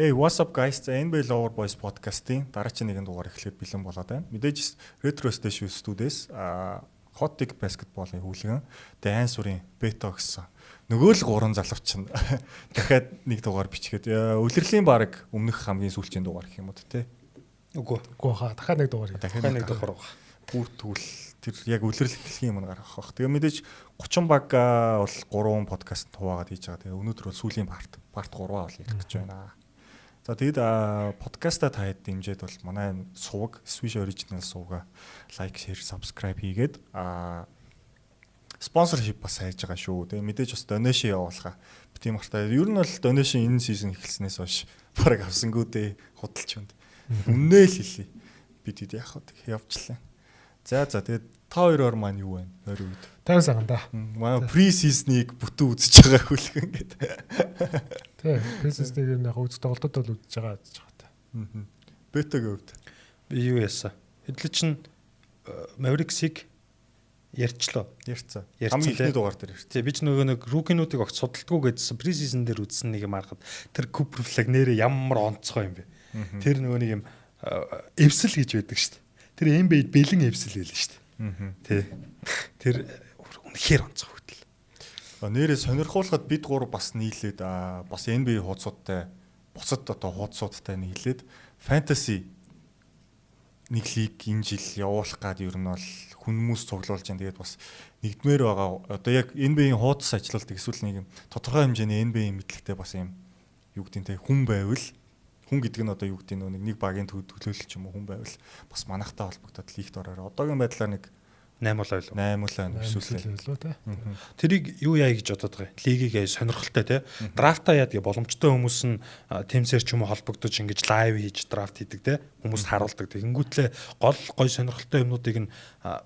Hey, what's up guys? За NBA Lover Boys podcast-ийн дараагийн нэгэн дугаар эхлэхэд бэлэн болоод байна. Мэдээж Retro Station студиэс Hot Take Basketball-ын хүүлгэн Дан сүрийн бета гэсэн. Нөгөө л 3 залууч чинь дахиад нэг дугаар бичгээд үлрэлийн баг өмнөх хамгийн сүүлчийн дугаар гэх юм уу те. Үгүй хаа дахиад нэг дугаар. Дахиад нэг дугаар байгаа. Бүр тэгвэл тэр яг үлрэл эхлэхийн юм гаргах байх. Тэгээ мэдээж 30 баг бол 3 подкаст хуваагаад хийж байгаа. Тэгээ өнөөдөр бол сүүлийн part 3-аа бол ярих гэж байна. За тэгэд подкаста таад дэмжээд бол манай суваг Swish Original сувга лайк, share, subscribe хийгээд sponsorship бас хайж байгаа шүү. Тэгээ мэдээж бас donation явуулахаа. Тийм бахтай. Ер нь бол donation энэ season эхэлснээс хойш бараг авсангүй дээ худалч хүнд. Үннээ л хэлээ. Бид яах вэ? Явчлаа. За тэгээд та хоёроор маань юу вэ? Хоёр үед. 50 сая да. Манай pre-season-ыг бүтэн үзэж байгаа хүлгэн гэдэг. Тий, pre-season-ыг яг үзэх тоглолтод бол үзэж байгаа та. Бетагийн хувьд. Би юу яасан? Хэдл чинь Mavericks-ийг ярьчлаа. Ярьцаа. Хамгийн ихний дугаар дээр ярьсан. Тий, би ч нөгөө нэг rookie-нуудыг огт судалдаггүй гэдсэн pre-season дээр үзсэн нэг юм харахад тэр Cooper Flag нэрээ ямар онцгой юм бэ. Тэр нөгөө нэг юм эвсэл гэж байдаг шүү дээ. Тэр NBA-д бэлэн эвсэл байлаа шүү дээ. Тий. Тэр үнэхээр онцгой хөтөл. Нэрээ сонирхуулахад бид гур бас нийлээд бас NBA хуудасуудтай бусад одоо хуудасуудтай нийлээд fantasy нэг лиг энэ жил явуулах гад ер нь бол хүмүүс цуглуулж байна. Тэгээд бас нэгдмээр байгаа. Одоо яг NBA-ийн хуудас ажилуулдаг эсвэл нэг юм тодорхой хэмжээний NBA мэдлэгтэй бас юм юу гэдэг нь те хүн байвал хүн гэдэг нь одоо юу гэдэг нь нэг багийн төлөөлөл ч юм уу хүн байвал бас манахтай холбогдоод лигт ороор. Одоогийн байдлаар нэг 8 болоо юу? 8 болоо эсвэл те. Тэрийг юу яа гэж бодоод байгаа юм. Лигийг сонирхолтой те. Драфта яадаг боломжтой хүмүүс нь тэмсээр ч юм уу холбогдож ингэж лайв хийж драфт хийдэг те. Хүмүүст харуулдаг. Тэгэнгүүтлээ гол гой сонирхолтой юмнуудыг нь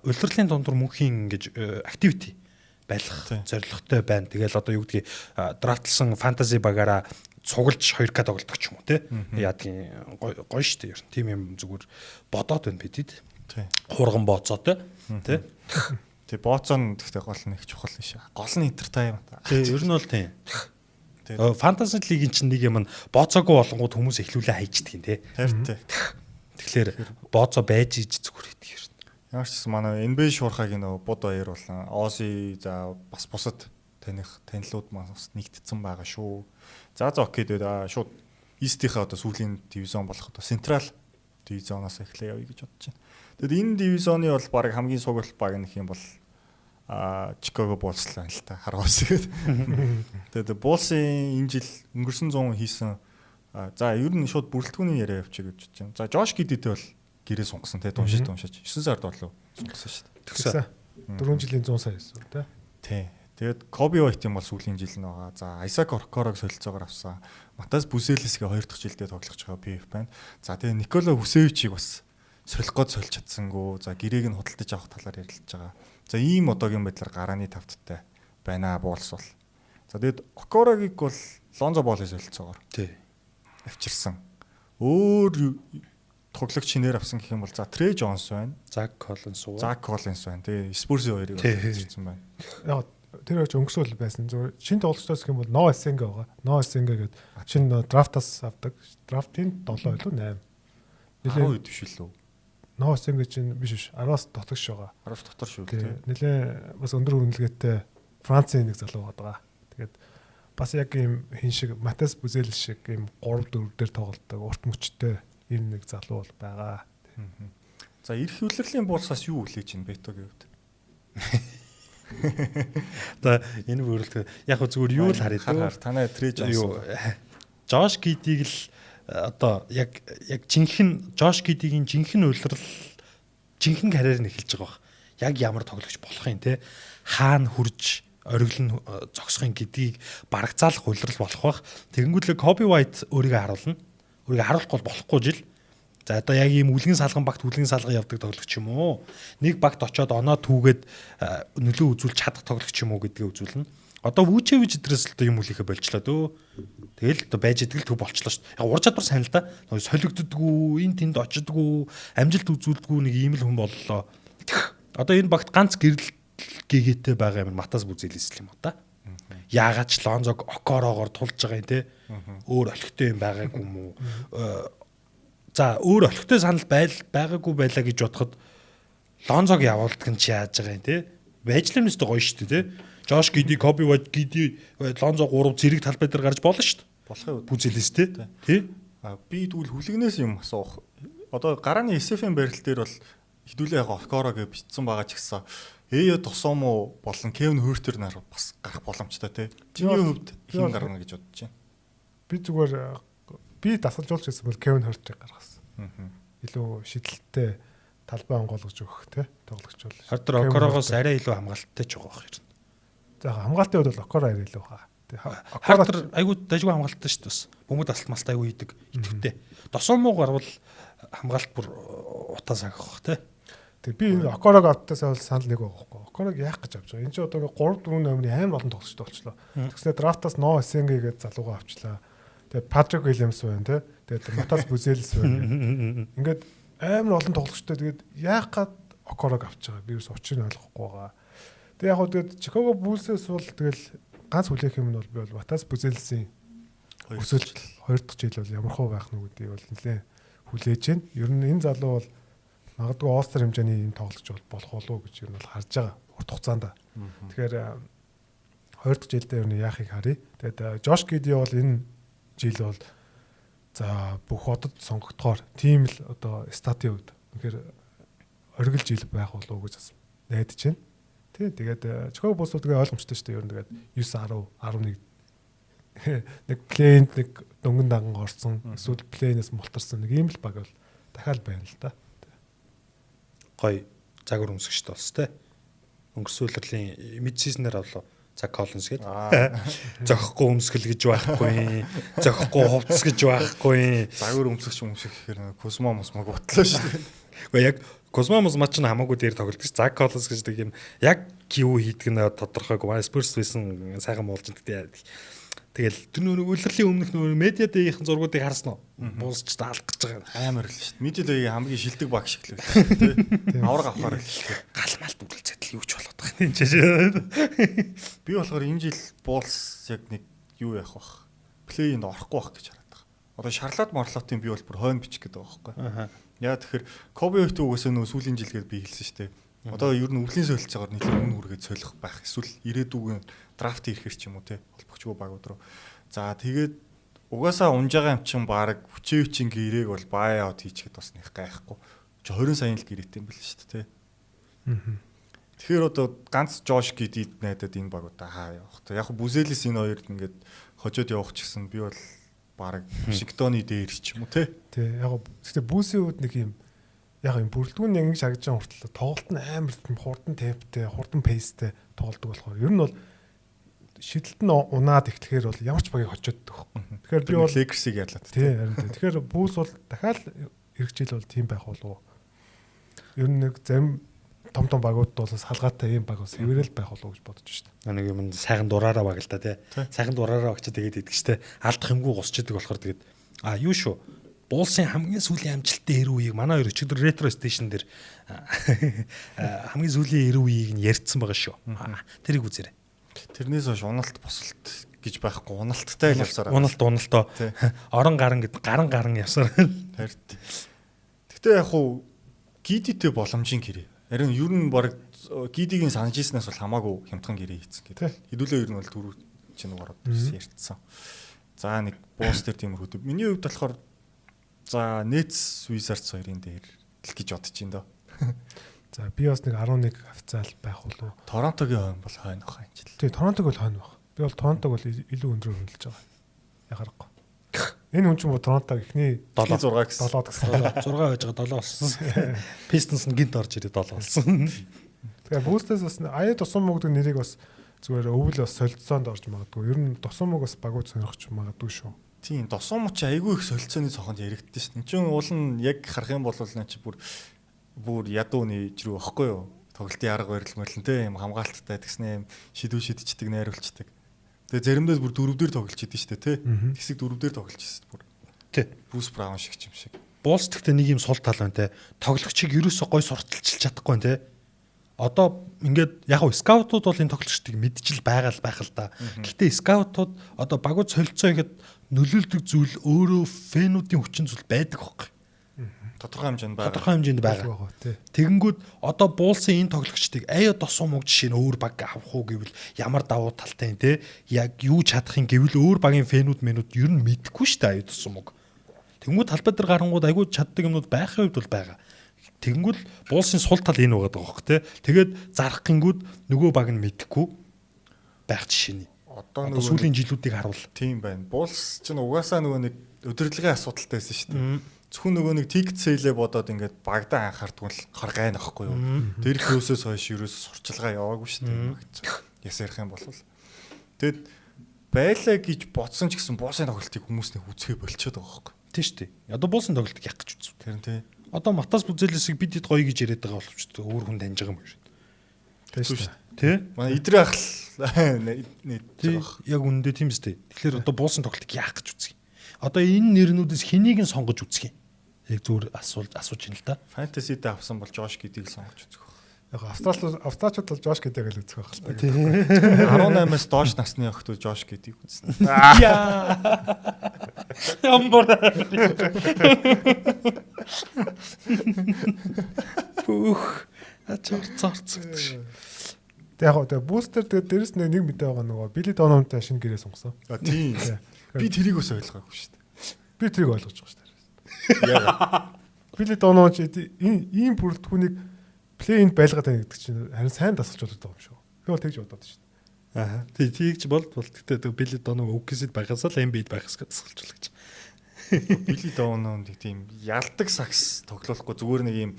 улирлын дундуур мөнхийн ингэж activity байлгах зорилготой байна. Тэгэл одоо юу гэдгийг драфтлсан фэнтези багаараа цуглаж 2К тоглодог ч юм уу те. Яадгийн гоё штэ ер нь. Тим юм зүгээр бодоод байна бидэд. Хурган бооцоотой тий. Тий бооцоо гэхдээ гол нэг чухал биш. Гол нь entertainment. Тий ер нь бол тий. Фэнтези лигийн чинь нэг юм бооцоогүй болонгууд хүмүүс эхлүүлээ хайждаг юм тий. Тий. Тэгэхээр бооцоо байж иж зүгээр хийдэг юм. Ямар ч гэсэн манай NBA шуурхагийн нөө бод баяр болон Ози за бас бусад танилуд маань нэгдсэн байгаа шүү. За окей дээ шууд East-ийнхээ одоо сүүлийн дивизион болох одоо Central дивизионоос эхлэе явъя гэж бодож байна. Тэгэд энэ дивизионы бол баг хамгийн сугалт баг нөх юм бол Chicago Bulls л байна л та харгаас ихэд. Тэгэд Bulls-ийн энэ жил өнгөрсөн 100 хийсэн за ер нь шууд бүрэлдэхүүний яриа явчих гэж бодож байна. За Josh Giddey-тэй бол гэрээ сунгасан те уншиж 9 сард болов сунгасан шүү дээ. Тэгсэн. 4 жилийн 100 сая байсан те. Тий. Тэгэд Kobe White юм бол сүүлийн жил нь байгаа. За Isaac Okoro'г солилцоогоор авсан. Матас Бүсэлисгээ 2 дахь жилдээ тоглож байгаа PF байна. За тэгээ Никола Вусевичийг бас солих гол сольж чадсангүй. За гэрээг нь худалдаж авах талаар ярилцж байгаа. За ийм одоогийн байдлаар гарааны тавттай байна Bulls бол. За тэгээд Okoro'гийг бол Lonzo Ball-ийн солилцоогоор тий авчирсан. Өөр тоглогч шинээр авсан гэх юм бол за Trey Jones байна. Zach Collins байна. Тэгээ Spurs-ийн хоёрыг авчирсан байна. Яг тэр ч өнгөрсөн байсан. Зүгээр шинэ тоглолтоос гэх юм бол Noah Senga байгаа. Noah Senga гэдэг шинэ драфтаас авдаг. Драфтын 7 илүү 8. 10 биш үлээ. Noah Senga чинь биш 10-аас дотогш байгаа. 10 дотор шүү дээ. Нилээ бас өндөр үнэлгээтэй Францын нэг залуу байгаа. Тэгээд бас яг ийм хин шиг Матас Бүзэл шиг ийм 3-4 дээр тоглолдог урт мөчтэй ийм нэг залуу бол байгаа. За эрх хүлэрлийн буулсаас юу хүлээж чинь Бетогийн хувьд? Одоо энэ бүрэлдэхүүн яг зүгээр юу л харъя. Танай Trey Jones юу? Josh Giddey-г л одоо яг жинхэнэ Josh Giddey-гийн жинхэнэ улирал жинхэнэ карьер нь эхэлж байгаа баг. Яг ямар тоглогч болох юм те. Хаана хурж ориглон зогсохын гэдгийг барагцаалах улирал болох баг. Тэгэнгүүтлээ Kobe White өөрийгөө харуулна. Өөрийгөө харуулахгүй болохгүй жил. За одоо яг ийм үлгэн салган багт үлгэн салган явдаг тоглогч юм уу? Нэг багт очиод оноо түүгээд нөлөө үзүүлж чадах тоглогч юм уу гэдгийг үзүүлнэ. Одоо Vucevic дээрээс л юм үлийхэ болчлоо дөө. Тэгэл одоо байж идэг л төв болчлоо шүү дээ. Яг ур чадвар сайн л да. Солигддгүү, энэ тэнд очдгүү, амжилт үзүүлдэггүй нэг ийм л хүн боллоо. Одоо энэ багт ганц гэрэл гэгээтэй байгаа юм Матас Бүзэлис л юм уу та? Яагаад ч Лонзог Окорогоор тулж байгаа юм те. Өөр олигтой юм байгаагүй юм уу? За өөр олигтой санал байгаагүй байлаа гэж бодоход Лонзог явуулдаг нь чи яаж байгаа юм те. Байж л юмстай гоё шүү дээ те. Жош Гиди, Коби Вайт, Гиди, Лонзо 3 зэрэг талбай дээр гарч болно шүү дээ. Болох юм. Бүзэлээс те. Тий? Би тэгвэл хүлэгнээс юм асуух. Одоо гарааны SF-ийн барилт дээр бол хэдүүлээ яг Окоро гэж бичсэн байгаа ч гэсэн Эё Тосомо болон Кевин Хёртер нар бас гарах боломжтой тий. Чиний хувьд хин гарна гэж бодож байна. Би зүгээр дасгалжуулж байсан бол Кевин Хёртерийг гаргасан. Илүү шидэлттэй талбай онгойлгож өгөх тий тоглогч бол. Хёртер Окорогоос арай илүү хамгаалттай ч байгаа хэрэг. За хамгаалтын хувьд бол Окоро арай илүү хаа. Хёртер айгүй дажгүй хамгаалттай шүү дээ. Бөмбөг тасалт малтай айгүй идэг идэвхтэй. Тосомо гарвал хамгаалт бүр утаа сагах бах тий. Тэг би энэ Окорог автаасаа бол санал нэг байгаа байхгүй. Окорог яах гэж авч байгаа. Энд чинь одоо 3-4 номерын амар олон тоглогчтой болчлоо. Тэгснээр драфтаас Но Эсенге гэж залуугаа авчлаа. Тэгээд Патрик Уильямс байна те. Тэгээд Матас Бүзэлс байна. Ингээд амар олон тоглогчтой тэгээд яах гээд Окорог авч байгаа. Би юус учрыг ойлгохгүй байгаа. Тэгээд яг хөө тэгээд Чикаго Буллсээс бол тэгэл ганц хүлээх юм нь бол би бол Матас Бүзэлсийн өсөлт 2 дахь жил бол ямар хөө байх нь гэдгийг бол нэлээ хүлээж байна. Ер нь энэ залуу бол магадгүй Остер хэмжээний юм тоглож болох болов уу гэж юу бол харж байгаа урт хугацаанд. Тэгэхээр 2 дахь жилдээ юу яахыг харъя. Тэгээд Жош Гиди бол энэ жил бол за бүх одод сонгогдохоор тийм л одоо статын үед тэгэхээр оргил жил байх болов уу гэж бас найдаж байна. Тий, тэгээд Чикаго Буллс тэгээ ойлгомжтой шүү дээ. Ер нь тэгээд 9 10 11 нэг плейнд нэг дөнгөн данган орсон эсвэл плейнээс мултарсан нэг ийм л баг бол дахиад байна л да. Гой загвар өмсгчтэй болсон те. Өнгөрсөн үлрэлийн мид сизнээр авлаа. Цаг Коллинс гээд. Зохихгүй өмсгөл гэж байхгүй. Зохихгүй хувцас гэж байхгүй. Загвар өмсгч гэхээр Космо мосмог утлаа шүү дээ. Гэхдээ яг Космо мосмач нь хамаагүй дээр тоглолт гэж Зак Коллинс гэж нэг юм яг кью хийдэг нь тодорхойгүй. Спurs байсан сайхан муулж гэдэг. Тэгэл тэр үлрэлийн өмнөх медиа дээгийнхэн зургуудыг харсан уу? Буулсч даалгах гэж байгаа амар л шүү дээ. Медиа дэгийн хамгийн шилдэг баг шиг л үү. Тэ. Авраг авахаар л гал мал бүрлцэд л юу ч болоод байгаа юм чинь. Би болохоор энэ жил Буллс яг нэг юу яах бах. Плейнд орохгүй бах гэж хараад байгаа. Одоо Шарлот Морлотын би бол бүр хойно бичих гэдэг байгаа байхгүй. Яа тэгэхээр Коби Вайт угаасаа нөө сүүлийн жилгээд би хэлсэн шүү дээ. Одоо ер нь өвлийн солилцоогоор нэлээд өмнө үргээд солих байх. Эсвэл ирээдүйн драфт ирэхэр ч юм уу те холбогчгүй баг өдрөө. За тэгээд угаасаа унж байгаа юм чин баг хүчээвчин гэрээг бол бай аут хийчихэд бас нэх гайхгүй. 20 сая л гэрээтэй юм бэл шүү дээ те. Тэгэхээр одоо ганц Жош Гидид найдаад энэ багуудаа хаа явах. Яг Бүзэлис энэ хоёрд ингээд хожоод явах ч гэсэн би бол баг Вашингтоны дээр ч юм уу те. Тий, яг гэхдээ Бүсийн үед нэг юм яг юм бүрэлдэхүүн яг ингэж харагдаж байгаа хүртэл тоглолт нь амар хурдан темптэй, хурдан пейстэй тоглодог болохоор ер нь бол шидэлт нь унаад эхлэхээр бол ямар ч багийг хочоод өгөхгүй. Тэгэхээр би бол Lakers-ийг яалаад. Тий, харин тий. Тэгэхээр Бүс бол дахиад эх жил бол тийм байх болов уу? Ер нь нэг зарим том багууд бол салгаатай ийм баг бас хэвээрэл байх болов уу гэж бодож байна. Нэг юм сайхан дураараа баг л та тий. Сайхан дураараа багч тэгээд идэг штэ. Алдах юмгүй гусчдаг болохоор тэгээд юу шүү. Булсын хамгийн сүүлийн амжилттай 90 үеийг манай хоёр өчигдөр ретро стейшн дээр хамгийн сүүлийн 90 үеийг нь ярьсан байгаа шүү. Тэрийг үзээрэй. Тэрнээс хойш уналт босолт гэж байхгүй уналттай л явсараа. Уналтоо. Орон гарan гэд гарan явсараа. Харин. Гэтэ яг хуу гидитэй боломжийн гэрээ. Харин ер нь баг гидигийн санаж ийснээс бол хамаагүй хямдхан гэрээ хийцэн гэдэг. Хэдүүлээ ер нь бол дөрөв чинь ороод ярьцсан. За нэг буус дээр тиймэрхүү. Миний хувьд болохоор за Nets Wizards хоёрын дээр л гэж бодож байна доо. За би бас нэг 11 официал байх болов. Торонтогийн хойно бол хойно бах юм жил. Тий, Торонтог бол хойно байх. Би бол Торонтог бол илүү өндрөөр хөндлөж байгаа. Ягарахгүй. Энэ хүн ч мөн Торонтог ихний 7 гэсэн. 7 гэсэн. 6 байж байгаа 7 болсон. Pistons нь гинт орж ирээ 7 болсон. Тэгээ Bulls-аас бас аяа тусам мөгдөг нэрийг бас зүгээр өвөл бас солилцоонд орж магадгүй. Ер нь тусам мөг бас багууд сонирхож магадгүй шүү. Тийм, тосом ч айгүй их солилцооны цохонд яригддаг шин. Энд чинь уул нь яг харах юм бол наа чи бүр ядуу нээж рүү واخгүй юу? Тоглолтын арга барил мөрлөнтэй юм хамгаалттай тэгснэ юм шидүү шидчихдэг найруулцдаг. Тэгээ заримдаа бүр дөрөвдөр тоглож идэв штэ тий. Тэсэг дөрөвдөр тоглож ирсэн бүр. Тий. Брус Браун шиг юм шиг. Булс гэхдээ нэг юм сул тал байна те. Тоглогчийг ерөөсөө гой сурталчилж чадахгүй байна те. одоо ингээд яг скаутууд бол энэ тоглогчдыг мэдчил байгаа л да. Гэхдээ скаутууд одоо багууд солилцоо ихэд нөлөөлдөг зүйл өөрөө фэнүүдийн хүчин зүйл байдаг байхгүй. Тодорхой хэмжээнд байгаа. Тэгэнгүүт одоо буулсан энэ тоглогчдыг аяа досуу мөг жишээ нь өөр баг авах уу гэвэл ямар давуу талтай те яг юу чадах юм гэвэл өөр багийн фэнүүд ер нь мэдэхгүй шүү дээ аяа досуу мөг. Тэнгүүд талбай дээр гарангууд айгүй чаддаг юмнууд байхын хувьд бол байгаа. Тэнгүүл буулсын сул тал энэ байгаа даах те. Тэгээд зарах гингүүд нөгөө баг нь мэдэхгүй байх жишээний. Одоо сүүлийн жилүүдийг харуул. Тийм байна. Буулс чинь угаасаа нөгөө нэг удирдлагын асуудалтай байсан шүү дээ. Зөвхөн нөгөө нэг тикет сейлээ бодоод ингээд багдаа анхаардгүй л харгайн ахгүй юу. Тэр хөөсөөс хойш ерөөсө сурчилгаа яваагүй шүү дээ. Яс ярих юм бол. Тэгэд байлаа гэж бодсон ч гэсэн буулсын тоглолтыг хүмүүс нэг үзэхээ болчиход байгаа байхгүй. Тийм шүү дээ. Одоо буулсын тоглолтыг яах гэж үзв. Тэр нь тий. Одоо Матас Бүзэлэсийг бид хэд гоё гэж яриад байгаа боловч өөр хүн таньж байгаа юм шиг. Тийм шүү дээ. Тэ? Манай идрээ ах л нэг яг үндэ тийм үстэй. Тэгэхээр одоо буулсан тоглолтыг яах гэж үзье. Одоо энэ нэрнүүдээс хэнийг нь сонгож үзье. Яг зүгээр асууж ин л да. Фэнтезидээ авсан бол Жош гэдгийг сонгож үзэх байх. Яг австралчууд бол Жош гэдгийг л үзэх байх л та. 18-аас доош насны охтууд Жош гэдгийг үзнэ. Яа. Ямар Пүх ачаар царцдаг. Тэг яг одоо бустер тэгээд дээрэс нэг мэдээ байгаа нөгөө Билли Доновантай шинэ гэрээ сонгосон. Тийм. Би тэрийг ус ойлгоогүй шүү дээ. Би тэрийг ойлгож байгаа шүү дээ. Яагаад? Билли Донован ч ийм бүрэлдэхүүнийг плей-инд байлгаад байна гэдэг чинь харин сайн дасгалж болоод байгаа юм шүү. Би бол тэгж бодоод шүү дээ. Аа. Тийгч болтол гэхдээ Билли Донован үгсэд байгасаа л NBA-д байгаас гэж дасгалжуулах гэж. Билли Донован нэг тийм ялдаг сакс тоглохгүй зүгээр нэг юм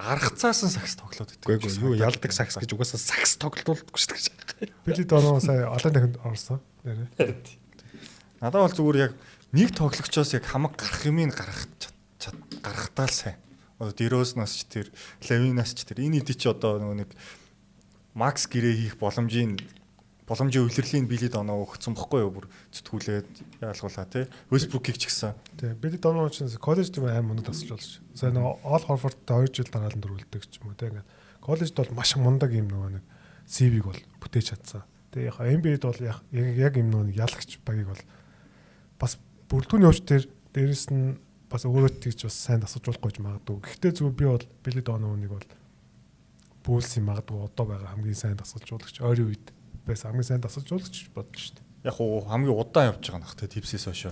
аргацаасан сакс тоглоод байдаг. Үгүй юу ялдаг сакс гэж угаасаа сакс тоглолтгүй шүү дээ. Билли Донован сая олон дахинд орсон. Надад бол зүгээр яг нэг тоглогчоос яг хамаг гарах юмыг гаргахтаа л сайн. Одоо Дерозноос ч тэр, Левинаас ч тэр энэ идэв чи одоо нөгөө нэг Макс гэрээ хийх боломжийн үйлрэлийн Билли Донован өгсөн бохгүй юу бүр зүтгүүлээд яалгуулаа тий. Вестбрукийг ч гэсэн. Тий. Билли Донован ч коллежд аим мундаг тасч болж. Сая нөгөө Ол Хорфордтой 2 жил дараалал дөрвөлдөг ч юм уу тий. Ингээд коллежд бол маш мундаг юм нөгөө нэг CV-г бол бүтээж чадсан. Тэгээ яг NBA-д бол яг юм нөгөө ялагч багийг бол бас бүрдүүний өвч тэр дээрэс нь бас өөрөө тийч бас сайн тасалж болохгүй магадгүй. Гэхдээ зүгээр би бол Билли Донованыг бол Булс юм магадгүй одоо байгаа хамгийн сайн тасалжуулагч ойрын үед байсан хамгийн сайн тасалжуулагч бодож шүү дээ. Яг уу хамгийн удаан явж байгаа нах тэ типсээс хойшоо.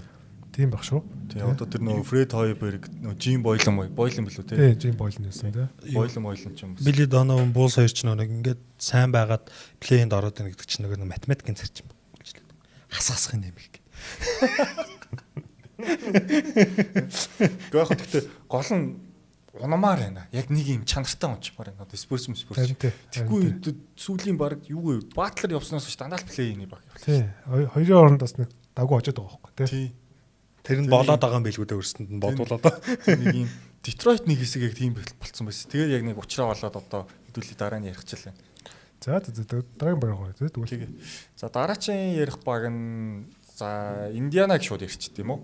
Тийм баг шүү. Тэгээ одоо тэр нөгөө Фред Хойберг нөгөө Жим Бойлон билүү те. Тийм Жим Бойлон байсан те. Бойлон ч юм уу. Билли Донован Булс хоёр ч нэг ингээд сайн байгаад плей-инд ороод ийн гэдэг чинь нэг математикийн зарчим гэж л. Хасхасхын нэмэг. Гэхдээ гол нь унамаар байна. Яг нэг юм чанартай унчмаар байна. Одоо спорс. Тэггүй сүүлийн баг юу вэ? Батлер явснаас ч дандаа плей-ийн баг явлаа. Тий. Хоёрын оронд бас нэг дагуу очоод байгаа байхгүй тий. Тэр нь болоод байгаа юм билгүү дээ өрсөнд нь бодуулаад. Нэг юм Детройт нэг хэсэг яг тийм болцсон байсан. Тэгээд яг нэг уучраа болоод одоо хэдүүлээ дараа нь ярих чилээ. За дараагийн баг гоё тий. Тэгвэл. За дараачийн ярих баг нь за Индианаг шууд ярьчих тийм үү?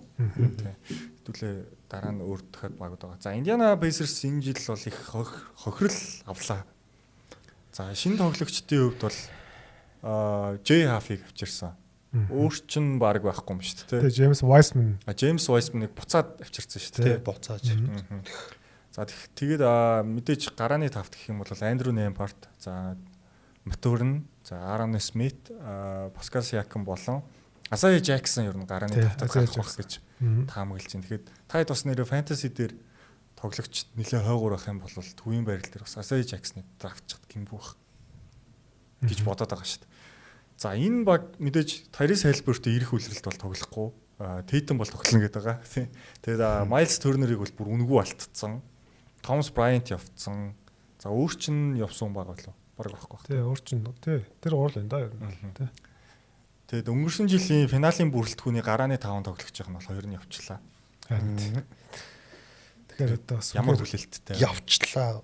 Хэдүүлээ дараа нь өөр дахиад багууд байгаа. За Индиана Pacers энэ жил бол их хохирол авлаа. За шинэ тоглогчдын хувьд бол Jay Huff-ыг авчирсан. Өөр чин баг байхгүй юм шүү дээ. Тэгээ Джеймс Wiseman-ыг буцаад авчирсан шүү дээ. Буцааж. За тэгээд мэдээж гарааны тавт гэх юм бол Андрю Нэмпарт, за Матурн, за Аарон Смит, Паскал Сиакам болон Асая Жаксон ер нь гарааны тавтаг гарах гэж таамаглаж байна. Тэгэхээр та хэд бас нэр фэнтези дээр тоглогч нэлээ хойгуур байх юм бол төвийн байрал дээр бас Асая Жаксныг драфтчихд гэмгүй бах гэж бодоод байгаа шүү дээ. За энэ баг мэдээж Тарис Хайлберттэй ирэх үлрэлт бол тоглохгүй. Тейтэн бол тоглоно гэдэг байгаа. Тэгээд Майлз Тернерийг бол бүр үнэгүй алтцсан. Томас Брайант явцсан. За өөр чин явсан баг болов. Бараг байхгүй. Тий, өөр чин. Тий. Тэр уур л энэ да ер нь. Тий. Тэгээд өнгөрсөн жилийн финалийн бүрэлдэхүүний гарааны 5 тоглогч байгаа нь бол 2 нь явчлаа. Тэгэхээр одоо бас ямар хүлээлттэй явчлаа.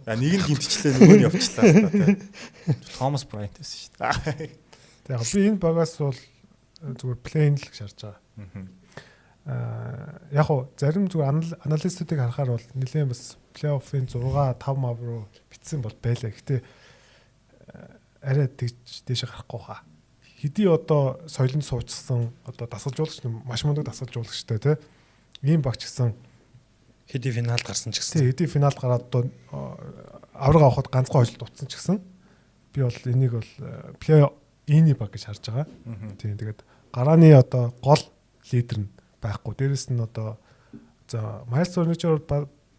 Нэг нь гинтчлээ нөгөө нь явчлаа та тий. Томас Брайант байсан шүү дээ. Тэгээ би энэ багаас бол зүгээр плейн л шаарж байгаа. яг хуу зарим зүгээр аналистуудыг харахаар бол нэлээд бас плей-оффын 6 5 мав руу битсэн бол байлаа. Гэхдээ арай дээш гарахгүй хаа. Хэдий одоо соёлонд суучсан одоо дасгалжуулагч маш мундаг дасгалжуулагчтай тий. Ийм багч гэсэн хэдий финалд гарсан ч гэсэн. Тий, хэдий финалд гараад одоо авраг авахд ганцхан хожил дутсан ч гэсэн би бол энийг бол плей-инний баг гэж харж байгаа. Тийм тэгээд гарааны одоо гол лидер нь байхгүй. Дээрэс нь одоо за Майс Ферничер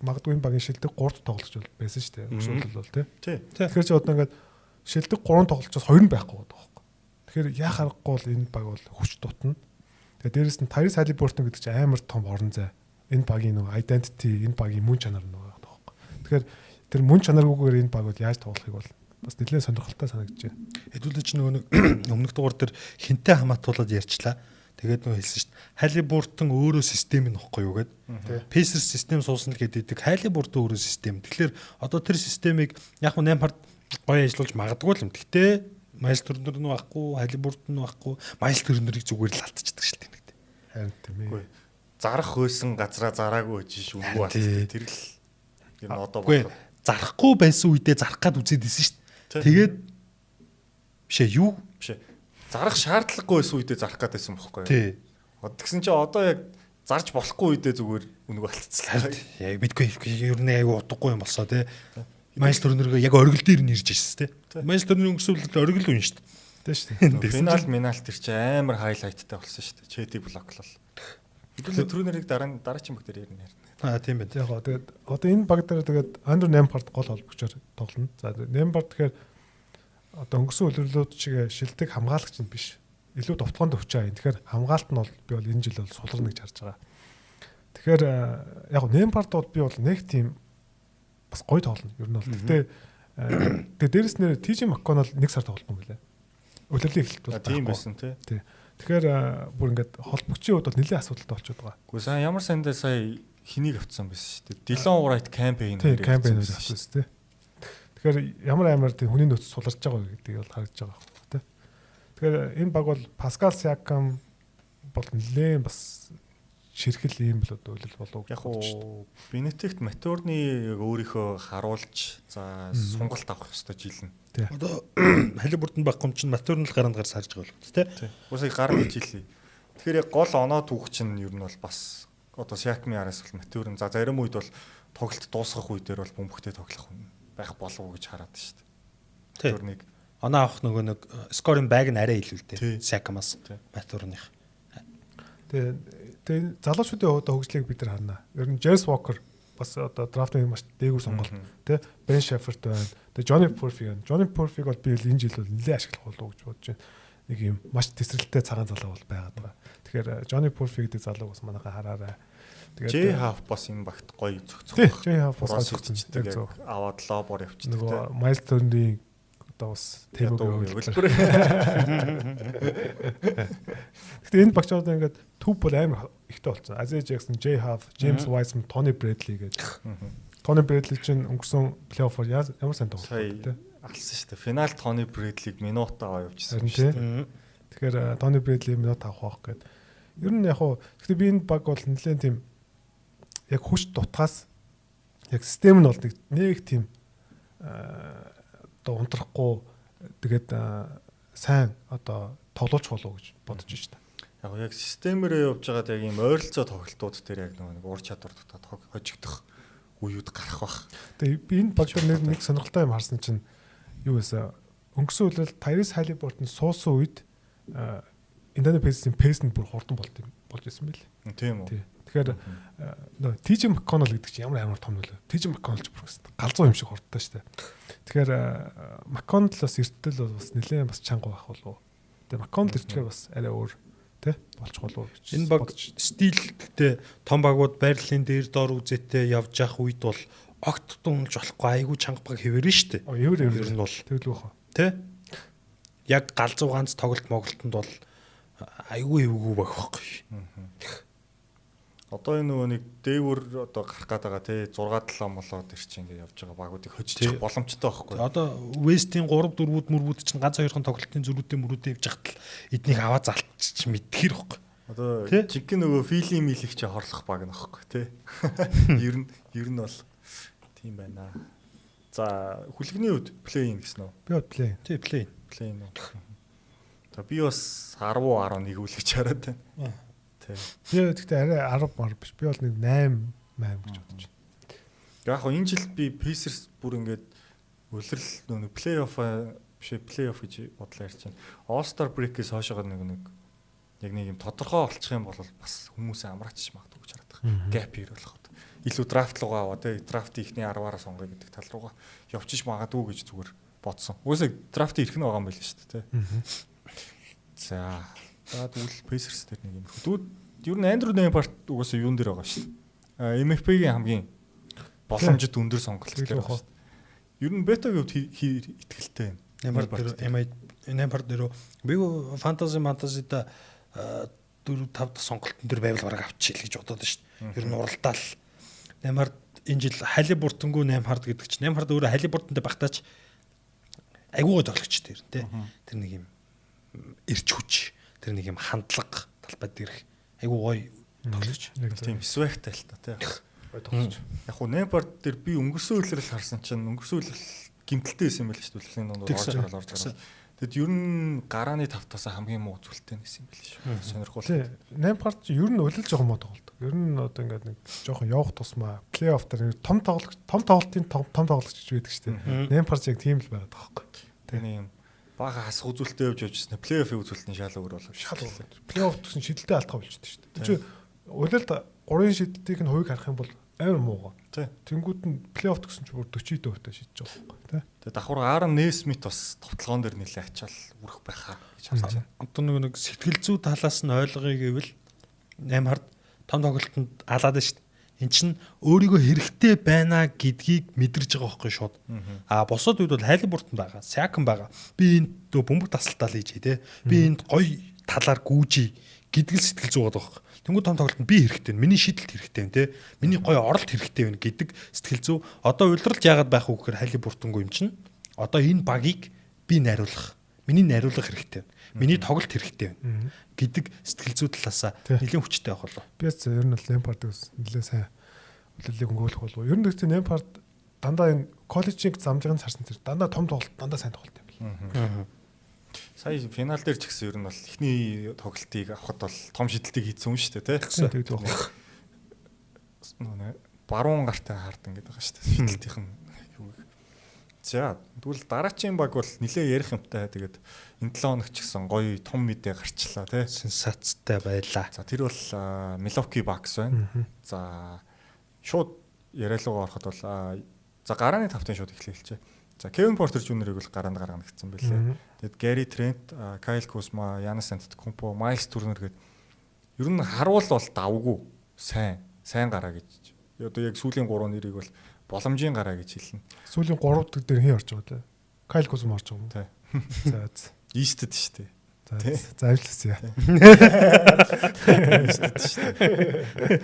магадгүй энэ багийн шилдэг 3 тоглогч байсан шүү дээ. Өсвөл бол тий. Тэгэхээр чи одоо ингээд шилдэг 3 тоглолчоос 2 нь байхгүй байдаг байхгүй. Тэгэхээр яа харахгүй бол энэ баг бол хүч дутна. Тэгээд дээрэс нь Tyrese Haliburton гэдэг чинь амар том орон зай. Энэ багийн нөгөө identity, энэ багийн мөн чанар нөгөө байдаг байхгүй. Тэгэхээр тэр мөн чанаргүйгээр энэ баг бол яаж тоглохыг бол бас нэлээд сонирхолтой санагдаж байна. Хэдүүлээ чи нөгөө өмнөх дугаар дээр хинтээ хамаатуулаад ярьчлаа. Тэгээд нөгөө хэлсэн шүү дээ. Haliburton өөрөө систем нь нөхгүй юу гэдэг. Pacers систем суусан л гэдэг. Haliburton өөрөө систем. Тэгэхээр одоо тэр системийг яг нь 8 хард гоё ажиллуулж магадгүй л юм. Гэхдээ Miles Turner нь байхгүй, Haliburton нь байхгүй, Miles Turner-ыг зүгээр л алдчихдаг шүү дээ. Харин тийм ээ. Зарах хөөсөн газраа зараагүй гэж шүү үгүй байна. Тэр л энэ одоо бодлоо. Зарахгүй байсан үедээ зарах гад үзээд исэн шүү дээ. Тэгээд бишээ юу? Бишээ. Зарах шаардлагагүй байсан үедээ зарах гад байсан бохоггүй. Тий. Тэгсэн чинь одоо яг зарж болохгүй үедээ зүгээр үнэг болцсон. Яг мэдгүй ер нь аягүй утгагүй юм болсоо тий. Miles Turner-ыг яг оргил дээр нь ирж ирсэн тий. Miles Turner өнгөрсөөл оргил үн шүү дээ. Тий шүү дээ. Финал тэр чинь амар хайлайттай болсон шүү дээ. Чэти блоклол. Хэдүүлээ Turner-ыг дараагийн баг дээр ярина. Тийм байна. Яг тэгээд одоо энэ баг дээр тэгээд Андер Немпард гол холбогчоор тоглоно. За Немпард тэгэхээр одоо өнгөрсөн үлрэлүүд чигээ шилдэг хамгаалагч нь биш. Илүү довтлоонд өвчөө юм. Тэгэхээр хамгаалт нь бол би бол энэ жил бол сулрна гэж харж байгаа. Тэгэхээр яг Немпард бол би бол нэг тийм бас гоё тоглоно. Ер нь бол. Гэхдээ дээрэс нэр TJ McConnell 1 сар тоглоно юм билээ. Үлрэлийн эхлэлт бол тийм байсан тий. Тэгэхээр бүр ингээд холбогчийн хувьд бол нэлээд асуудалтай болчиход байгаа. Гэхдээ сайн ямар сандаа сая хэнийг авцсан байсан шүү дээ. Dillon Wright campaign авсан шүү дээ. Тэгэхээр ямар амар тийм хүний нөөц суларч байгаа гэдгийг бол харагдаж байгаа байхгүй тий. Тэгэхээр энэ баг бол Pascal Siakam бол нэлээд бас ширхэл юм л одоо үйлэл болов. Яг уу Benedict Maturny өөрийнхөө харуулж за сонголт авах ёстой жил нь. Одоо Haliburton байхгүй юм чинь Maturny л гаранд гарч харж байгаа л тий. Уусаа гар гэж хэлээ. Тэгэхээр яг гол оноо түүх чинь ер нь бол бас одоо Siakam-ийн араас бол Maturny за зарим үед бол тоглолт дуусгах үедэр бол бөмбөгтэй тоглох байх болов уу гэж хараад шүү дээ. Maturny оноо авах нөгөө нэг scoring bag нь арай илүү л дээ. Siakam-аас Maturny-х. Тэгээ залуучуудын хувьд хөгжлийг бид нар харна. Ер нь Jazz Walker бас одоо драфтын маш дээгүүр сонголт тий. Ben Shepherd байна. Тэгээ Johnny Purphy байна. Johnny Purphy бол би энэ жил бол нэлээд ашиглах болов уу гэж бодож байна. Нэг юм маш тесрэлттэй цагаан залуу бол байгаад байгаа. Тэгэхээр Johnny Purphy гэдэг залууг бас манайхаа хараарай. Тэгээд J-Half бас энэ багт гоё зөгцөх. J-Half бас зөгцөнтэй аваад лобор явчихдаг. Нөгөө Miles Turner-ийн одоо бас тэмээг өгөлбөр. Гэтэ энэ багч одоо ингээд төв бол амар ихтэй болсон. Isaiah Jackson, J-Half, James Wiseman, Tony Bradley гэдэг. Tony Bradley чинь өнгөрсөн плей-оффор ямар сайн тоглолт тий. Алсан шүү дээ. Финалд Tony Bradley-г минут аваа явуулсан шүү дээ. Тэгэхээр Tony Bradley минут авах байх гэдэг. Ер нь яг хуу гэхдээ би энэ баг бол нэлээд тийм яг хүч дутгаас яг систем нь бол нэг тийм одоо унтрахгүй тэгээд сайн одоо тоглож болов гэж бодож байна. Яг системээрээ явж байгаад яг ийм ойролцоо тоглолтууд дээр яг нэг ур чадвар хожигдох үеуд гарах бах. Тэгээ би энэ багшаар нэг сонирхолтой юм харсан чинь юу вэ? Өнгөрсөн үеэр Tyrese Haliburton суусан үед Indiana Pacers-ийн пейс нь бүр хурдан болж исэн байл. Тийм үү. Тэгэхээр TJ McConnell гэдэг чинь ямар том нөлөө. TJ McConnell ч бүр галзуу юм шиг хурдтай шүү дээ. Тэгэхээр McConnell бас эртэл бас нэлээд бас чанга байх болов. Тэгээ McConnell ирчихээр бас арай өөр тий болчих болов гэж. Энэ баг стил гэдэг том багууд байрлалын дээр дор үзээтэй явж явах үед бол огт дуунж болохгүй айгүй чанга баг хэвэрэн шүү дээ. Хэвэр нь бол тэгэл үү. Тий. Яг галзуу ганц тоглолт моголтонд бол айгүй эвгүй байх байхгүй. Одоо энэ нөгөө нэг дээвэр одоо гарах гээд байгаа тий 6-7 молоо тэр чинь ингээд явж байгаа багуудыг хөжчих боломжтой байхгүй. Одоо West-ийн 3-4-үүд мөрбүүд чинь ганц хоёрхан тоглолтын зөрүүтэй явж хахад л эднийг аваа залтчих мэдхэр байхгүй. Одоо жинхэнэ нөгөө филийн милих чи хорлох баг нөхгүй тий. Ер нь бол тийм байна. За хүлэгний үед плей-ин гэсэн үү? Би бод плей. Тий, плей. Плей-ин үү. За би бас 10 хүлэгч хараад байна. Тий. Би гэхдээ арай 10 мар биш. Би бол нэг 8 гэж бодож байна. Яг хоо энэ жил би Pacers бүр ингээд үлрэл нөгөө плей-офф гэж бодлоо ярьж байна. All-Star break-ээс хойшоогоо нэг яг нэг юм тодорхой болчих юм бол бас хүмүүсээ амраачиж магадгүй гэж хараад байгаа. Gap year болоход. Илүү драфт руугаа аваа тий драфтын ихний 10-аараа сонгоё гэдэг тал руугаа явчих магадгүй гэж зүгээр бодсон. Угсаа драфтын ирэх нь байгаа юм байл шүү дээ тий. За тэгвэл Pacers дээр нэг юм. Ер нь Andrew Nembhard угсаа юун дээр байгаа шүү дээ. MFP-ийн хамгийн боломжит өндөр сонголт гэх юм. Ер нь бетагийн хувьд итгэлтэй байна. Nembhard дээр би фэнтези да 4-5 дахь сонголтын дээр байвал бараг авчихъя гэж бодоод шүү дээ. Ер нь уралдаал Nembhard энэ жил Халибуртонгүй Nembhard гэдэг чинь Nembhard өөрөө Халибуртонтэй багтаач айгуугаа тоглогч тэр тий. Тэр нэг юм ирч хүч, тэр нэг юм хандлага талбайд ирэх айгуу гоё тоглогч. Тийм свэгтэй л та тий. Тоглож. Яг хуу Nembhard дээр би өнгөрсөн үйлрэл харсан чинь өнгөрсөн үйлрэл гимтэлтэй байсан юм байл шүү дээ. Төлөвлөлийн донд орж гараад. Тэгэд ер нь гарааны тавтаас хамгийн муу зүйлтэй нэсэн юм байл шүү. Сонирхол. Nembhard ер нь өлөл жоохон мод тоглолдог. Ер нь одоо ингээд нэг жоохон явах тусмаа плей-офф дээр том тоглолтын том тоглогч гэж байдаг шүү дээ. Nembhard яг тийм л байгаад байгаа байхгүй. Тэгээ юм бага хасах үзүүлэлтээ явж явжсэн. Плей-оффын үзүүлэлтийн шал өөр болов. Шал өөр. Плей-офф гэсэн шидэлтэй алтгаа болчихсон шүү дээ. Тэг чи өлөлд 3 шидэлтийг нь хувийг харах юм бол амар муугаа. Тэнгүүд нь плей-офф гэсэн чи бүр 40% төвтэй шидэж байгаа байхгүй тий. Тэгээ давхар Аарон Несмит бас товтлогоон дээр нэлээ ачаал үрэх байхаа гэж харж байна. Одоо нэг сэтгэл зүй талаас нь ойлгоё гэвэл Nembhard том тоглолтод алаад байна шүү дээ. Эн чинь өөрийгөө хэрэгтэй байна гэдгийг мэдэрж байгаа байхгүй шууд. Босоод үед бол Халибуртон байгаа, Siakam байгаа. Би энд бөмбөг тасалтаа л хийжээ тий. Би энд гоё талаар гүйжий гэдэг л сэтгэл зүй байгаа байхгүй. Тэнгүү том тоглолтод би хэрэгтэй, миний шийдэлт хэрэгтэй байна те. Миний гоё оролт хэрэгтэй байна гэдэг сэтгэл зүй. Одоо улиралж яагаад байх вэ гэхээр Халибуртонгүй юм чинь. Одоо энэ багийг би найруулах, миний найруулах хэрэгтэй байна. Миний тоглолт хэрэгтэй байна гэдэг сэтгэл зүй талаасаа нэлээд хүчтэй байх болов. Би ч ер нь Nembhard-аас нэлээд сайн үлэлийг өнгөөлөх болов. Ер нь гэхдээ Nembhard дандаа энэ коллежийн замжийг нь харсан тэр дандаа том тоглолт, дандаа сайн тоглолт юм байна. Сая финал дээр ч гэсэн ер нь бол эхний тоглолтыг авахд бол том шидэлтийг хийсэн юм шүү дээ тий. Баруун гартай хаардан гэдэг байгаа шүү дээ. Шидэлтийнхэн юу. За тэгвэл дараачийн баг бол нилээ ярих юмтай. Тэгээд энэ 7 хоног ч гэсэн гоё том мэдээ гарчлаа тий. Сенсацтай байлаа. За тэр бол Milwaukee Bucks байна. За шууд яриалгаа ороход бол за гарааны тавтын шууд эхлэв. За Kevin Porter Jr-ыг бол гараанд гаргана гэсэн байлээ. Тэгэд Gary Trent, Kyle Kuzma, Giannis Antetokounmpo, Miles Turner гээд ер нь харуул бол давгүй сайн гараа гэж. Одоо яг сүүлийн 3 нэрийг бол боломжийн гараа гэж хэлнэ. Сүүлийн 3 дэх дээр хин орж байгаа те. Kyle Kuzma орж байгаа юм. Тий. За. East-д шүү дээ. За ажилласан яа. East-д шүү дээ.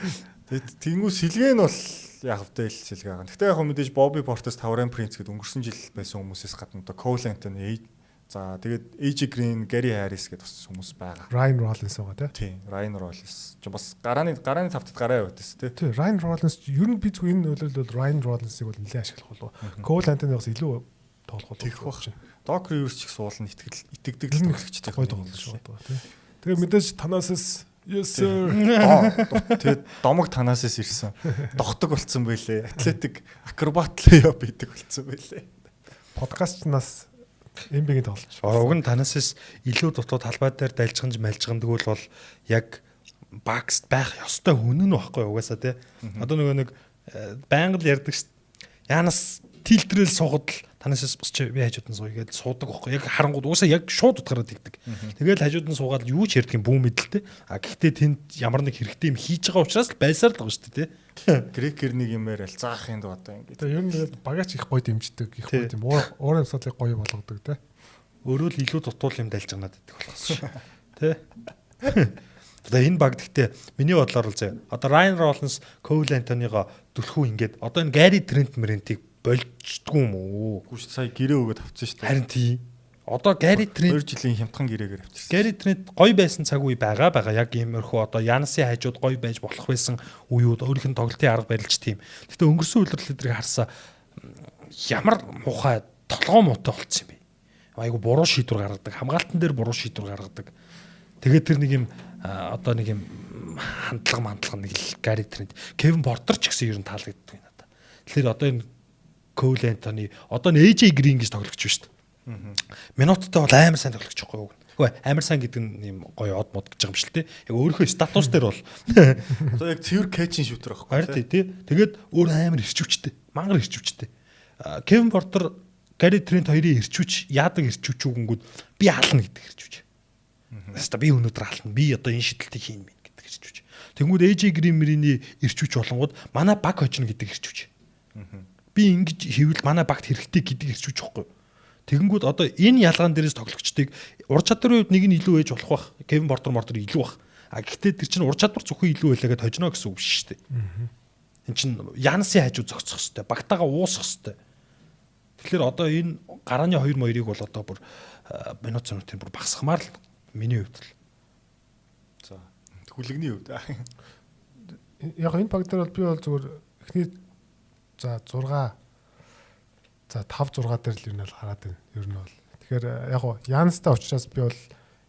Тэгээд тэнгуү сэлгээ нь бол яг хөвтэй л сэлгээ байгаа. Гэхдээ яг мэдээж Bobby Portis, Taurean Prince гэдэг өнгөрсөн жил байсан хүмүүсээс гадна одоо Cole Anthony, за тэгээд AJ Green, Gary Harris гэдэг бас хүмүүс байгаа. Ryan Rollins байгаа тий. Ryan Rollins ч бас гарааны тавтад гараа яваад тест тий. Тий, Ryan Rollins ер нь би зөв энэ нөлөөлөл бол Ryan Rollins-ыг бол нэлээд ашиглах болов. Cole Anthony-аас илүү тоглох болов. Тэгэх баг. Doc Rivers ч их суулна итгэдэг л тоглогчтой гоё тоглож байгаа тий. Тэгээд мэдээж танаас yes sir. Тэгээд домог танаасаас ирсэн. Дохдог болцсон байлээ. Атлетик акробат лео бидэг болцсон байлээ. Подкастнаас NBA-ийн тоглож. Уг нь танаасаас илүү дутуу талбай дээр дайлжганж малжгандаг бол яг Bucks байх ёстой хүн нь байхгүй угаасаа тий. Одоо нэг байнга л ярьдаг шүү. Янас тилтрэл суугаад л танаасаас босч би хажууд нь сууя гэж суудаг байхгүй. Яг харангууд угаасаа яг шууд утгаараа тэгдэг. Тэгэл хажууд нь суугаад юу ч ярьдаг юм бүү мэдлээ. Гэхдээ тэнд ямар нэг хэрэгтэй юм хийж байгаа учраас л байсаар л байгаа шүү дээ. Грекер нэг юмэр аль заахын дуу одоо ингэ. Тэгээ ер нь багаач их гоё дэмждэг, их гоё юм. Уурын асуудлыг гоё болгодог те. Өөрөө л илүү дутуул юм дайлжганаад байдаг болохоос шүү. Тэ. Одоо энэ баг гэхдээ миний бодлоор л зэ. Одоо Ryan Rollins, Cole Anthony-го түлхүү ингээд одоо энэ Gary Trent Merent-ийг болждгүй юм уу? Гүш сая гэрээ өгөөд авчихсан шүү дээ. Харин тий. Одоо Гари Трент 2 жилийн хямдхан гэрээгээр авчирсан. Гари Трент гоё байсан цаг үе байгаа. Яг иймэрхүү одоо Янасын хажууд гоё байж болох байсан үеуд өөрийнх нь тоглолтын арга барилч тийм. Гэтэ өнгөрсөн үйлрэлүүдийг харсан ямар муухай толгоо муутай болцсон юм бэ. Айгу буруу шийдвэр гаргадаг, хамгаалтан дээр буруу шийдвэр гаргадаг. Тэгээд тэр нэг юм одоо нэг юм хандлага нэг л Гари Трент, Кевин Портер ч гэсэн ер нь таалагддаг юм надад. Тэгэхээр одоо энэ Коул Антони одоо н AJ Green гэж тоглогч байна шүү дээ. Минуттай бол амар сайн тоглогч байхгүй юу? Үгүй амар сайн гэдэг нь юм гоё од мод гэж байгаа юм шүү дээ. Яг өөрийнхөө статус дээр бол одоо яг цэвэр catch shooter байхгүй. Харин тий. Тэгээд өөр амар ирчвчтэй. Мангар ирчвчтэй. Кевин Портер, Гари Трент хоёрын ирчвч яадаг ирчвч үгэнгүүд би хаална гэдэг ирчвч. Хаста би өнөөдөр хаална. Би одоо энэ шидэлтийг хийн мэн гэдэг ирчвч. Тэнгүүд AJ Green-ийн ирчвч болонгууд манай баг хожно гэдэг ирчвч. Би ингэж хийвэл манай багт хэрэгтэй гэдэг ирчвч байхгүй. Тэгэнгүүт одоо энэ ялгаан дээрээс тоглогчдыг ур чадварын хувьд нэг нь илүү ээж болох бах. Кевин Портер илүү бах. Гэхдээ тэр чинь ур чадвар зөвхөн илүү байлаа гэж хожно гэсэн үг шүү дээ. Энд чинь Янасын хажуу зогсох хэвээр, багтаага уусах хэвээр. Тэгэхээр одоо энэ гарааны 2-2-ыг бол одоо бүр минут цануудын бүр багсахмаар л миний хувьд л. За хүлэгний хувьд. Яг энэ баг дээр бол би бол зүгээр эхний за 6 за 5 6 дээр л ер нь л хараад байна. Ер нь бол. Тэгэхээр яг гоо Янастай учраас би бол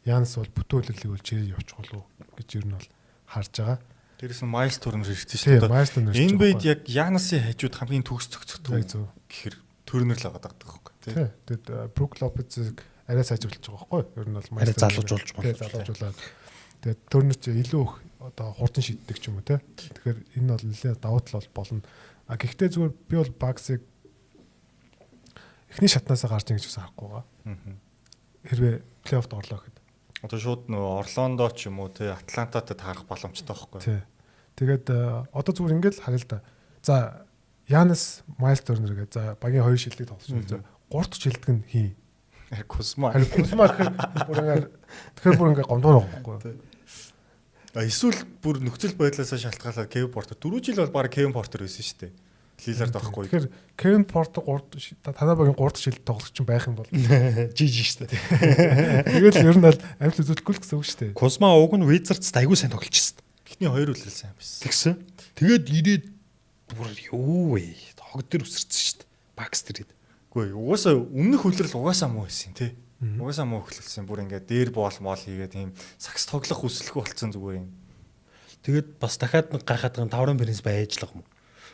Янас бол бүтээлэлийг үл чирээ явуучих болов гэж ер нь бол харж байгаа. Дээрээс нь Майс Турнер ирсэн шүү дээ. Энэ үед яг Янасын хажууд хамгийн төгс цогцдог гэхэр Турнер л байгаа даа байхгүй тий. Тэгээд Брук Лопезыг арай сайжруулж байгаа байхгүй. Ер нь бол арай залуужуулж болно. Залуужуулаад тэгээд Турнер ч илүү их одоо хурдан шийддэг ч юм уу тий. Тэгэхээр энэ бол нэлээд давуу тал болно. А гэхдээ зүгээр би бол Багсыг эхний шатнаас гарч ийн гэж харахгүй байгаа. Хэрвээ плей-оффд орлоо гэхэд. Одоо шууд нөгөө Орландо ч юм уу тий Атлантатай таарах боломжтой байхгүй. Тий. Тэгээд одоо зүгээр ингээд харъя л да. За Янас Майлс Турнер гэдэг. За багийн 2 шилдэг тоглож байна. 3 шилдэг нь хий. Кусма. Кусма тэгэхээр бүр ингээд гомдоор байгаа байхгүй. Эсвэл бүр нөхцөл байдлаасаа шалтгаалаад Кевин Портер 4 жил бол баг Кевин Портер байсан шүү дээ. Лилард байхгүй. Тэгэхээр Кевин Портер 3 танаа багийн 3 шилдэг тоглогч байх юм бол жижиг шүү дээ. Тэгээд ер нь бол амт үзүүлэхгүй л гэсэн үг шүү дээ. Кусма уг нь Wizards айгүй сайн тоглож байсан. Эхний 2 үлрэл сайн байсан. Тэгсэн. Тэгээд ирээд бүр юу вэ? Хог дээр үсэрсэн шүү дээ. Багс дээрээд. Үгүй угаасаа өмнөх үлрэл угаасаа муу байсан тий. Угаасаа муу эхлэлсэн. Бүр ингээд дээр боол мол хийгээд тийм сакс тоглох хүсэлгүй болцсон зүгээр юм. Тэгээд бас дахиад нэг гайхаад байгаа таврын принц байжлах юм.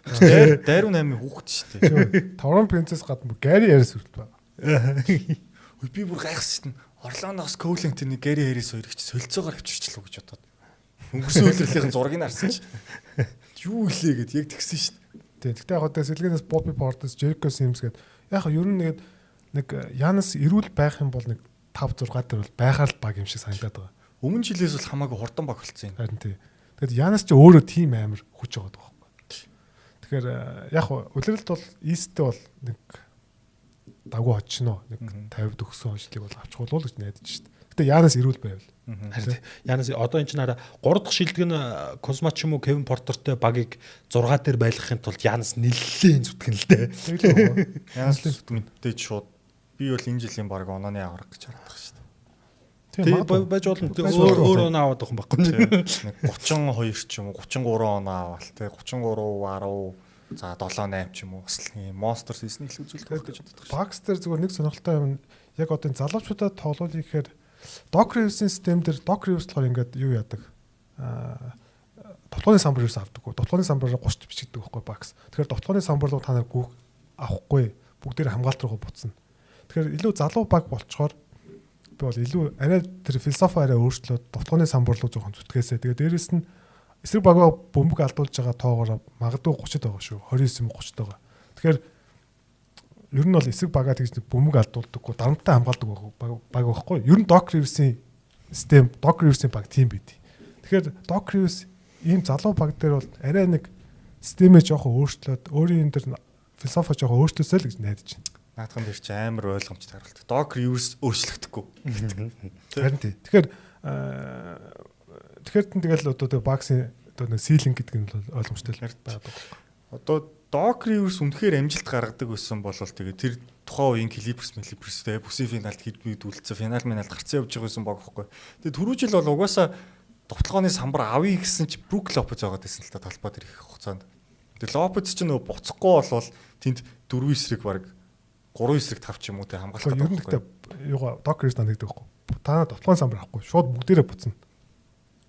Дайруу 8-ын хүүхэд шүү дээ. Таврын принцесс гадна Гари Харрис хүртэл байгаа. Би бүр гайхсан шүү дээ. Орландоос Коулентийн Гари Харрис хоёрыг ч солилцоогоор авчирчлаа гэж бодоод. Өнгөрсөн үлрэлийн зургийг харсан чи. Юу илээ гэд яг тэгсэн шүү дээ. Тэгтээ яг одоо сэлгэнээс Бобби Портес, Жерико Симс гээд яг ер нь нэг Янас ирүүл байх юм бол нэг 5 6 дээр бол байхаар л баг юм шиг санагдаад байгаа. Өмнө жилээс бол хамаагүй хурдан баг болцсон юм. Харин тий. Тэгэд Янас ч өөрөө тийм амар хүч байгаа байхгүй. Тэгэхээр яг үлрэлт бол Исттэй бол нэг дагуу очно. Нэг 50 төгсөн хожлыг бол авчих болов уу гэж найдаж шүү дээ. Гэтэ Янас ирүүл байвал. Харин Янас одоо энэ ч нараа 3 дахь шилдэг нь Кузма ч юм уу Кевин Портертэй багийг 6 дээр байлгахын тулд Янас нэлээд зүтгэн л дээ. Янас мэдээж шууд би бол энэ жилийн баг онооны авраг гэж хараад байгаа шүү дээ. Тийм байж болно. Өөр оноо аваад байгаа юм баггүй. 32 ч юм уу 33 оноо аваал те 33 10 за 7 8 ч юм уу бас ийм монстер хийсний их үзүүлэлт гэж боддог. Багс дээр зүгээр нэг сонирхолтой юм яг одоо энэ залуучуудад тоглоулъя гэхээр Doc Rivers-ийн систем дээр Doc Rivers болохоор ингээд юу яадаг? Дотлооны самбар юус авдаг. Дотлооны самбараар 30 бичигдэг байхгүй багс. Тэгэхээр дотлооны самбар руу та нар гүөх авахгүй. Бүгдээр хамгаалт руугаа буцна. Тэгэхээр илүү залуу баг болчоор би бол илүү арай тэр философи арай өөрчлөөд дотлооны самбар руу жоохон зүтгээсээ. Тэгээд дээрэс нь эсрэг багаа бөмбөг алдуулж байгаа тоогоор магадгүй 30 байгаа шүү. 29 30 байгаа. Тэгэхээр ер нь бол эсрэг багаа тэгж бөмбөг алдуулдаггүй дарамттай хамгаалдаг баг байхгүй. Ер нь Doc Rivers-ийн систем, Doc Rivers-ийн баг тийм байд. Тэгэхээр Doc Rivers ийм залуу баг дээр бол арай нэг системээ жоохон өөрчлөөд өөрийн энэ философи жоохон өөрчлөөсэй л гэж найдаж байна. Наадхан дээр чи амар ойлгомжтой харуулт. Doc Rivers өөрчлөгдөхгүй. Харин тий. Тэгэхээр тэгэл одоо багсын одоо нэг силинг гэдэг нь бол ойлгомжтой л байдаг. Одоо Doc Rivers үнэхээр амжилт гаргадаг байсан бол тэгээ тэр тухайн үеийн Clippers-тэй бүсийн финалд хэд үлдсэн финал гарцсан явж байгаа байсан баг байхгүй. Тэгээ түрүү жил бол угаасаа товтлогооны самбар авъя гэсэн чи Brook Lopez байгаа байсан л та талбай дээр их хугацаанд. Тэгээ Lopez ч нөгөө буцахгүй болвол тэнд 4 эсрэг баг 3 эсрэг тавч юм уу те хамгаалах гэдэг. Юугаа Doc Rivers нэгдэг байхгүй. Танаа товтлогооны самбар авахгүй шууд бүгдээрээ буцна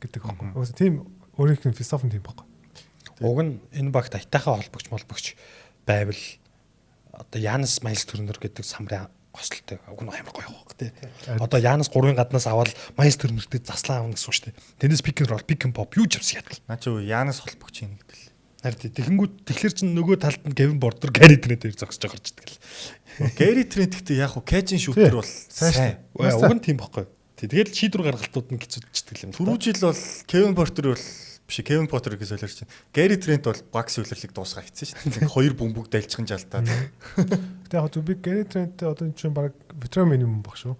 гэдэг байхгүй. Угаасаа тийм өөрийнх нь философи тийм байхгүй. Уг нь энэ багт Аятайхаа холбогч байвал одоо Янис Майлс Төрнөр гэдэг самбарын гослтой. Уг нь амар гоё байх тий. Одоо Янис 3-ын гаднаас аваад Майлс Төрнөртэй заслаа авна гэсэн үг шүү дээ. Тэндээс pick and roll, pick and pop юу ч авсан ядал. Наа чи Янис холбогч юм гэдэг л. Харин тэгэнгүүт тэгэхээр чин нөгөө талд нь Кевин Портер, Гэри Трент дээр зогсож байгаа ч гэдэг л. Гэри Трент гэхдээ яг хуу кэжин шүүтер бол сайн. Уг нь тийм байхгүй. Тэгэл шийдвэр гаргалтууд нь хэцүүдчдэг юм. Түрүү жил бол Кевин Портер бол биш Кевин Поттер гэж солиорч чинь. Гэри Трент бол багс үлрэлийг дуусгаа хийсэн шүү дээ. Хоёр бөмбөг дайлчхан жалтаад. Гэтэ яг би Гэри Трент одоо чинь баг ветеран минимум баг шүү.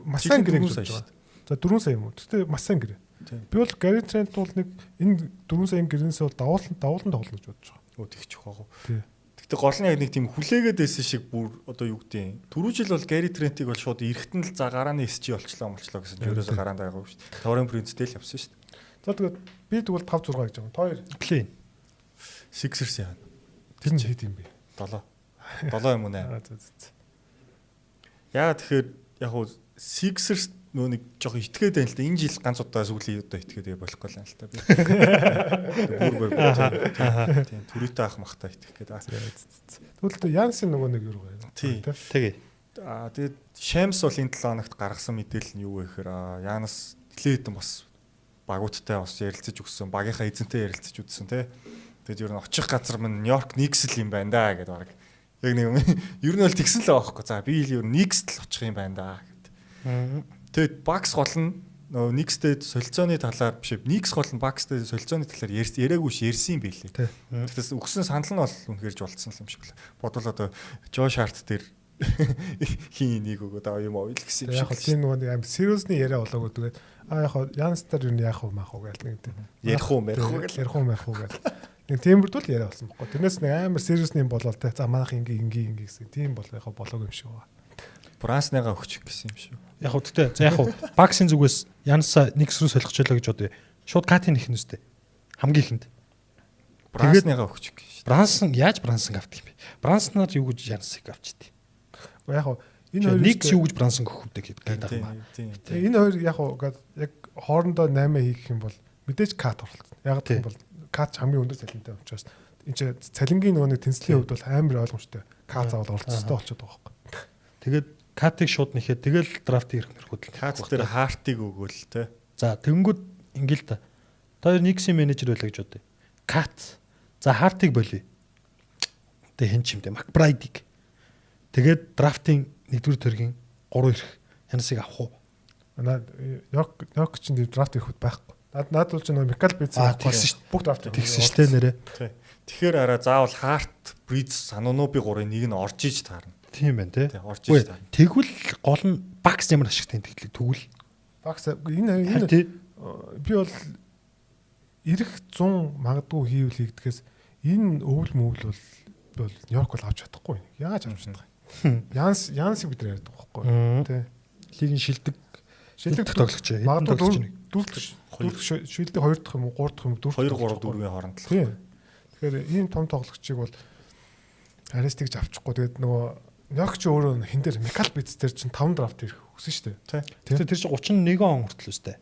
Маш сайн гэрээ гэж байна. За 4 сая юм уу? Гэтэ маш сайн гэрээ. Би бол Гэри Трент бол нэг энэ 4 саяын гэрээнсээ бол давуулан тоглоно гэж бодож байгаа. Өө тэгчих واخ. Гэтэ гол нь яг нэг тийм хүлээгээд байсан шиг бүр одоо юу гэдэг. Түрүү жил бол Гэри Трентийг бол шууд эрэхтэн л за гарааны SG болчлоо гэсэн. Ерөөсө гараанд байгаагүй шүү дээ. Торрен Принцтэй л явсан шүү дээ. За тэгээд би тэгвэл 5 6 гэж байгаа. Тоор Плей. Sixers яа. Тэр нь хэд юм бэ? 7. 7 юм уу нэ? Яа тэгэхээр яг хуу Sixers нөө нэг жоох итгээд байна л да. Энэ жил ганц удаа сүүлийн удаа итгээд болохгүй л та би. Тийм түрүүтэй ах махтаа итгэх гээд. Тэгвэл Янсын нөгөө нэг юу байна? Тэгээ. Тэгээд Shams бол энэ 7 хоногт гаргасан мэдээлэл нь юу вэ гэхээр Янас нэлээдэн бас багуудтай бас ярилцаж өгсөн, багийнхаа эзэнтэй ярилцаж үзсэн тий. Тэгээд ер нь очих газар минь Нью-Йорк Никс л юм байна да гэдэг баг. Яг нэг ер нь бол тэгсэн л байхгүй. За би л ер нь Никс л очих юм байна да гэд. Тэгээд Bucks гол нь нөгөө Никстэй солилцооны талаар биш Никс гол нь Bucksтэй солилцооны талаар яриаггүй ярьсан юм билээ. Тэгээс өгсөн санал нь бол үнэхэрж болцсон юм шиг л. Бодвол одоо Josh Hart дээр хин нэг өгөөд юм ойл гэсэн юм шиг. Яг тийм нөгөө аим serious-ны яриа болоогүй тэгээд яг Янстар юу яах вэ маах уу гэл нэг ярих уу гэл. Нэг тиймэрдүүл яриа болсон байхгүй. Тэрнээс нэг амар serious-ны юм болол те. За манайх ингээ гэсэн. Тийм бол яг болоогүй юм шиг байна. Бранснага өгчих гэсэн юм шүү. Яг хөө тэтэ. За яг хөө Баксын зүгээс Янса Никс рүү солих чөлөө гэж бодъё. Шууд Катин их нүстэй. Хамгийн ихэнд. Бранснага өгчих гэж. Брансон яаж Брансон авдаг юм бэ? Бранснаар юу гэж Янсыг авчихдээ. Яг хөө энэ хоёр Никс юу гэж Брансон өгөхөд гэдэг юм байна. Тэгээ энэ хоёр яг хоорондоо 8 хийх юм бол мэдээж Кат оролцсон. Яг гэх юм бол Кат хамгийн өндөр цалинтай учраас энэ чинь цалингийн нөгөө нэг тэнцлийн хувьд бол амар ойлгомжтой. Кат заавал оролцохтой болчиход байгаа байхгүй. Тэгээд Катыг шууд нэхээ тэгэл драфтын ирэх хөдөл. Кат дээр Хартыг өгөөл те. За тэгэнгүүт ингээл та. Тэр Никсийн менежер байлаа гэж бодъё. Кат. За Хартыг болъё. Тэ хэн ч юм те Макбрайдыг. Тэгээд драфтын 1-р төргийн 3 ирэх Янсыг авах уу? Нёк чинь драфт ирэхэд байхгүй. Наад бол ч нөгөө Микал Битс тэгсэн бүх драфт тэгсэн штэ нэрэ. Тэгэхээр араа заавал Харт, Бриз, Сануноби 3-ын нэг нь орж иж таарна. Тийм байна те. Орж иж таарна. Тэгвэл гол нь Бакс ямар ашигтай тэтгэлэг тэгвэл Бакс энэ би бол ирэх 100 магадгүй хийвэл хийгдэхээс энэ өвөл мөвөл бол Нью-Йорк бол авч чадахгүй. Яаж авч чадах юм? Янсыг бид нар ярьдаг байхгүй тий. Лигийн шилдэг тоглогч. Магадгүй дөрөв шилдэг 2 дахь юм уу 3 дахь юм 2 3 4-ийн хооронд л. Тий. Тэгэхээр ийм том тоглогчийг бол Арест гэж авчихгүй. Тэгээд нөгөө Нью-Йорк ч өөрөө хин дээр Микал Битс дээр чинь 5 драфт ирэх хүсэн шүү дээ. Тий. Тэр чинь 31 он хүртэл үстэй.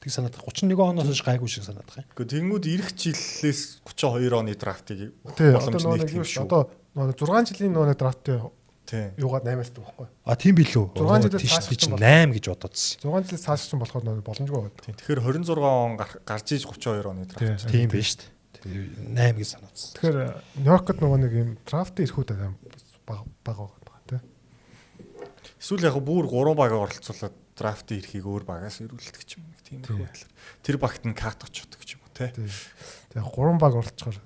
Тэг санаад байгаа. 31 оноос хойш гайгүй шиг санаад байгаа юм. Гэхдээ тэнгууд ирэх жилээс 32 оны драфтыг боломж нэг юм шүү. Одоо нөгөө 6 жилийн нөгөө драфтыг юугаад 8-аас дэх байхгүй. Тийм билүү. 6 жилээс цааш чинь 8 гэж бодоодсэн. 6 жилээс цааш чинь болохоор нөгөө боломжгүй байна. Тэгэхээр 26 он гарч иж 32 оны драфт. Тийм биш шүү дээ. 8 гэж санаадсан. Тэгэхээр Нью-Йоркд нөгөө нэг юм драфтын ирэхүүд бага байгаа тийм. Эсвэл яг бүр 3 багаа оролцуулаад драфтын ирэхийг өөр багаас ирүүлдэг ч юм уу тийм их байдлаар. Тэр багт нь кат очдог ч юм уу тий. Тэгээ 3 баг оролцохоор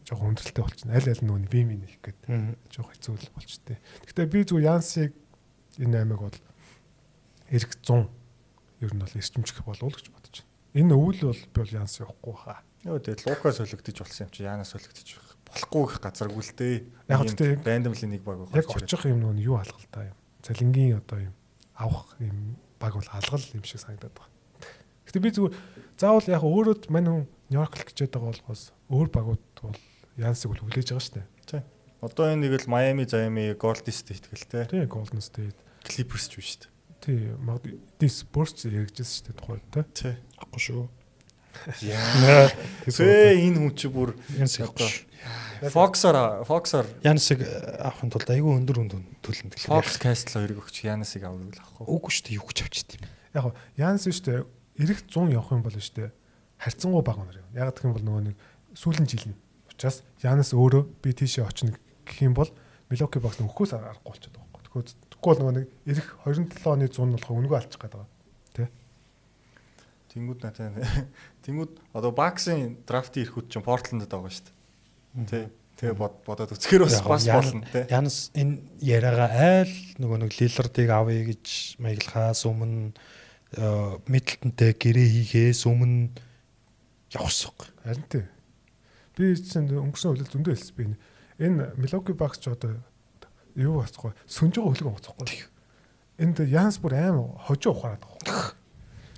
жоохон хүндрэлтэй болчихно. Аль аль нөгөө бие минь их гэдэг жоохон хэцүү л болчтой. Гэхдээ би зүгээр Янсыг энэ 8-ыг бол эрг 100 ер нь бол эрчимжих болов уу гэж бодож байна. Энэ өвөл бол би бол Янс явахгүй хаа. Йоо тэгээд Лука солигдож болсон юм чи Янас солигдож болохгүй гэх газаргүй л дээ. Яг гэхдээ randomly нэг баг яг очих юм нөгөө юу алгалтай юм. Цалингийн одоо юм авах юм баг бол алгал юм шиг санагдаад байна. Гэтэ би зүгээр заавал яг өөрөө мань хүн Нью-Йорк л гэж байгаа болохоос өөр багууд бол Янсыг бол хүлээж байгаа шүү дээ. Тийм. Одоо энэ нэг л Miami, Miami, Golden State гэлтэй. Тийм, Golden State, Clippers ч биш шүү дээ. Тийм, магадгүй Spurs яригжсэн шүү дээ тухайд те. Тийм. Ахгүй шүү. Яа. Тэгээ энэ хүн чи бүр Янсыг ахгүй. Fox-оор Янсыг авахын тулд айгүй өндөр төлөнд. Fox Castle хоёрыг өгч Янсыг авах байхгүй. Үгүй шүү дээ, юу гэж авчихдээ юм. Яг Янс шүү дээ. Ирэх 100 явах юм бол шүү дээ. Харьцангуй бага нар юм. Яг гэх юм бол нөгөө нэг сүүлийн жил нь. Учаас Янс өөрөө би тийшээ очно гэх юм бол Milwaukee Bucks нөхөөс аргагүй болчиход байгаа байхгүй. Тэгэхгүй бол нөгөө нэг ирэх 27 оны 100 нь болохоо өнгөө алчих гээд байгаа. Тэ? Тэнгүүд натаа. Тэнгүүд одоо Bucks-ын драфтын ирэхүүд чинь Portland-д байгаа шүү дээ. Тэ. Тэгээ бодоод үзэхээр бас болно тэ. Янс энэ яриагаа айл нөгөө нэг Lillard-ыг авъя гэж маяглахаас өмнө Middleton-тэй гэрээ хийхээс өмнө явсан. Харин тий. Би чинь өнгөрсөн хөлөд зөндөө хэлсэн би энэ Milwaukee Bucks ч одоо юу басахгүй сүнж байгаа хөлөг гоцохгүй. Энд Янс бүр аим хожоо ухаарад байгаа.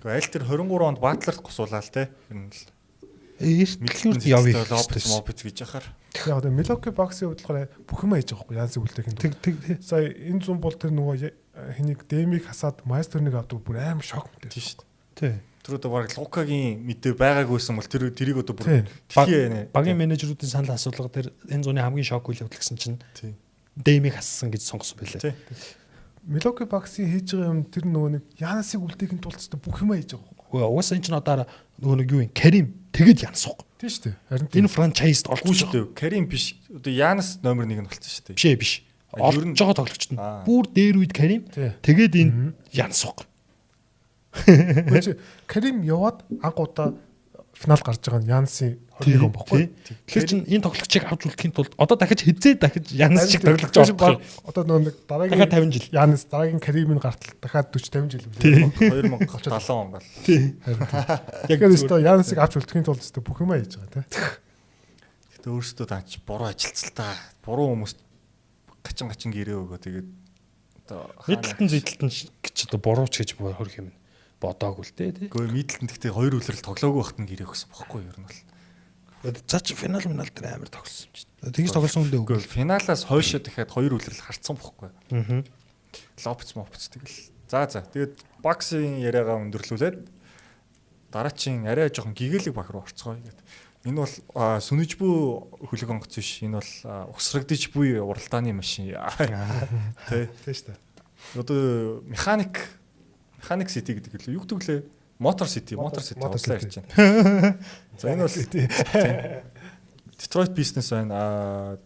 Гэхдээ аль тэр 23 онд Butler-т гусуулаад те. Энэ л Эртлүүд явъя Lopez гэж яхаар. Яг одоо Milwaukee Bucks-ийн хувьд болохоор бүх юм хийж байгаа байхгүй Янсыг үлдээх юм. Тэг. Сая энэ зүүн бол тэр нөгөө хэнийг Дэмиг хасаад Майстернийг авдаг бүр аим шок мэт. Тийм шүү дээ. Тий. Тэр одоо баг Лукагийн мэдээ байгаагүйсэн бол тэрийг одоо бүр тхий багийн менежерүүдийн санал асуулга тэр энэ зууны хамгийн шок үйл явдал гэсэн чинь Дэмиг хассан гэж сонгосон байлээ. Milwaukee Bucks-ийн хийж байгаа юм тэр нөгөө нэг Янсыг үлдээхин тулд бүх юм хийж байгаа. Угаасаа энэ ч одоо нөгөө нэг юу юм Карим тэгэд Янс уу. Тийм шүү дээ. Харин энэ франчайзд олж шүү дээ. Карим биш. Одоо Янс номер 1 нь болсон шүү дээ. Биш. Олж байгаа тоглогчд нь бүр дээр үед Карим тэгээд энэ Янс уу. Карим яваад анх удаа финал гарч байгаа нь Янсын 21 он бохгүй. Тэгэхээр чинь энэ тоглогчийг авч үлдэхийн тулд одоо дахиж дахиж Янс шиг тоглож байгаа. Одоо нөгөө дараагийн 50 жил. Янс дараагийн Каримын гартал дахиад 40 50 жил үлээ. 2070 он гал. Яг өөрөөсөө Янсыг авч үлдэхийн тулд өстө бүх юм хийж байгаа тий. Гэтэ өөрөөсөө даач буруу ажилцалтаа. Буруу хүмүүст гачин гэрээ өгөө тэгээд одоо Middleton гэж одоо бурууч гэж хөрөх юм бодоагүй л дээ тий. Гэхдээ Middleton гэхдээ хоёр үлрэл тоглоогүй байхад нь гэрээ өгсөн бохгүй юу ер нь бол. Цаач финал дээр амар тоглосон юм чинь. Тэгж тоглосон үндэ үгүй. Финалаас хойшоо дахиад хоёр үлрэл харцсан бохгүй. Аа. Лопец тэгэл. За. Тэгээд Bucks-ийн яриагаа өндөрлүүлээд дараачийн арай жоохон гэгээлэг баг руу орцгоё гэдэг. Энэ бол сүнэж буй хөлөг онгоц биш. Энэ бол усрагдж буй уралдааны машин. Тэ шүү дээ. Одоо механик City гэдэг л юу гэдэг лээ? Motor City услаа ярьж байна. За энэ бол Detroit Business байна.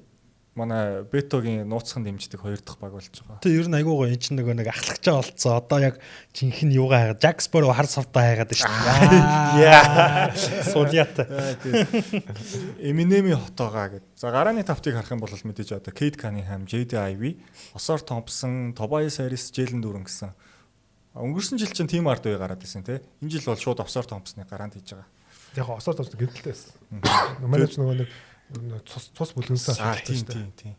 Манай Бетогийн нууцхан дэмждэг хоёр дахь баг болж байгаа. Тэ ер нь айгуу гоё энэ чинь нэг ахлагчаа болцсон. Одоо яг жинхэнэ юугаа хайгаад Jacksboro хар савтаа хайгаад шүү дээ. Яа. Сулята. Eminem-ийн хотоогоо гэд. За гарааны тавтыг харах юм бол мэдээж одоо Cade Cunningham, JD Ivey, Osar Thompson, Tobias Harris, Jalen Duren гэсэн. Өнгөрсөн жил чинь team art үе гараад байсан тий. Энэ жил бол шууд Osar Thompson-ыг гараанд хийж байгаа. Яг Osar Thompson гэрэлтэй байсан. Манайч нөгөө нэг цус бүлгэнсэн асуулт тийм.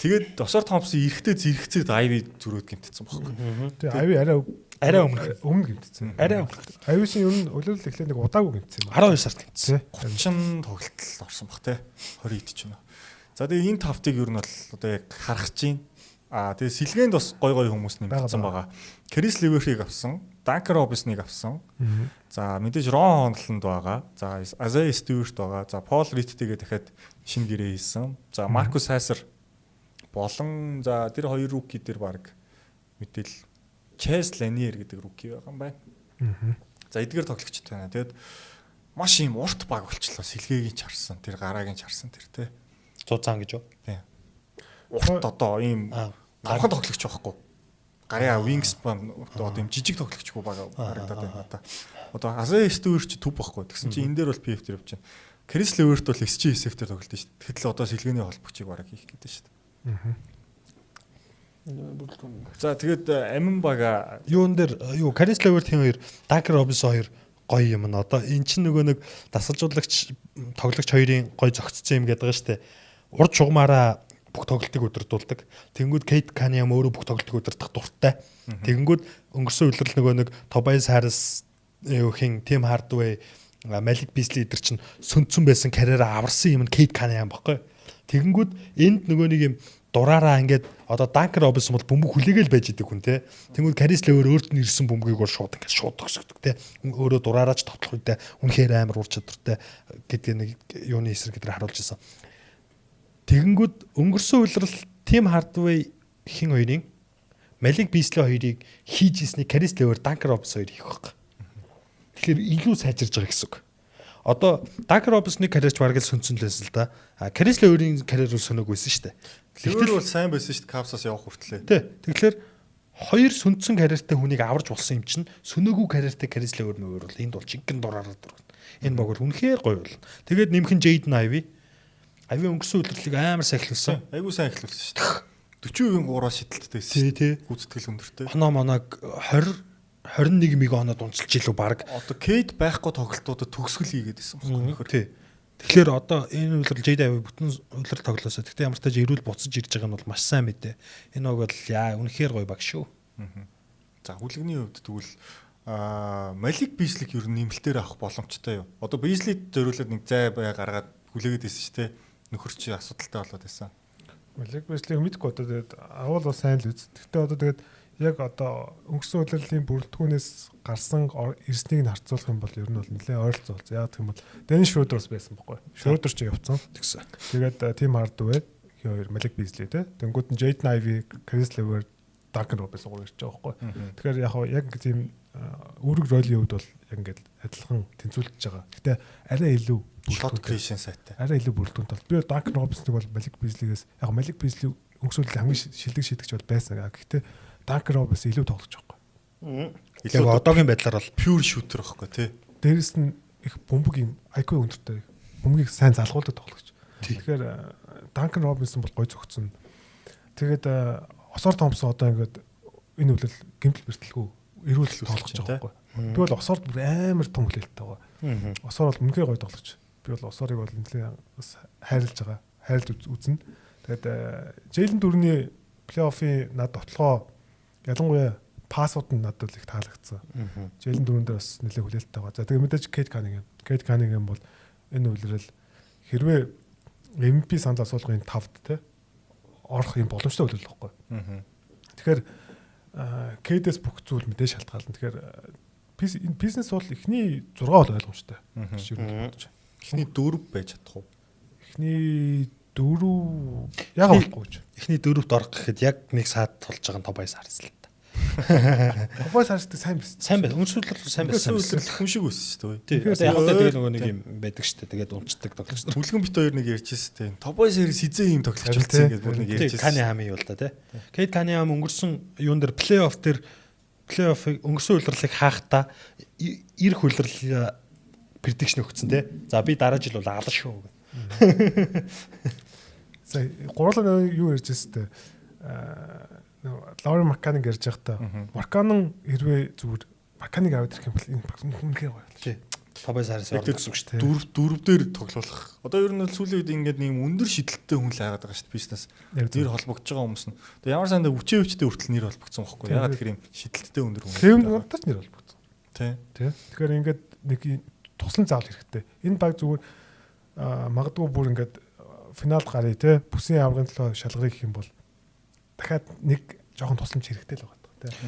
Тэгээд Osar Thompson эрэхтэй зэрэгцээд Ivy зүрөөд гэмтсэн байхгүй. Тэгээ Ivy арай өмнө гэмтсэн. Арай өмнө. Ivy-ийн ер нь өлөөлөл эхлээд нэг удаагүй гэмтсэн. 12 сард гэмтсэн. 30 тоглолтол орсон баг тий. 20 ид ч юм уу. За тэгээ энэ тавтыг ер нь бол одоо яг харах чинь тэгээ сэлгээнд бас гой хүмүүс нэмэгдсэн байгаа. Chris Lever-ийг авсан, Duncan Robinson-ыг авсан. За мэдээж Ron Holland байгаа. За Isaiah Stewart байгаа. За Paul Reed-тэйгээ дахиад шинэ гэрээ хийсэн. За Marcus Hasser болон за тэр хоёр rookie дээр баг мэдээл Chase Lanier гэдэг rookie байгаа юм байна. За эдгээр тоглогчд байна. Тэгэд маш юм урт баг болчлоо. Сэлгээгийн чарсан, тэр гараагийн чарсан тэр те. Цуцаан гэж юу? Тийм. Урт одоо ийм гавхан тоглогч байхгүй. Гарын wingspan одоо ийм жижиг тоглогчгүй байгаа харагдаад байна одоо. Одоо Isaiah Stewart ч төв байхгүй. Тэгсэн чинь энэ дээр бол PF дээр явж байна. Chris Levert бол SGSF-дээр тоглолт шүү дээ. Тэгэхдээ одоо сэлгээний холбогчийг бараг хийх гэдэг шүү дээ. За тэгээд амин бага юун дээр юу Chris Levert-ийн хоёр Duncan Robinson хоёр гоё юм н одоо эн чинь нөгөө нэг дасгалжуулагч тоглогч хоёрын гоё зөгцсөн юм гэдэг байгаа шүү дээ. урд шугамаараа бүх тоглолтыг удирдуулдаг. Тэгэнгүүт Кейт Каниам өөрөө бүх тоглолтыг удирдах дуртай. Тэгэнгүүт өнгөрсөн үеэрл нөгөө нэг Тобайс Харрис хин Тим Хардвей Малик Бизли эдэр чинь сүнцэн байсан карьераа аварсан юм нь Кейт Каниам баггүй. Тэгэнгүүт энд нөгөө нэг юм дураараа ингээд одоо Данкер Робинсон бол бөмбөг хүлээгээл байж идэг хүн те. Тэнгүүд Карис Левер өөрт нь ирсэн бөмбөгийг бол шууд ингээд шууд төгсгдөг те. Өөрөө дураараач тоглох үедээ үнэхээр амар ур чадвартай гэдэг нэг юуны эсрэг гэдэр харуулж ирсэн. Тэгэнгүүт өнгөрсөн үеэрл Тим Хардвей хин хоёрын Малик Бизли хоёрыг хийж ирсний Карис Левер Данкер Робинсон хоёрыг хийх байхгүй. Тэгэхээр илүү сайжирж байгаа гэсэн үг. Одоо Данкер Робинсны карьерч бараг л сүнцэнлээс л да. Карис Леверийн карьер бол соног байсан шүү дээ. Левер бол сайн байсан шүү дээ, Капсаас явах хүртлээ. Тий. Тэгэхээр хоёр сүнцэн карьертай хүнийг аварж болсон юм чинь сөнөөгүй карьертай Карис Левер нөөр бол энд бол жинхэнэ дураараад дургана. Энэ баг бол үнэхээр гоё бол. Тэгээд нэмхэн Жейден Айви өнгөрсөн үйлрэлийг амар сайн эхлүүлсэн. Айгуу сайн эхлүүлсэн шүү дээ. 40% 3-аас шидэлттэй байсан. Тий. Гүйцэтгэл өндөртэй. Моног 21 оноод унцилж илүү баг. Одоо Кейт байхгүй тоглолтуудад төгсгөл хийгээд байсан байхгүй. Тий. Тэгэхээр одоо энэ үйлрэл Жейден Айви бүтэн үйлрэл тоглосоо. Гэхдээ ямар ч тач эрүүл буцаж ирж байгаа нь бол маш сайн мэдээ. Энэ баг бол үнэхээр гоё баг шүү. За хүлэгний хувьд тэгвэл Малик Бизлиг ер нь нэмэлтээр авах боломжтой юу? Одоо Бизлид зориулаад нэг зай бай гаргаад хүлээгээд байсан шүү дээ. Нөхөр чи асуудалтай болоод байсан. Малик Бизлиг мэдгүй одоо тэгээд авал бас сайн л үз. Гэхдээ одоо тэгээд яг одоо өнгөрсөн удирдлагын бүрэлдэхүүнээс гарсан эрснийг нь харьцуулах юм бол ер нь бол нэлээд ойролцоо болсон. Яг гэх юм бол Дэниш Шрёдер бас байсан байхгүй. Шрёдер ч явцсан тэгсэн. Тэгээд Тим Хардвей хоёр Малик Бизли те. Тэнгүүд нь Жейден Айви, Карис Левер, Данкер Робинсон гоо ирж байгаа байхгүй. Тэгэхээр яг тийм үүрэг ролын хувьд бол яг ингээд адилхан тэнцвүүлж байгаа. Гэтэ арай илүү shot creation сайтай. Арай илүү бүрэлдэхүүнтэй бол. Би Данкер Робинсныг бол Малик Бизлигээс яг Малик Бизли өнгөрсөн удирдлага хамгийн шилдэг шидэгч бол байсан. Гэхдээ Данкер Робинс илүү тоглож байгаа. Илүү одоогийн байдлаар бол pure shooter байхгүй тий. Дээрэс нь их бөмбөг юм IQ өндөртэй. Бөмбөгийг сайн залгуулдаг тоглогч. Тэгэхээр Данкер Робинсон бол гой зөгцсөн. Тэгээд Осор Томпсон одоо ингээд энэ үйл гэмтэл бэртэлгүй эрүүл тоглож байгаа байхгүй. Тэгвэл Осорд бүр амар том хүлээлттэй байгаа. Осор бол үнэхээр гой тоглож. Би бол Осорыг бол нэлээд хайрлаж байгаа. Хайрлж үзнэ. Тэгээд Жейлен дөрөвний плей-оффын над тоглоо ялангуяа пассууд нь надад их таалагдсан. Жейлен дөрөндөө бас нэлээд хүлээлттэй байгаа. За тэгээд мэдээж Кейт Канингем бол энэ үйлрэл хэрвээ MVP санал асуулгын 5-д те орох юм боломжтой үйлрэл байхгүй. Тэгэхээр Кейдэс бүх зүйл мэдээж шалтгаална. Тэгэхээр энэ бизнес бол эхний 6 бол ойлгомжтой. Эхний 4 байж чадах уу? Эхний 4 яг болохгүй. Эхний 4-т орох гэхэд яг нэг саад тулж байгаа нь Тобайс Харрис л та. Тобайс Харристэй сайн байсан. Сайн байна. Өнгөрсөн сайн байсан. Хүн шиг байсан шүү дээ. Тийм. Яг тэгээд нөгөө нэг юм байдаг шүү дээ. Тэгээд унцдаг тоглогч. Түлгэн бит хоёр нэг ярьжсэн тийм. Тобайс Харрис хизээ юм тоглогч болсон гэдэг бүр нэг ярьжсэн. Кани хамын юу л да тий. Кейт Кани хам өнгөрсөн юун дээр плей-офф өнгөрсөн үйлрлийг хаахта ирэх үйлрэл предикшн өгсөн тий. За би дараа жил бол алар шүү. За гурлаа юу ярьжсэн те. Лаури Марканыг ярьж байхдаа Марканын хэрвээ зүгээр Марканыг аваад ирэх юм бол энэ үнэхээр гоё л. Тий. Тобайс Харрис ордог гэсэн үг шүү дээ. Дөрөв дээр тоглох. Одоо ер нь сүүлийн үед ингээд нэг өндөр шидэлттэй хүн л байгаад байгаа шүү дээ. Бизнес. Нэр холбогдож байгаа хүмүүс нь. Тэгээ ямар сандаа хүчтэй хүртэл нэр холбогдсон байхгүй. Ягаад тэгэхээр юм шидэлттэй өндөр хүн. Кевин Дурантаас нэр холбогдсон. Тий. Тэгэхээр ингээд нэг туслан заавал хэрэгтэй. Энэ баг зүгээр магадгүй бүр ингээд финалд гарыг те бүсийн аврагын төлөө шалгарыг гэх юм бол дахиад нэг жоохон тусламж хэрэгтэй л байгаа.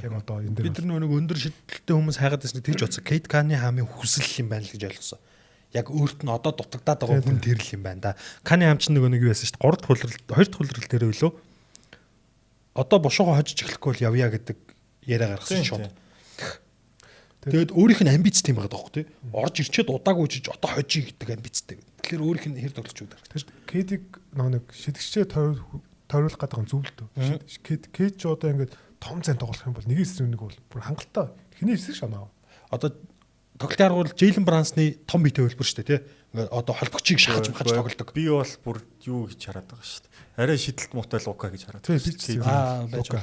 Яг одоо энэ дээр бид нар нэг өндөр шидэлттэй хүмүүс хайгаад байсан тэгж бодсон. Кейт Кани хамын хүсэл юм байна л гэж ойлгосон. Яг өөрт нь одоо дутагдаад байгаа хүн тэр л юм байна да. Кани хам чинь нэг юу байсан шүү дээ. 3 дахь хулрал 2 дахь хулрал дээр өөлөө. Одоо бушууга хожиж эхлэхгүй бол явъя гэдэг яриа гаргасан шууд. Тэгээд өөрийнх нь амбиц тийм байгаа даахгүй тий. Орж ирчээд удаагүй жиж одоо хожиж гэдэг амбицтай. Тэгэхээр өөрийнх нь хэр тоглож үүдэр. Кейдийг нэг шидэгчээ тойруулах гэдэг нь зөв л дөө. Кейд ч одоо ингээд том зэн тоглох юм бол нэг эсрэг нэг бол бүр хангалттай. Эхний эсрэг шанаа. Одоо тоглолтын арга бол Жейлен Брансны том бит хөлбөр шүү дээ тий. Ингээд одоо холбогчийг шахаж тоглодог. Би бол бүр юу гэж хараад байгаа шүү дээ. Арай шидэлт муутай Лука гэж хараад. Лука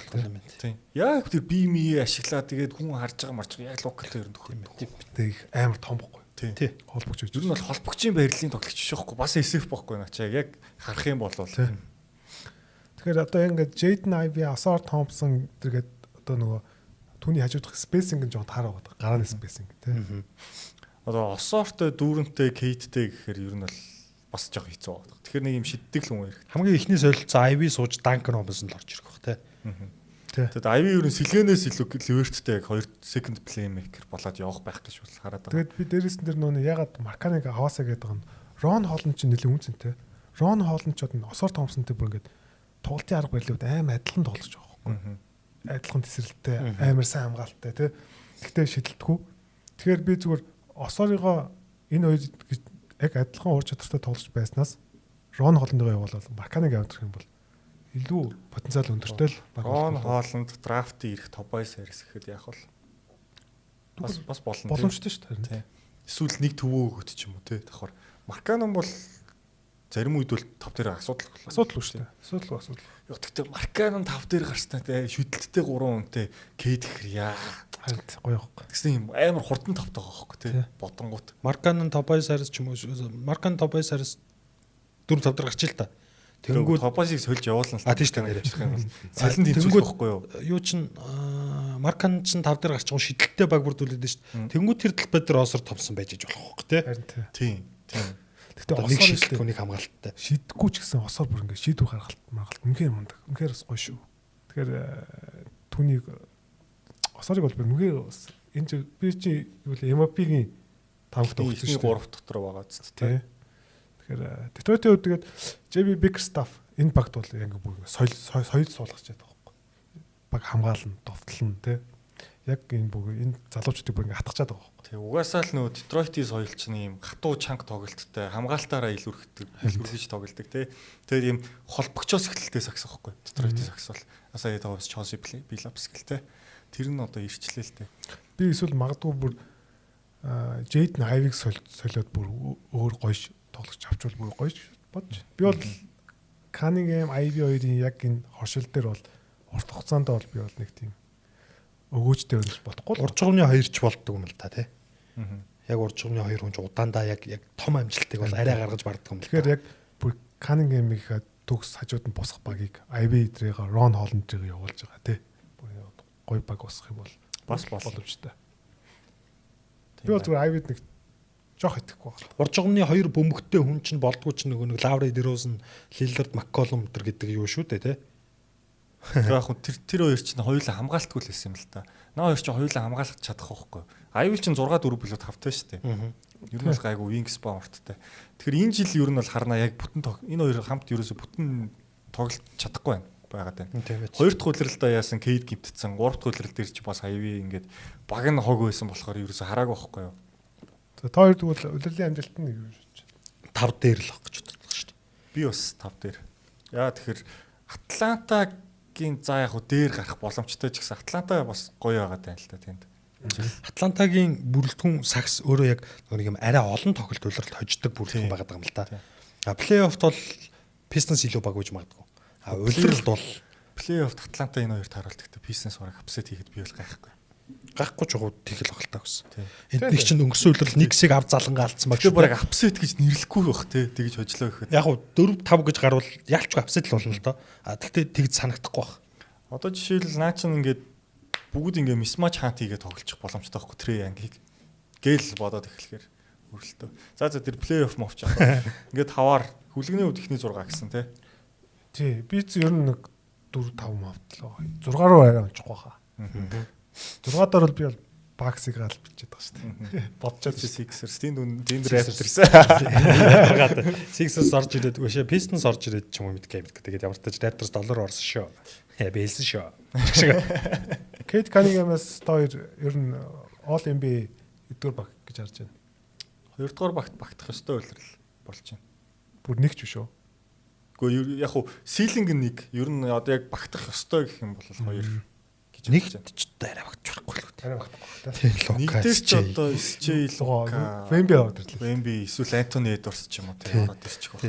тийм. Яг тэр бие мие ашиглаа тэгээд хүн харж байгаа марж байгаа яг Лука тэр нөхөр. Тэг амар том бохгүй. Тий. холбогч гэж. Ер нь бол холбогчийн барилын тоглогч биш байхгүй бас SF байхгүй начаа яг харах юм бол Тэгэхээр одоо ингээд Jaden Ivey, Asar Thompson зэрэгэд одоо нөгөө түүний хажуудах спейсинг гэж жоо таараа байгаа. Гарааны спейсинг тий. Одоо Осортой, Дүүрэнтэй, Кейттэй гэхээр ер нь бол бас жоох хэцүү байгаа. Тэгэхээр нэг юм шиддэг л хүн ирэх. Хамгийн ихний солилцоо Ivy сууж Duncan Robinson л орж ирэх бах тий. Тэгэд Ivy ер нь сэлгэнээс илүү Леверттэй яг 2 second playmaker болоод явах байх гэж бол хараад байгаа. Тэгээд би дээрээс нь нөө ягаад Марканыг аваасаа гэдэг нь Рон Холланд ч нэлээд үнцэнтэй. Рон Холланд ч одоо Осор Томпсонтэй бүр ингээд тоглолтын арга барилууд аим адилхан тоглож байгаа байхгүй. Адилхан тесрэлттэй, амар сайн хамгаалалттай тий. Гэхдээ шидэлтгүй. Тэгэхээр би зүгээр Осорыгоо энэ хоёр яг адилхан уур чадвартай тоглож байснаас Рон Холландыг явуулаад Марканыг авдрах юм бол илүү потенциал өндөртэй л Рон Холланд драфтын ирэх Тобайс Харрис гэхэд яг бол бас боломжтой шүү дээ. Эсвэл нэг төвөө өгöd ч юм уу тий. Давхар Марканон бол зарим үед бол 5 дээр асуудалгүй шүү дээ. Асуудал. Гэхдээ Марканон 5 дээр гарснаа тий шүдэлттэй 3 хүнтэй Кейт гэхэр яа. Харин гоё байхгүй. Тэгсэн юм амар хурдан тавтай байгаа байхгүй тий. Бодонгууд. Марканон Тобайс Харрис ч юм уу. Маркан Тобайс Харрис 4-5 дээр гарч ил та. Тэнгүүд Тобайсыг сольж явуулна л. Тийш дээ. Цалин тэнцвэх байхгүй юу? Юу чин Маркан чин 5 дээр гарч байгаа шидэлттэй баг бүрдүүлээд шүү дээ. Тэнгүүд тэр талбай дээр Осор Томпсон байж иж болох байхгүй тий. Харин тийм. Гэхдээ нэг шидэлтгүй нэг хамгаалттай. Шидэггүй ч гэсэн Осор бүр ингээд шийдвэр гаргалт үнэхээр мундаг. Үнэхээр бас гоё шүү. Тэгэхээр түүнийг Осорыг бол үнэхээр энэ би чи юу л MVP-ийн 5-т өгсөн шүү. 3 дотор байгаа зү тий. Тэгэхээр Detroit-ийн хувьд тэгээд JB Bickerstaff энэ багт бол яг бүр соёл суулгаж чаддаг байхгүй. Баг хамгаална, довтлно тий. Яг энэ бүр энэ залуучуудыг бүр ингээ хатгах чаддаг байхгүй. Тэг угаасаа л нөө Detroit-ийн соёл чинь ийм хатуу чанга тоглолттой, хамгаалтаараа илүүрхэж тоглолдог тий. Тэгээд ийм холбогчоос эхлэлтэй сакс байхгүй. Detroit-ийн сакс бол асаа яваас Chauncey Billups гэлтэй. Тэр нь одоо ирчлээ л тий. Би эсвэл магадгүй бүр Jaden Ivey-г солиод бүр өөр гоё тоглож авчвал бүр гоё бодож. Би бол Cunningham, Ivey хоёрын яг энэ хоршил дээр бол урт хугацаанд бол би бол нэг тийм өгөөжтэй байж бодохгүй. Уржигны хоёрч болддог юм л та тий. Яг уржигны хоёр хүн ч удаандаа яг том амжилтыг бол арай гаргаж барддаг юм. Тэгэхээр яг бүр Cunningham-ийг төгс хажууд нь босох багийг Ivey дээрээ Ron Holland-ыг явуулж байгаа тий. Гоё баг босох юм бол бас боломжтой. Би бол зүгээр Ivey-д нэг жоох итгэхгүй байна. Уржигны хоёр бөмбөгтэй хүн чинь болдгоо ч нөгөө нэг Лаври Дерозен, Лиллард, Макколум төр гэдэг юу шүү дээ тий. Яг хөө тэр хоёр чинь хоёулаа хамгаалтгүй л байсан юм л та. Наа хоёр чинь хоёулаа хамгаалах чадах байхгүй. Ivey чинь 6-4 билүү тавтай шүү дээ. Ер нь бол гайгүй wings boundтай. Тэгэхээр энэ жил ер нь бол харнаа яг бүтэн энэ хоёр хамт ерөөсө бүтэн тоглож чадахгүй байгаад байна. Хоёр дахь удиралдаа яасан Кейд гимтцэн, гурав дахь удирал дээр ч бас Ivey ингээд баг нь хог байсан болохоор ерөөсө хараагүй байхгүй юу. За та хоёр тэгвэл удиралын амжилт нь юу вэ? 5 дээр л авах гэж боддог шүү дээ. Би бас 5 дээр. Яа тэгэхээр Атлантагийн за яг хөө дээр гарах боломжтой ч гэсэн Атланта бас гоё байгаа тань л та тэнд. Атлантагийн бүрэлдэхүүн сакс өөрөө яг нэг юм арай олон тоглолт улиралд хождог бүрэлдэхүүн байгаа юм л та. Плей-оффт бол Pistons илүү баг гэж магадгүй. Улиралд бол плей-оффт Атланта энэ хоёрт харуулт гэхдээ Pistons бараг апсет хийхэд би бол гайхгүй. Гахгүй ч уу тэгэл багтаа гэсэн. Эднийг чинь өнгөрсөн улирал нэгсийг ав залангаа алдсан баг. Тэгээ бараг апсет гэж нэрлэхгүй байх те тэгж хожлоо гэхэд. Яг уу 4-5 гэж гарвал ялч апсет л болно л доо. Тэгтээ тэгж санагдахгүй байх. Одоо жишээлбэл наа чин ингээд бүгд ингээ мисмач хаант хийгээ тоглож боломжтой байхгүй Трей Янгийг гээл бодоод эхлэхээр хөрөлтөө. За тэр плей-офф мовч аа. Ингээд 5-аар хүлэгний үед ихний 6 гэсэн те. Тий, би ч ер нь нэг 4-5 мовтлоо. 6 руу арай онцохгүй хаа. 6-аар бол би бол Баксыг гал бичээд байгаа шүү дээ. Бодчоод Sixers тэнд Raptors. Sixers орж ирээд үгүй шээ Pistons орж ирээд ч юм уу мэдгээ. Тэгээд ямар ч тач Raptors доллар орсон шүү. Би хэлсэн шүү. Кейт Каннингhamаас хоёр ер нь All NBA эдгээр баг гэж харж байна. Хоёрдугаар багт багтах ёстой үйлрэл болж байна. Бүр нэг ч биш үү? Гэхдээ яг хуу силинг нэг ер нь одоо яг багтах ёстой гэх юм бол хоёр гэж нэг ч арай багтчих байхгүй л. Арай багтахгүй. Нэгдээс ч одоо SJ Лука, Вемби ороод ирлээ. Вемби эсвэл Антони Эдвардс ч юм уу тийм ороод ирчих واخ.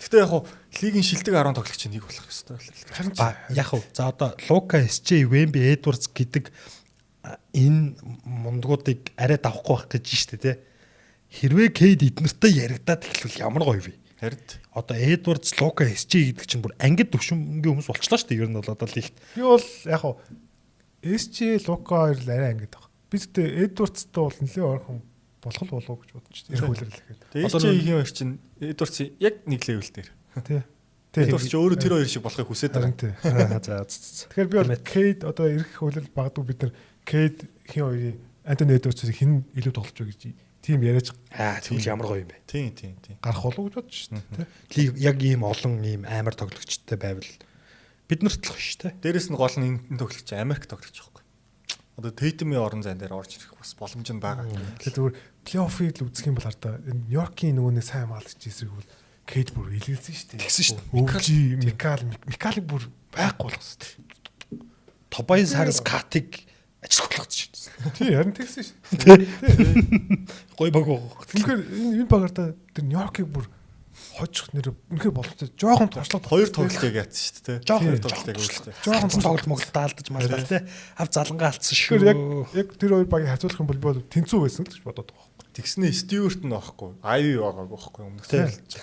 Гэхдээ яг хуу лигийн шилдэг 10 тоглогч нэг болох ёстой байлаа. Яг хуу за одоо Лука, SJ, Вемби, Эдвардс гэдэг энэ мундгуудыг арай давахгүй байх гэж штэ тий. хэрвээ Кейд эднэртэй яригадаад эхлвэл ямар гоё вэ? Харин Одоо Эдвардс, Лука, SG гэдэг чинь бүр ангид төвшингийн хүмүүс болчлоо шүү дээ. Ер нь бол одоо лигт. Би бол яг хуу SG, Лука хоёр л арай ангид байгаа. Би тэгтээ Эдвардстай бол нэлээд ойрхон болох болов гэж бодож байна. Ирэх үйлрэл гэхэд. Тэгээ SG-ийн хоёр чинь Эдвардс яг нэг левел дээр. Тий. Эдвардс ч өөрөө тэр хоёр шиг болохыг хүсэж байгаа. За. Тэгэхээр би бол Кейд одоо ирэх үйлрэл багадгүй бид нар Кейд хин хоёрын Антони Эдвардсыг хин илүү тоглож байгаа гэж тийм яриач. Тэгвэл ямар гоё юм бэ? Тийм. Гарах болов гэж бодож шин. Лиг яг ийм олон ийм амар тоглогчтой байвал бид нарт л шүү дээ. Дээрэс нь гол нь энэ тоглогч Америк тоглогч байхгүй. Одоо Тейтмийн орон зайн дээр орж ирэх бас боломж нь байгаа. Тэгэхээр зүгээр плей-оффыг л үзэх юм бол хардаа энэ Нью-Йоркийн нөгөөний сайн маалч эсрэг бол Кейд бүр илгэлсэн шүү дээ. Тэгсэн шүү дээ. Микалыг бүр байхгүй болгох шүү дээ. Тобайс Харрис Катиг ажиллах болгосон шүү дээ. Тий, харин тэгсэн шүү дээ. Гой баг баг. Тэгэхээр энэ багартаа тэр Нью-Йоркийг бүр хожих нэр үнэхээр боломжтой. Жохон туршлага хоёр тоглолтыг яатсан шүү дээ. Жохон тоглолтыг үлдээ. Жохон тоглолт моглолт алдаж малдаа тий. Ав залангаа алдсан шүү. Тэгэхээр яг тэр хоёр багийг харьцуулах юм бол тэнцүү байсан гэж бодоод байгаа. Тэгснээ Стюарт нь байхгүй. Айви байгаагүй байхгүй өмнөх тоглолт.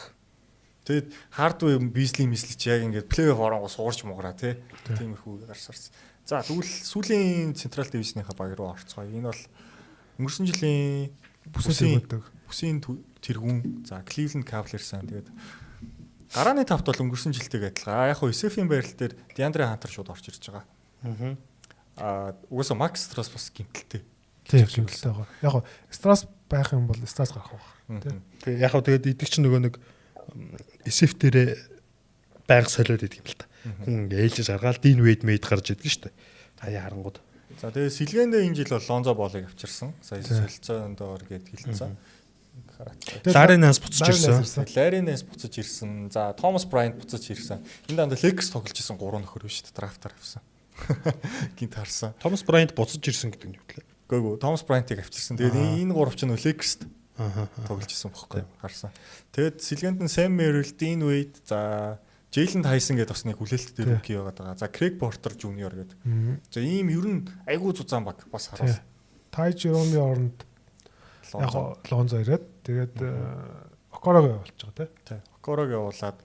Тэгэд хардвей Бизли мислич яг ингээд плей-офф оронгоо суурч мууграа тий. Тиймэрхүү гарсарсан. За тэгвэл сүүлийн Централ Дивизийнхаа баг руу орцгоё. Энэ бол өнгөрсөн жилийн бүсийн тэргүүн. За Cleveland Cavaliers сан. Тэгээд гарааны тавт бол өнгөрсөн жилтэйг адилхан. Яг хөө SF-ийн байрал дээр DeAndre Hunter шууд орж ирж байгаа. Угаасаа Max Strus бас гимтэлтэй. Тийм гимтэлтэй байгаа. Яг хөө Strus байх юм бол Strus гарах байгаа. Тийм. Яг хөө тэгээд идэг чинь нөгөө нэг SF дээрээ байнга солиод идэг юм л та. Хүн ээлж гаргаал Дин Вейд мэйд гарч идэг шүү дээ. Хаяа харангууд. За тэгээд сэлгээндээ энэ жил бол Лонзо болыг авчирсан. Сая солилцоондоор гээд хэлсэн. Ларинас буцаж ирсэн. Ларинас буцаж ирсэн. За Томас Брайант буцаж ирсэн. Энэ дандаа Лекс тоглож исэн 3 нөхөр биш үү? Драфтаар авсан. Гинт харсан. Томас Брайант буцаж ирсэн гэдэг нь юу вэ? Үгүй Томас Брайантыг авчирсан. Тэгээд энэ гурав ч нь Лекст тоглож исэн бохоггүй харсан. Тэгэд сэлгээнд нь Сэм Мерил, Дин Вейд, за Джейлен Тайсон гэдэг бас нэг хүлээлттэй рүүки байгаад байгаа. За Крейг Портер Жуниор гэдэг. За ийм ер нь айгүй зузаан баг бас харуулсан. Тай Жеромийн оронд яг Лонзо ирээд тэгээд Окорог явуулж байгаа тий. Окорог явуулаад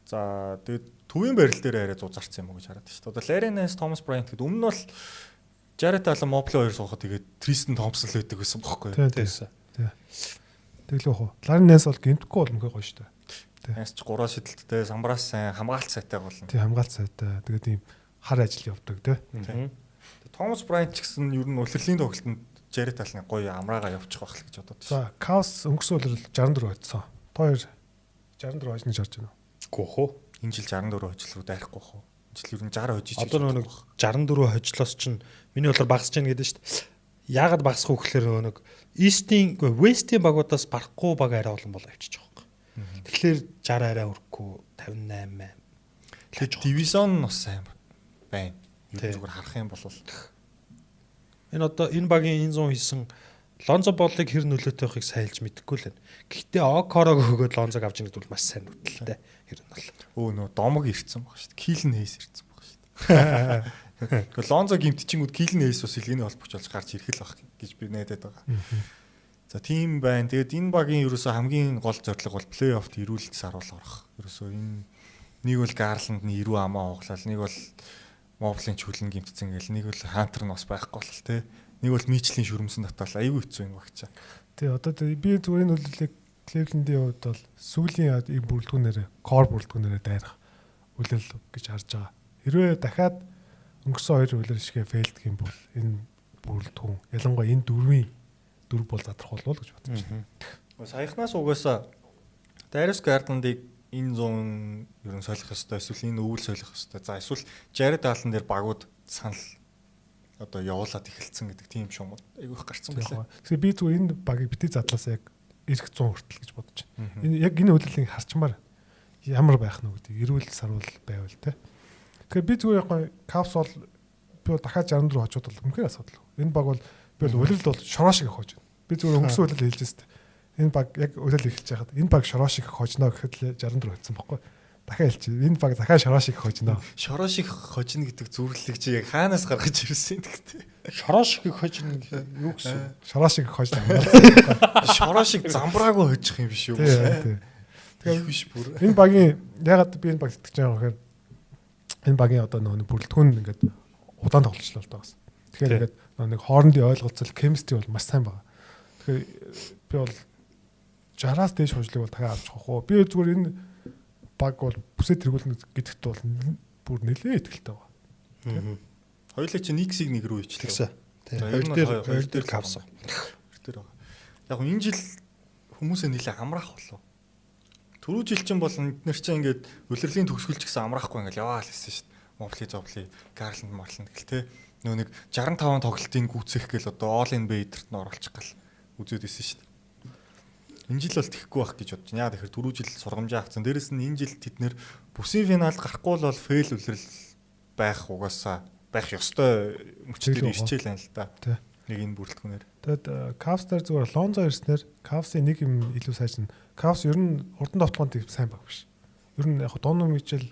за тэгээд төвийн барил дээр арай зузаарсан юм уу гэж хараад байна шүү дээ. Одоо Ларинас, Томас Брайант гэдэг өмнө нь бол Жарет Аллен Мобле хоёр суухад тэгээд Тристен Томпсон л байдаг гэсэн бохоггүй. Тийсэн. Тэглэх уу. Ларинас бол гинтгүй бол мөхөө гоё шүү дээ. Яс ч 3 шидэлттэй, самбраас сайн, хамгаалт сайтай болно. Тий, хамгаалт сайтай. Тэгээд ийм хар ажил явдаг тий. Томас Брайант ч гэсэн ер нь улирлын тоглолтод Жарет Аллен гоё амраагаа явчих байх л гэж бодоод. За, Каус өнгөрсөн улирал 64 хоцсон. Тоор 64 хожнож орж байна уу? Гүөх үү? Энэ жил 64 хожил руу дайрахгүй бах уу? Энэ жил ер нь 60 хожиж. Одоо нэг 64 хожлоос чинь миний болоор багасж байна гэдэг шүү дээ. Яагаад багасах вэ гэхээр нэг East-ийн, West-ийн багуудаас барахгүй баг арай олон бол авчиж байгаа. Тэгэхээр 60 арай өрөхгүй 58. Тэгэхээр дивизион нь бас сайн байна. Зүгээр харах юм бол энэ одоо энэ багийн энэ 100 хийсэн Лонзо болыг хэр нөлөөтэй байхыг сайлж мэдэхгүй л байна. Гэхдээ Окорог өгөөд Лонзог авч ирэх бол маш сайн нүдэлтэй. Хэр нь бол. Нөө домог ирцэн баг шүү дээ. Килэн Хейс ирцэн баг шүү дээ. Гэхдээ Лонзо гимтчингүүд Килэн Хейс ус сэлгээний холбогч болж гарч ирэх л баг гэж би найдаад байгаа. За тийм байна. Тэгээд энэ багийн ерөөсөө хамгийн гол зорилго бол плей-оффт ирүүлэлт саруул орох. Ерөөсөө энэ нэг бол Гарланд нь 90 амаа углал, нэг бол Моблийн чөлн гимтцэн гэл, нэг бол Хантер нь бас байхгүй бол тээ. Нэг бол Мичлийн шүрмсэн татал аюу хэцүү энэ багчаа. Тий, одоо би зүгээр энэ үлэлийг Кливлендийн хувьд бол сүүлийн ийм бүрэлдэхүүнээр кор бүрэлдэхүүнээр дайрах үлэл гэж харж байгаа. Хэрвээ дахиад өнгөрсөн хоёр үлэл шигээ фейлдэх юм бол энэ бүрэлдэхүүн ялангуяа энэ дөрв бол задрах болов уу гэж бодож байна. Саяхнаас угаасаа Darius Garland-ыг энэ 100 ер нь солих ёстой, эсвэл энэ өвөл солих ёстой. За эсвэл Jared Allen дээр багууд санал одоо явуулаад эхэлсэн гэдэг тийм юм айгүй их гарцсан байлаа. Тэгэхээр би зүгээр энэ багийг бити задлаасаа яг ирэх 100 хүртэл гэж бодож байна. Энэ яг энэ үйлдэлийг харчмаар ямар байх нь гэдэг эрүүл сарвал байвал те. Тэгэхээр би зүгээр яг Cavs бол би дахиад 64 хожууд бол үнэхээр асуудал. Энэ баг бол би бол үлрэл бол шороо шиг хожиж байна. Би зүгээр өнгөрсөн үлрэл хэлж өстэй. Энэ баг яг үлрэл эхэлж байхад энэ баг шороо шиг хожно гэхэд л 64 хоцсон байхгүй. Дахиад хэлчих. Энэ баг дахиад Шорошиг хожно. Шорошиг хожно гэдэг зүрлэг чи яг хаанаас гаргаж ирсэн гэхдээ. Шорошиг хожно юу гэсэн? Шорошиг хожно. Шорошиг замбраагүй хожих юм биш үү? Тэгэхээр биш бүр. Энэ багийн ягаад би энэ баг сэтгэж байгаа юм гэхээр энэ багийн одоо нөгөө бүрэлдэхүүн ингээд удаан тоглолцлоо л даагаас. Тэгэхээр ингээд нэг хоорондын ойлголцол chemistry бол маш сайн байгаа. Тэгэхээр би бол 60-аас дээш хожлыг бол дахиад авч явах уу. Би зүгээр энэ баг бол бүсээ тэргүүлнэ гэдэгт бол бүр нэлээд ихтэй байгаа. Хоёулаа чи X-ийг нэг рүү ичлээ. Хоёр дээр кавсан. Тэр байгаа. Яг энэ жил хүмүүсээ нэлээд амраах болов. Түрүү жил чинь бол эднэр чинь ингээд улирлын төгсгөлч гэсэн амраахгүй ингээд яваал хэлсэн шүү дээ. Мовли зовли, Гарланд Марланд гэл те. Нөө нэг 65 тоглолтын гүцэх гэл одоо All NBA дэрт нь оруулчих гал үзээд исэн шүү дээ. Энэ жил бол тэхгүй байх гэж бодож байна. Яг тэгэхээр түрүү жил сургамжаа авцсан. Дээрэс нь энэ жил тэд нэр бүсийн финалд гарахгүй бол фейл улирал байх угаасаа байх ёстой мөчтөр ирчээл байна л да. Нэг энэ бүрэлдэхүүнээр. Тэгэд Cavs-аар зүгээр Lonzo ирснээр Cavs-ийн нэг юм илүү сайжна. Cavs ер нь хурдан тоглоход сайн баг биш. Ер нь яг Donovan Mitchell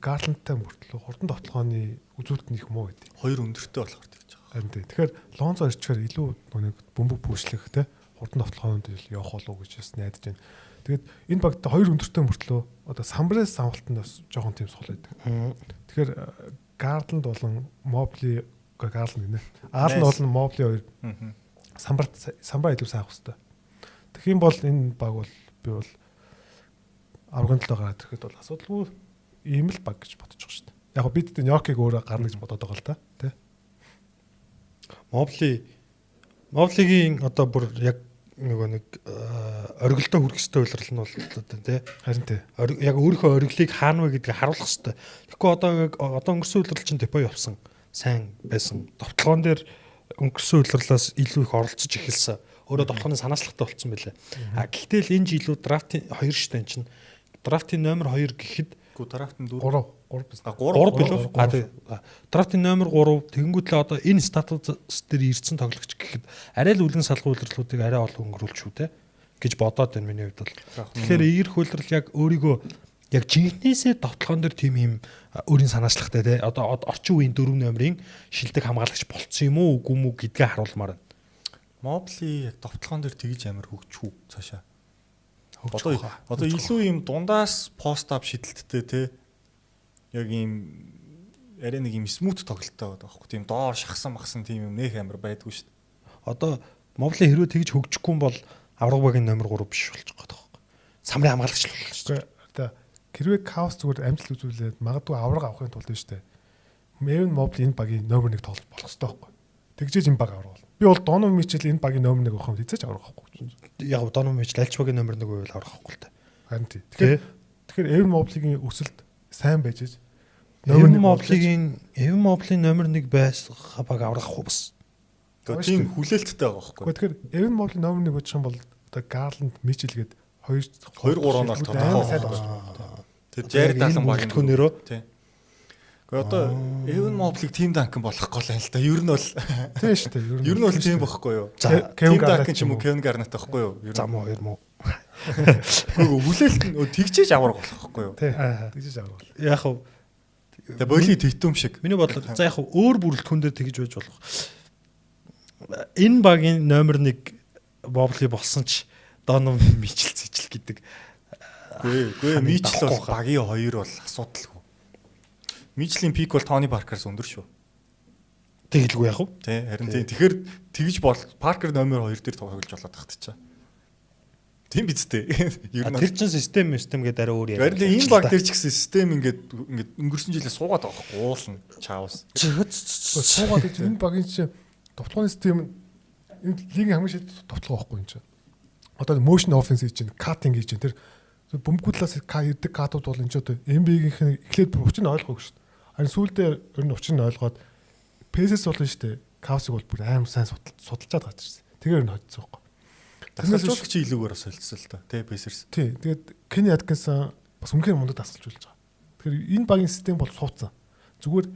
Garland-тай мөртлөө хурдан тоглохооны үзүүлэлт нь их муу гэдэг. Хоёр өндөртэй болохоор тэгж байгаа. Харин тэгэхээр Lonzo ирчихээр илүү нэг бөмбөг пүүшлэх те хурдан тоглохоонд явах болов уу гэж бас найдаж байна. Тэгээд энэ багт хоёр өндөртэй мөртлөө одоо Самбрес амгалтанд бас жоохон тийм сул байдаг. Тэгэхээр Garland болон Mobley Garland гинэ. Allen болон Mobley хоёр самбар илүү сайн авах хэрэгтэй. Тэгэх юм бол энэ баг бол би бол аврагын төлөө гараад ирэхэд бол асуудалгүй ийм л баг гэж бодож байгаа шүү дээ. Яг го бид Нью-Йоркийг өөрөө гарна гэж бодоод байгаа л да тий. Моблигийн одоо бүр яг нэг ориголдоо хүрэх ёстой үйлрэл нь бол тий. Харин тий. Яг өөрийнхөө ориглыг хаана вэ гэдгийг харуулах ёстой. Тэгэхгүй одоо өнгөрсөн үйлрэл чинь депо явсан. Сайн байсан. Довтлогоон дээр өнгөрсөн үйлрэлээс илүү их оролцож эхэлсэн. Өөрөө довтлооны санаачлагтай болцсон байлаа. Гэхдээ л энэ жилүү драфтын 2 штэ чинь. Драфтын номер 2 гэхэд драфтын 3 билүү? Драфтын номер 3 тэгэнгүүт л одоо энэ статус дээр ирсэн тоглогч гэхэд арай л үлгэн салгуу үйлрэлүүдийг арай олон өнгөрүүлж шүү те гэж бодоод байна миний хувьд бол. Тэгэхээр ийрх үйлрэл яг өөрийгөө яг жинхнээсээ довтлогоон дээр тийм юм өөрийн санаачлагтай те одоо орчин үеийн 4 номерын шилдэг хамгаалагч болцсон юм уу үгүй мүү гэдгээ харуулмаар байна. Mobley яг довтлогоон дээр тэгж амар хөгжих үү цаашаа. Одоо илүү юм дундаас пост ап шидэлттэй те яг юм арай нэг юм смут тоглолттой байдаг аахгүй тийм доор шахсан махсан тийм юм нэх амар байдгүй шүү дээ. Одоо Mobley хэрвээ тэгж хөгжихгүй юм бол авраг багийн номер 3 биш болж байгаа байхгүй. Самрын хамгаалагч л болно шүү дээ. Одоо хэрвээ Cavs зүгээр амжилт үзүүлээд магадгүй авраг авахын тулд шүү дээ. Evan Mobley энэ багийн номер 1 тоглох болох хэрэгтэй байхгүй. Тэгжээж энэ баг авраг бол. Би бол Donovan Mitchell энэ багийн номер 1 авах юм хэзээ ч авраг авахгүй. Яг Donovan Mitchell альч багийн номер 1 байвал авраг авахгүй л та. Харин тий. Тэгэхээр Evan Mobley-гийн өсөлт сайн байж аж Evan Mobley номер 1 байсан баг аврах уу бас. Тийм хүлээлттэй байгаа байхгүй. Тэгэхээр Evan Mobley номер 1 бодчих юм бол одоо Garland, Mitchell гээд 2-3 оноор тодорхой. Тэр Jared Allen багийн хүнээрөө. Тий. Гэхдээ одоо Evan Mobley team Duncan болох гол юм л да. Ер нь бол тийм шүү дээ. Ер нь бол тийм бохгүй юу? Kevin Duncan ч юм уу Kevin Garnett байхгүй юу? Зам хоёр муу. Үгүй хүлээлт нь тэгжээж авраг болохгүй юу? Тий. Тэгжээж авраг. Яг хав Тэгээ боли тэтүм шиг. Миний бодлоор за яг өөр бүрэлдэхүүн дээр тэгж байж болох. Энэ багийн номер 1 Mobley болсон ч Donovan Mitchell цэжил гэдэг. Гүй Mitchell бол багийн 2 бол асуудалгүй. Mitchell-ийн пик бол Tony Parker-с өндөр шүү. Тэгэлгүй яах вэ? Тий, харин тийм. Тэгэхээр тэгж бол Parker номер 2 дээр тоглож болоод тахтчихаа. Тийм биз дээ. Ер нь тэр чин систем гэдэг арай өөр яриа. Харин энэ баг дээр ч гэсэн систем ингээд өнгөрсөн жилээ суугаад байгаа байхгүй уулна чаавс. Суугаад гэж энэ багийн чинь довтлооны систем энэ лигийн хамгийн шийд довтлоо байхгүй юм чинь. Одоо motion offense хийж чинь, cutting хийж чинь тэр бөмбөгүүдлээс ирдэг катууд бол энэ ч одоо NBA-ийн эхлээд учир нь ойлгоогүй шүү дээ. Харин сүүлдээ ер нь учир нь ойлгоод Pacers болно шүү дээ. Cavs-ыг бол бүр аим сайн судалжаад гарч ирсэн. Тэгээ ер нь хоцсон байхгүй. Тасалжуулагч илүүгээр солилцсон л та тий Pacers. Тий. Тэгээд Kenny Atkinson бас үнэхээр мундаг тасалжуулж байгаа. Тэгэхээр энэ багийн систем бол суудсан. Зүгээр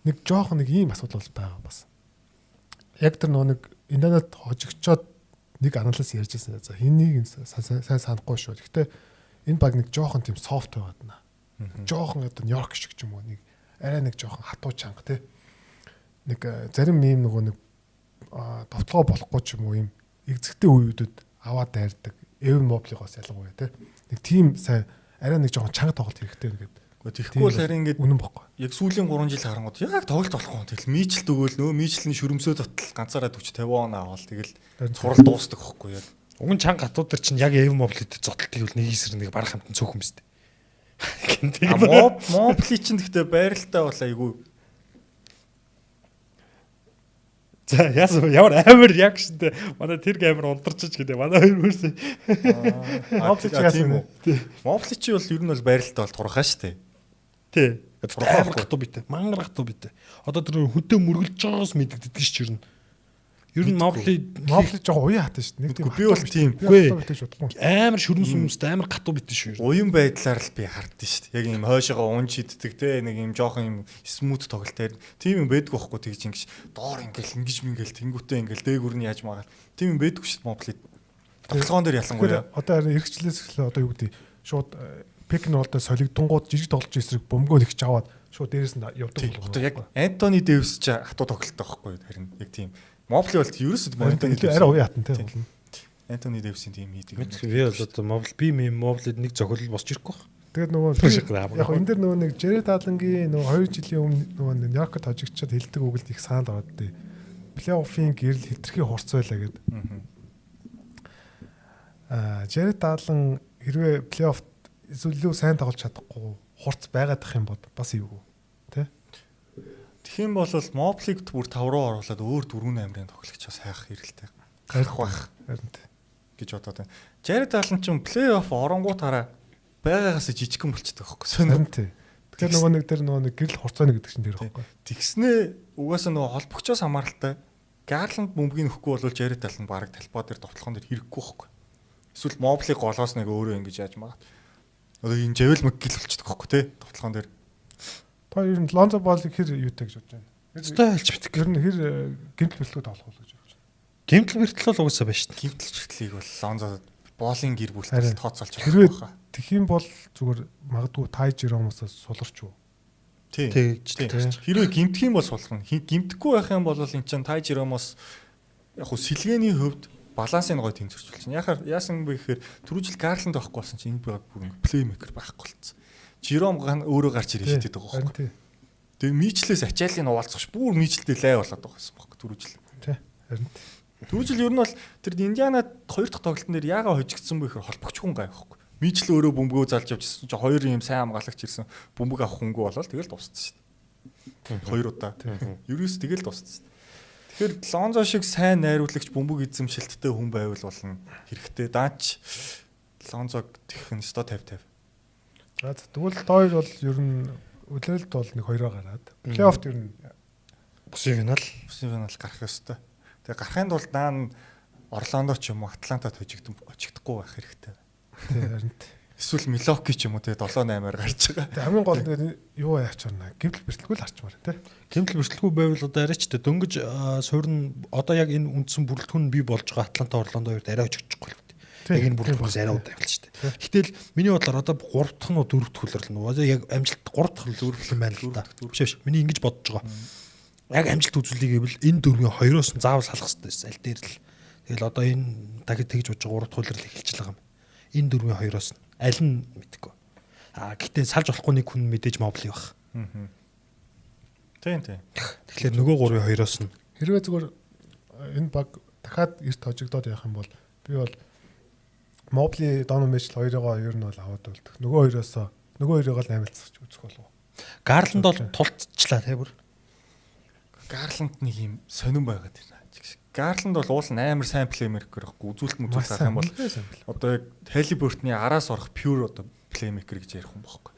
нэг жоохон нэг ийм асуудал бол байгаа бас. Яг тэр нэг интернет хожигчоод нэг анализ ярьж байсан. За хэнийг сайн санахгүй шүү. Гэхдээ энэ баг нэг жоохон тийм софт байгаад байна. Жохон одоо Нью-Йорк шиг ч юм уу нэг арай нэг жохон хатуу чанга тий. Нэг зарим ийм нэг товтлогоо болохгүй ч юм уу иймэгзэгтэй үеүүдэд аваад дайрдаг. Эвэн моблигоос ялангуяа тий. Нэг тийм сайн арай нэг жохон чанга тоглолт хэрэгтэй гэдэг. Тэгэхгүй бол харин ингээд үнэн бохгүй. Яг сүүлийн 3 жил харангууд яг тоглолт болохгүй. Тэгэл мийчлэлт өгөөл нөө мийчлэлний шүрмсөө дотол ганцаараа 40 50 он аваад тэгэл цурал дуустдаг хөхгүй яг. Уг нь чанга гатууд төр чинь яг эв моблид зодтолтыг бол нэг эсрэг нэг барах хамтан цөөхөн биз дээ. Мобли чинь гэхдээ байралтай бол айгүй. За яасан ямар амар реакшнтэй манай тэр камер унтарчиж гэдэг. Манай хоёр хөрсөн. Мобли чи бол ер нь бол байралтай бол турхаа штэ. Тий. Амар гатуу битэй. Мангар гатуу битэй. Одоо тэр хүнтэй мөргөлж байгаагаас мэддэгдэж ш юу. Ер нь мобли жоо уян хатан шүү дээ. Нэг тийм би бол тийм амар шүрмс хүмүүстэй амар гатуу битэн шүү. Уян байдлаар л би хардсан шүү дээ. Яг ийм хойшоогоо унж иддэг те нэг ийм жоохон ийм смут тоглолтоор тийм юм байдгүй байхгүй тэгж ингэж доор ингээл тэнгүүтээ ингээл дээгүр нь яаж магаал. Тийм юм байдгүй шүү мобли. Тоглоом дээр ялангуяа. Одоо эргэжлээс эхлээ одоо юу гэдэг шууд пик нь болтой солигдонгууд жижиг тоглож эсрэг бөмбөгөө их чаваад шууд дээрээс нь явдаг болов. Одоо яг Антони Дэвис ч хатуу тоглолттой байхгүй харин яг тийм мобли бол ерөөсөд Антони Дэвис арай уян хатан те. Антони Дэвисийн тийм хийдэг. Би бол одоо моблид нэг зохиол босч ирэхгүй байна. Тэгээд нөгөө яг энэ дэр нөгөө нэг Жерет Аллангийн нөгөө 2 жилийн өмнө нөгөө Нью-Йоркт хожигчод хэлдэг үгэлд их санал ороод дээ. Плей-оффын гэрэл хэтэрхий хурц байлаа гэд. Жерет Аллан хэрвээ плей-офф илүү сайн тоглож чадахгүй хурц байгаадах юм бол бас юу тий. Тэгхийн бол моблиг бүр 5 руу оруулаад өөр 4 8-ын тоглогч бас хайх хэрэгтэй. Гарах байх гэж бодоод байна. Jared Allen ч плей-офф оронгуутаараа байгаагаас жижигхэн болчихдог байхгүй сонирм тий. Тэгэхээр нөгөө нэг гэрэл хурцааны гэдэг чинь тэр байхгүй. Тэгснээ угаасаа нөгөө холбогчоос хамааралтай Garland бөмбөгийг нөхгүй бол Jared Allen баг талбай дээр товтлогон дээр хэрэггүй байхгүй. Эсвэл моблиг голоос нэг өөрөө ингэж яаж магад. Одоо энэ Javel McGill болчихдог байхгүй тий товтлогон дээр. Та ер нь Lonzo Ball-ыг хэр юутай гэж бодож байна? Өстой хэлж битг. Ер нь хэр гэмтэл бэлтгэл тоглох уу гэж бодож байна. Гэмтэл бэлтгэл бол угаасаа байна шүү дээ. Гэмтэл бэлтгэлийг бол Lonzo Ball-ын гэр бүлтэй тооцоолж байгаа. Тэгэх юм бол зүгээр магадгүй Ty Jerome-оос суларч юу? Тий. Хэрвээ гэмтэх юм бол сулрна. Гэмтэхгүй байх юм бол эн чинь Ty Jerome-оос яг хөө сэлгээний хувьд балансыг гой тэнцвэрчүүлж байна. Яасан бэ гэхээр түрүү жил Garland байхгүй болсон чинь энэ бүр плеймейкер байхгүй болсон. Жиром өөрөө гарч ирээ хитэд байгаа байхгүй. Тэгээ мичлээс ачааллыг нуулцах бүр мичлэлтэй лай болоод байгаа байсан байхгүй түрүү жил. Тий. Харин. Түрүү жил ер нь бол тэр Индиана 2 дахь тоглолтын дээр яагаад хожигдсан бэ гэхээр холбогч хүн гай байхгүй. Мичл өөрөө бөмбөгөө залж явжсэн чинь 2 юм сайн хамгаалагч ирсэн бөмбөг авах хөнгөө болол тэгэл дууссан шүү дээ. 2 удаа. Ерөөс тэгэл дууссан. Тэгэхээр Lonzo шиг сайн найруулагч бөмбөг эзэмшилттэй хүн байвал болно хэрэгтэй. Даач Lonzo тэгэх нь өстой 50-50. За тэгвэл хоёр бол ер нь үлээлт бол нэг 2-оо гараад плей-оффт ер нь бүсийн финал гарах ёстой. Тэгээ гарахын тулд наа Орландо ч юм уу Атлантад хожигдохгүй байх хэрэгтэй. Тий харин. Эсвэл Милоки ч юм уу тэгээ 7-8-аар гарч байгаа. Тэгээ хамгийн гол нь юу яачаарна. Гэмтэл бэртэлгүй л харчмаар тий. Гэмтэл бэртэлгүй байвал одоо арайч тэ дөнгөж суурн одоо яг энэ үндсэн бүрэлдэхүүн бий болж байгаа Атланта Орландо хоёрт арай хожигдчихгүй л. Яг энэ бүрэлдэхүүнээс арай удаа явлаа шүү дээ. Гэтэл миний бодлоор одоо 3 дахь нь 4 дахь хөлөрлөн үү. Яг амжилт 3 дахь хөлөрлөн байна л да. Биш. Миний ингэж бодож байгаа. Яг амжилт үзүүлэх гэвэл энэ дөрвийн хоёроос нь заавал салах хэрэгтэй байсан. Аль дээр л. Тэгэл одоо энэ тагид тэгж бодож байгаа 3 дахь хөлөрлөл эхэлж байгаа юм. Энэ дөрвийн хоёроос нь аль нь мэдэхгүй. Гэтээ салж болохгүй нэг хүн мэдээж мобли байх. Тийм. Тэгэхээр нөгөө 3-ын хоёроос нь хэрвээ зүгээр энэ баг дахиад эрт хожигдоод явах юм бол би бол мобли Donovan Mitchell хоёроо ер нь бол аваад болдог. Нөгөө хоёроо л амилцах үзэх болов. Garland бол тулцчлаа тий бүр. Garland нэг юм сонирн байгаад байна. Garland бол уул амар сайн плеймейкер гэхгүй үзүүлэлт мүзүүлэх юм бол одоо яг Halliburton-ы араас орох pure одоо плеймейкер гэж ярих юм байхгүй.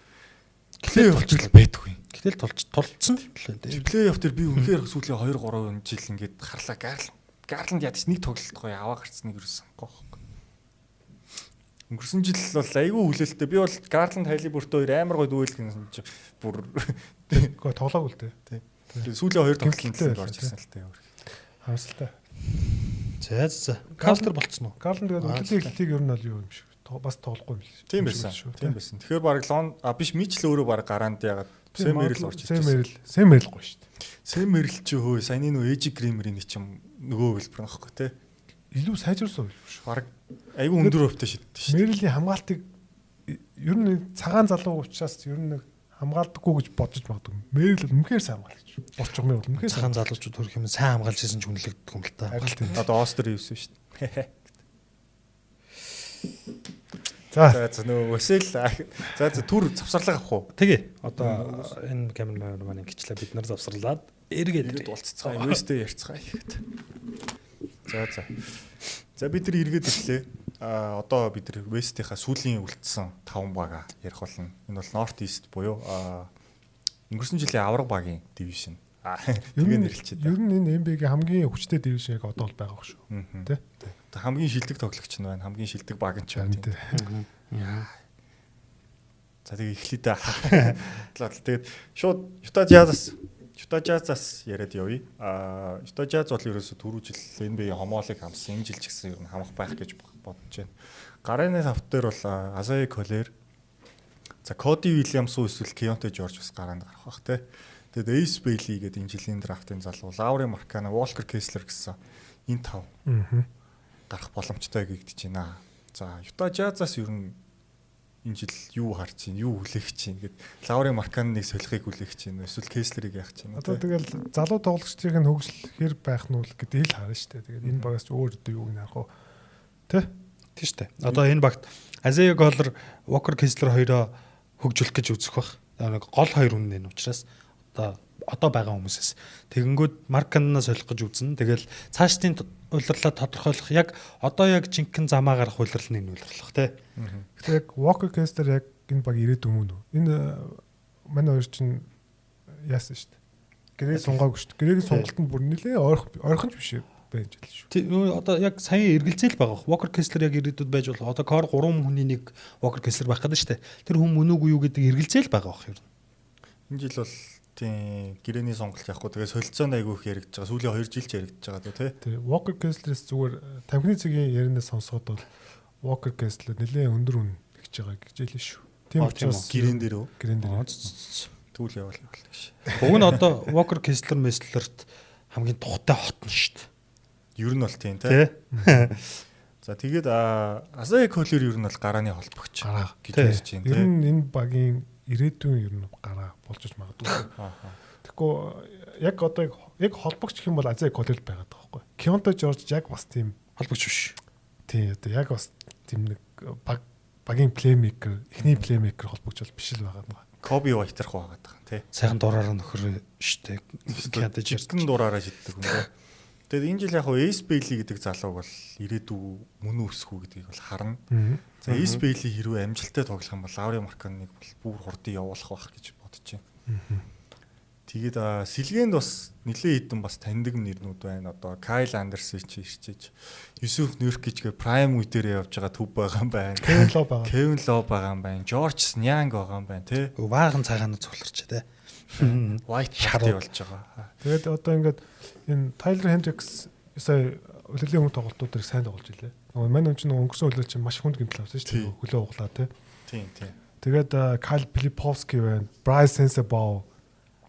Плей-офф ч байдгүй. Гэтэл тулцсан л дээ. Плей-офф дээр би үнэхээр сүүлийн 2-3 жил ингээд харлаа Garland ядч нэг тоглолт гоё аваа гарцсныг юусэн байхгүй. Өнгөрсөн жил бол айгүй хүлээлттэй. Би бол Garland Halliburton хоёр амар гоё дүүл гэсэн чинь бүр гоё тоглоог л дээ. Сүүлийн 2 тоглолтод орж ирсэн л дээ. Хамсалтай. За. Калтер болцсон уу? Garland тэгээд үлдэлийн эхлэлийг ер нь бол юу юм шиг. бас тоглохгүй юм биш. Тийм байсан. Тэгэхээр баг биш Мичл өөрөө баг гараанд ягаад Сэм Мэрил орж ирсэн. Сэм Мэрилгүй шүү дээ. Сэм Мэрил чи хөө саяны нөө Эжи Кремерийн чим нөгөө хөлбөр нөхгүй те. Илүү сайжруулсан хөлбөр шүү. Баг айгүй өндөр өвтэй шиддэг шүү. Мэрилийн хамгаалтыг ер нь цагаан залуу учраас ер нь хамгаалдаггүй гэж бодож магадгүй. Мэрил үнэхээр сайн хамгаалагч. Борчгомын бол үнэхээр цагаан залуучууд хөрөх юм сайн хамгаалж ирсэн ч үнэлэгдэх юм л та. Одоо Остер юусэн шүү дээ. За нөө өсөл за түр завсарлага авах уу? Тэгээ одоо энэ камер маань гिचлээ бид нар завсарлаад эргээд уулзцгаа USD ярьцгаа ихэд. За бид нар эргээд ирлээ. Одоо бид нар West-ийнхаа сүүлийн үлдсэн 5 бага ярих болно. Энэ бол North East буюу өнгөрсөн жилийн авраг багийн дивишн. Тэгээ нэрлэлчихэд. Ер нь энэ NBA-гийн хамгийн хүчтэй дивишн яг одоо л байгаа шүү. Тэ? Хамгийн шилдэг тоглогч нь байна. Хамгийн шилдэг баг нь ч байна. За тэгээ эхлэе да. Тэгээд шууд Utah Jazz-аас яриад явъя. Utah Jazz бол ерөөсө түрүү жил NBA-ийн хомоолыг хамсан энэ жил ч гэсэн ер нь хамах байх гэж бодож байна. Гарааны тавт дээр бол Isaiah Collier, за Cody Williams уу эсвэл Keontae George бас гараанд гарах бах те. Тэгээд Ace Bailey гэдэг энэ жилийн драфтын залуу, Lauri Markkanen, Walker Kessler гэсэн энэ 5 гарах боломжтой гэгдэж байна. За Utah Jazz-аас ер нь энэ жил юу харж чинь, юу хүлээх чинь гэд Lauri Markkanen-ыг солихыг хүлээх чинь, эсвэл Kessler-ыг яах чинь. Одоо тэгэл залуу тоглогчдын хөгжил хэр байх нь үл гэдгийг л харна шүү дээ. Тэгээд энэ багаас ч өөр юу гэнэ яах вэ? Тэ? Тийм шүү дээ. Одоо энэ багт Isaiah Collier, Walker Kessler хоёроо хөгжүүлэх гэж үзэх бах. Нэг гол хоёр үнэн энэ учраас одоо байгаа хүмүүсээс тэгэнгүүт Markkanen-аас солих гэж үзнэ. Тэгэл цаашдын улирлаа тодорхойлох яг одоо яг жинхэнэ замаа гарах улирал нь энэ улирлах тий. Тэгэхээр яг Walker Kessler яг энэ баг ирээд өмнө. Энэ манай хоёр чинь яасан шүү дээ. Гэрээ сунгаагүй шүү дээ. Гэрээгийн сунгалтанд бүр нэлээ ойрхон ч биш байж л шүү. Тий одоо яг сая эргэлзээл байгаа. Walker Kessler яг ирээдүйд байж болох. Одоо Core 3 хүний нэг Walker Kessler байх гэдэг шүү дээ. Тэр хүн мөн үгүй юу гэдэг эргэлзээл байгаа бах юм. Энэ жил бол тийм гэрээний сонголт явахгүй. Тэгээ солилцоонд айгүй их яригдж байгаа. Сүүлийн 2 жил ч яригдж байгаа дөө тий. Walker Kessler-с зүгээр тамхины цэгийн ярианаас сонсоход бол Walker Kessler нэлээ өндөр үн гэж байгаа гэж хэлсэн шүү. Тийм учраас гэрээн дээр үү? Гэрээн дээр. Түүл яваал гэж. Уг нь одоо Walker Kessler Messlert хамгийн тухтай хот нь шүү дээ. Ер нь бол тийм тий. За тэгээд Isaiah Collier ер нь бол гарааны холбогч гэж хэлж байна тий. Ер нь энэ багийн ирээдүйн ер нь гараа болж магадгүй. Тэгэхгүй яг одоо яг холбогч гэх юм бол Isaiah Collier байгаад байгаа байхгүй. Keontae George яг бас тийм холбогч биш. Тийм одоо яг бас тийм нэг багийн плеймейкер, эхний плеймейкер холбогч бол биш л байгаа. Kobe White-ах байгаад байгаа тий. Сайхан дураараа нөхөр штэ. Keontae George дураараа шиддэг хүн тий. Тэгээд энэ жил яг Ace Bailey гэдэг залууг бол ирээдүй мөн үсэхүү гэдгийг бол харна. За Ace Bailey хэрвээ амжилттай тоглох юм бол Lauri Markkanen-ыг бол бүр хурдан явуулах байх гэж бодож байна. Тэгээд сэлгээнд бас нэлээд хэдэн бас таньдаг нэрнүүд байна. Одоо Kyle Anderson ч ирчээж, Yusuf Nurkic гэх prime үе дээр явж байгаа төв байгаа юм байна. Kevin Love байгаа юм байна. George Niang байгаа юм байна тий. Ваахан цагаанаа цугларч тий. White шаруу болж байгаа. Тэгээд одоо ингээд энэ Tyler Hendricks сая үлрэлийн өмнө тоглолтуудыг сайн тоглож илээ. Нөгөө мань хүн чинь өнгөрсөн өглөө чинь маш хүнд гэмтэл авсан шүү дээ. Хөлөө углаа тий. Тийм. Тэгээд Kyle Filipowski байна. Bryce Sensabaugh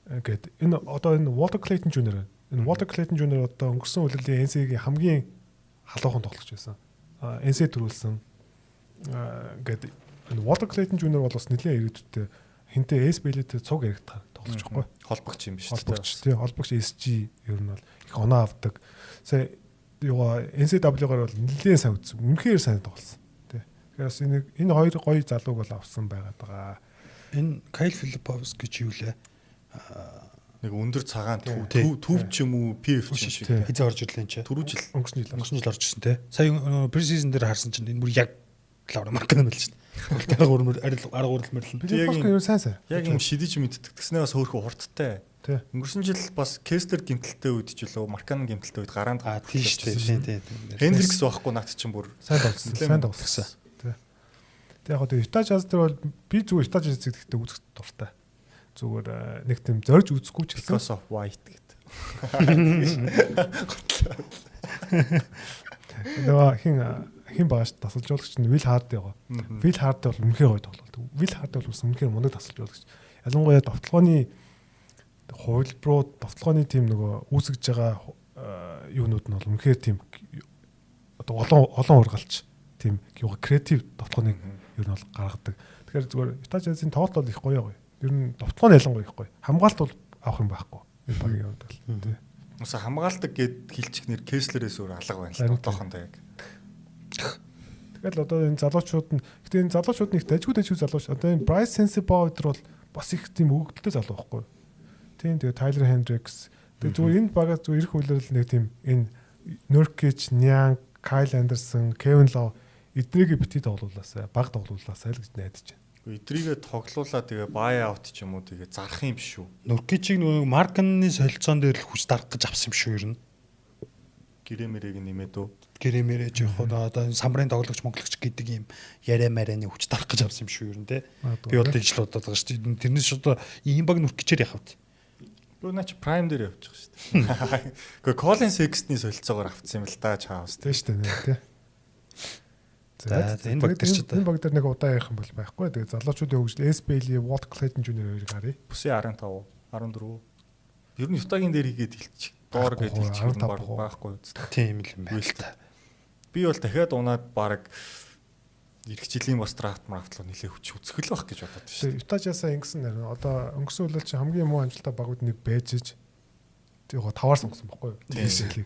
гэдэг энэ одоо энэ Walter Clayton Jr. Энэ Walter Clayton Jr. одоо өнгөрсөн үлрэлийн NCAA-гийн хамгийн халуухан тоглогч байсан. NCAA төрүүлсэн. Гэдэг энэ Walter Clayton Jr. бол бас нэлээд ирээдүйтэй хинтээ Ace Bailey-тэй цуг яригдах тоглож байгаа байхгүй. Холбогч юм биш тий. Холбогч SG ер нь бол их оноо авдаг. Сая юугаа NCAA-гаар бол нэлээд сайн үзсэн. Үнэхээр сайн тоглосон. Тий. Тэгэхээр энэ хоёр гоё залууг бол авсан байгаад байгаа. Энэ Kyle Filipowski гэж юу лээ? Нэг өндөр цагаан төв ч юм уу PF ч шиг хизээ орж ирлээ энэ. Түрүү жил өнгөрсөн жил орж ирсэн тий. Сая pre-season дээр харсан чинь энэ бүр яг Lauri Markkanen байл шүү дээ. Арга гурал мэрлэн. Яг юм шидэж мэддэг. Тэгснээ бас хөөхө хурдтай. Өнгөрсөн жил бас Kessler гимтэлтэй үед ч лөө Markkanen гимтэлтэй үед гараанд тийм шүү дээ. Hendricks байхгүй наад чинь бүр сайн тоглосон. Тэг яг одоо Utah Jazz дээр бол би зүгээр Utah Jazz гэдэгтээ үзэх дуртай. Зүгээр нэг тийм зорж үзэхгүй ч гэсэн because of White гэдэг. Нөгөө хэн байгаа ш тасалжуулагч нь Will Hardy байгаа. Will Hardy бол үнэхээр гоё тоглолт. Will Hardy бол үнэхээр мундаг тасалжуулагч. Ялангуяа довтлооны хувилбаруу довтлооны тим нөгөө үүсгэж байгаа юунууд нь бол үнэхээр тим одоо олон ургалч тим юугаа креатив довтлооныг ер нь бол гаргадаг. Тэгэхээр зүгээр Utah Jazz-ийн тоглолт бол их гоё гоё. Ер нь довтлооны ялангуяа их гоё. Хамгаалалт бол авах юм байхгүй. Энэ багийн хувьд бол тий. Уусаа хамгаалдаг гэд хэлчих нэр Кеслерээс өөр алга байна л одоохондоо яг. Тэгэл одоо энэ залуучууд нь гэтээ энэ залуучууд нь их дажгүй залууч. Одоо энэ Bryce Sensabaugh өдр бол бас их тийм өгөгдөлтэй залуу байхгүй. Тийм тэгээ Tyler Hendricks тэгээ зүгээр энэ багаас зүгээр ирэх үйлрэл нэг тийм энэ Nurkic, Niang, Kyle Anderson, Kevin Love эднийг бити тоглуулаасаа баг тоглуулаасаа л гэж найдаж байна. Эдрийгээ тоглуулаа тэгээ buy out ч юм уу тэгээ зарах юм биш үү? Нуркичиг нөгөө Марканы солилцоон дээр л хүч дарах гэж авсан юм шүү ер нь. Гэрэмэрийг нэмээд үү? Гэрэмэрэж явах одоо самбарын тоглогч монголч гэдэг юм яриа марианы хүч дарах гэж авсан юм шүү ер нь те. Би бол тэгж л бодоод байгаа шүү дээ. Тэрнээс одоо ийм баг Нуркичээр явах. Гүр наач prime дээр явчих шүү дээ. Гэхдээ Colin Sexton-ийн солилцоогоор авцсан юм л да чаавс тийм шүү дээ тий. За энэ баг дээр ч одоо энэ баг дээр нэг удаа явах юм бол байхгүй. Тэгээ залуучуудын хөгжил SBL, Walt Clayton Jr. хоёрыг харъя. Бүсийн 15, 14. Ер нь Utah-гийн дээр хийгээд хэлчих. Доор гээд хэлчих юм байхгүй. тийм л юм байна та. Би бол дахиад унаад баг ирэх жилийн бас драфт марафтлоо нэлээ хүч үзэх л байх гэж бодоод шүү дээ. Utah Jazz-аа ингэсэн нэр. Одоо өнгөрсөн үеэл чи хамгийн муу амжилттай багууд нэг бэжж тэгээ таваар сонгосон байхгүй юу? Тийм.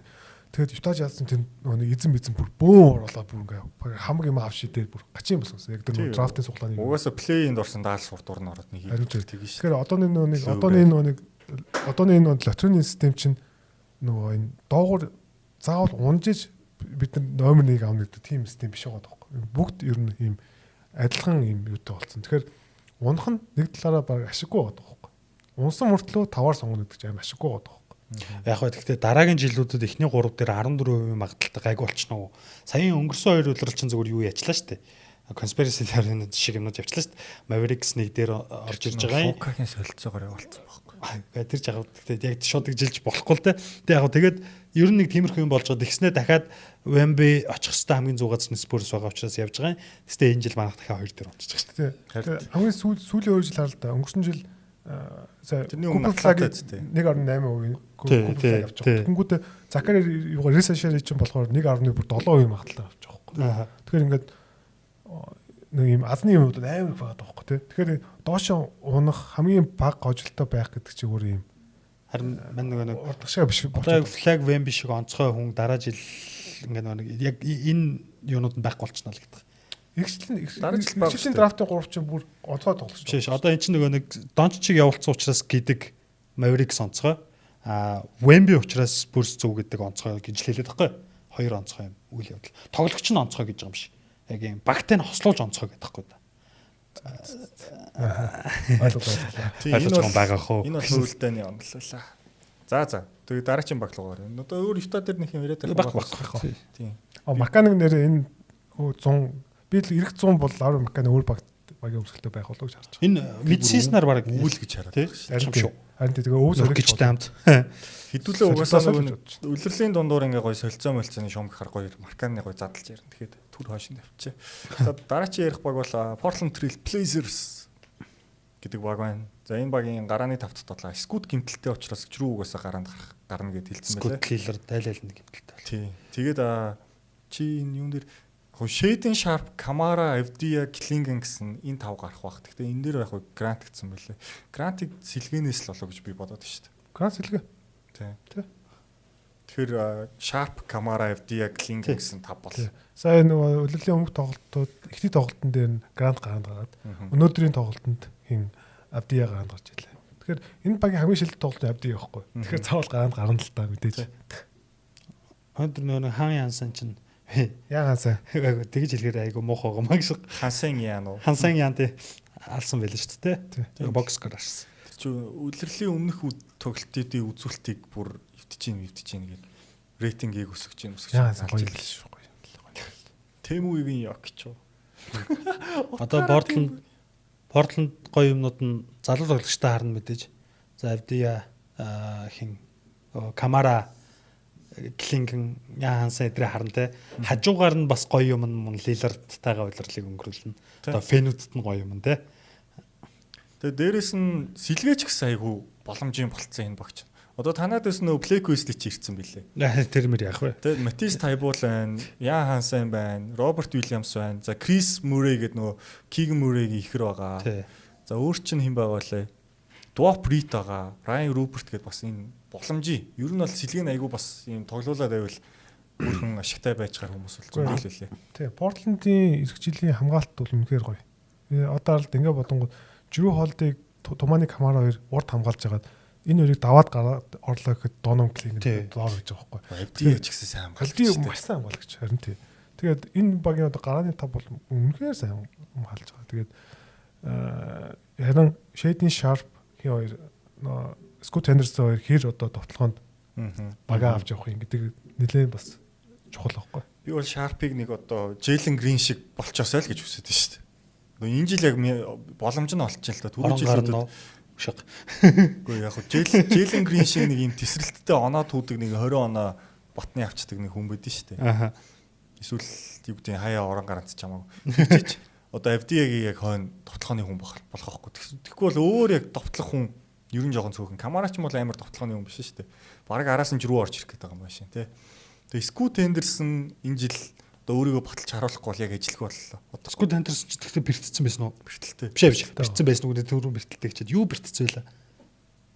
Тэгээд Utah Jazz-ын тэр нэг эзэн бүр бөөн оруулаад бүр ингээ хамаг юм авши дээр бүр гачин болсон. Яг тэр драфтын суглааны. Угаасаа плей-инд орсон даал сурдуур нь ороод нэг хийх тийм шүү. Тэгэхээр одооны энэ лотерейн систем чинь нөгөө энэ доогуур заавал унжиж бид нар номер 1 авна гэдэг тийм систем биш байгаа тоххой. Бүгд ер нь ийм адилхан ийм юутай болсон. Тэгэхээр унах нь нэг талаараа баг ашиггүй байгаа тоххой. Унсан мөртлөө таваар сонгоно гэдэг чинь аим ашиггүй байгаа тоххой. Яг хөө гэхдээ дараагийн жилүүдэд эхний 3 дээр 14% магадaltaй гайг болчихно уу. Саяын өнгөрсөн 2 удирал чинь зүгээр юу яачлаа штэ. Conspiracy theory шиг юмнууд явчлаа штэ. Mavericks нэг дээр орж ирж байгаа юм. Лукагийн солилцоогоор явуулсан байхгүй. Тэр жагаад гэхдээ яг шууд жилж болохгүй л те. Тэг яг тэгээд ер нь нэг тиймэрхүү юм болж байгаа. Тэгснэ дахиад Wemby очих хэвээр хамгийн зугаас нь Spurs байгаа учраас явж байгаа юм. Тэгснэ энэ жил манайх дахиад 2 дээр болчих штэ. Хамгийн сүүлийн 2 жил хараа л да. Өнгөрсөн жил Cooper Flag 1.8% Cooper Flag авч байгаа. Тэнгүүтээ Закари юугаар Researcher чинь болохоор 1.7% магадaltaй авч байгаа. Тэгэхээр ингээд нэг юм азны юмуд амар их байгаа байхгүй тий. Тэгэхээр доошо унах хамгийн бага гожилтой байх гэдэг чинь өөр юм. Харин мань нэг урдгашаа биш. Одоо Flag Wemby шиг онцгой хүн дараа жил ингээд нэг яг энэ юунууд нь байхгүй болчихно л гэдэг. Игчлийн драфтын 3 чинь бүр онцгой тоглож байна. Биш одоо эн чинь нөгөө нэг Дончичиг явуулсан учраас гэдэг Mavericks онцгой. Wemby учраас Spurs зүг гэдэг онцгой гэж хэлээд байхгүй. 2 онцгой юм үйл явдал. Тоглогч нь онцгой гэж байгаа юм шиг. Яг юм багтай нь хослуулж онцгой гэдэг байхгүй да. Энэ байгаа хөө. Энэ бол үйлдэлний онцлолаа. За. Тэгээ дараагийн баг руугаар. Одоо өөр Utah дээр нэг юм яриад байх. Тийм. Маканик нэр энэ 100 би л ирэх 100 бол Лавр Маканы өөр багийн өмсгөлтэй байх болов гэж харж байгаа. Энэ мидсизнаар баг үйл гэж хараад байна шүү. Харин тэгээ өвс өргөжтэй хамт хэдүүлээ угаасаа үлрэлийн дундуур ингээ гоё солилцоо молцооны шум гэхаар гоё Маканы гоё задлж ярина. Тэгэхэд түр хойшин тавьчих. За дараачийн ярих баг бол Portland Trail Blazers гэдэг баг байна. За энэ багийн гарааны тавтад бодлоо. Scoot гимтэлтэй учраас чрүү угаасаа гарна гэд хэлсэн байлээ. Scoot Lillard тайлайлна гимтэлтэй. Тий. Тэгээд чи энэ юм дээр Shaden Sharp, Kamara, Avdia, Klingen гэсэн энэ 5 гарах байх. Гэхдээ энэ дээр яг Grant гэсэн байлээ. Grant-ыг сэлгээнээс л болоо гэж би бодоод шүү дээ. Grant сэлгэ. Тий. Тэгэхээр Sharp, Kamara, Avdia, Klingen гэсэн 5 бол. Сая нөгөө үлрэлийн өмнөх тоглолтууд эхний тоглолтын дээр нь Grant гараад өнөөдрийн тоглолтод хин Avdia гарч ирлээ. Тэгэхээр энэ багийн хамгийн шилдэг тоглолт Avdia байхгүй. Тэгэхээр цаавал гарна л та мэдээж. Өнөөдөр нөгөө хаан янсан чинь яагаасаа тэгж хэлэхээр айгу муухай байгаа маа гэсэн. Хансан яан уу? Хансан яан тий алсан байл шүү дээ. Тэгээ бокс гарсан. Чи үлрэлийн өмнөх тоглолтын үзүүлэлтийг бүр эвтэж гээд рейтингийг өсгөж. Яагаасаа гоё л шүү. Тэмүгийн яг ч. Одоо Portland гоё юмнууд нь залуу тоглогчтой харна мэдээж. За Avdia хин Kamara Клингэн Яансан эдрээ харна те. Хажуугаар нь бас гоё юм Лилардтайгаа удирлыг өнгөрүүлнэ. Одоо Фенүүдт нь гоё юм те. Тэгээ дээрэс нь сэлгээч гэсэн айгу боломжийн болцсон энэ багч. Одоо танаад өс нөө Блэк Уэсли чи ирсэн билээ. Тэр мэр яах вэ? Тэгээ Матис Тайбул байна, Ян Хансан байна, Роберт Уильямс байна. За Крис Мурей гэдэг нөгөө Кигэн Мурейгийн ихэр байгаа. За өөр чинь хэн байгаа вэ? Дуоп Рит байгаа. Райан Руберт гэдэг бас энэ боломжийн. Ер нь бол сэлгээний айгу бас ийм тоглоулаад байвал бүрхэн ашигтай байж байгаа хүмүүс бол зүйл лээ. Тий, Портландын ирэх жилийн хамгаалалт бол үнэхээр гоё. Одоо л ингээ бодонгод Жрүү Холдыг Туманы Камара хоёр урд хамгаалж байгаад энэ хоёрыг даваад гараад орлоо гэхэд Доном Клинг доор гэж байгаа байхгүй. FD ч гэсэн сайн хамгаалагч. FD маш сайн хамгаалагч харин тий. Тэгээд энэ багийн одоо гарааны тав бол үнэхээр сайн хамгаалж байгаа. Тэгээд харин Shading Sharp хоёр Scott Henderson хоёр хэр одоо товтлогоонд багаа авч явах юм гэдэг нэлээд бас чухал байхгүй. Би бол Sharp-ыг нэг одоо Jalen Green шиг болчоосай л гэж хүсэж байна шүү дээ. Энэ жил яг боломж нь олчихсон л да. Түрүү жилүүдэд шиг. Гэхдээ яг Jalen Green шиг нэг юм тесрэлттэй оноо түүдэг нэг 20 оноо ботны авчдаг нэг хүн байдэн шүү дээ. Аха. Эсвэл юу гэдэг хаяа орон гаранц чамаагүй. Тэгчиж одоо FD-ийг яг хойно товтлооны хүн болох байхгүй. Тэгэхгүй бол өөр яг товтлох хүн ер нь жоохон цөөхөн. Камарач юм бол амар товтлооны хүн биш шүү дээ. Бараг араас нь рүү орж ирэх гээд байгаа юм байна шин тий. Тэгээ Scoot Henderson энэ жил одоо өөрийгөө баталж харуулахгүй бол яг ажиллах боллоо. Scoot Henderson ч тэгтээ бэртцсэн байсан уу? Бэртэлтэй. Биш. Бэртцсэн байсан уу гэдэг түрүүн бэртэлтэй гэчихэд юу бэртцсэн байлаа?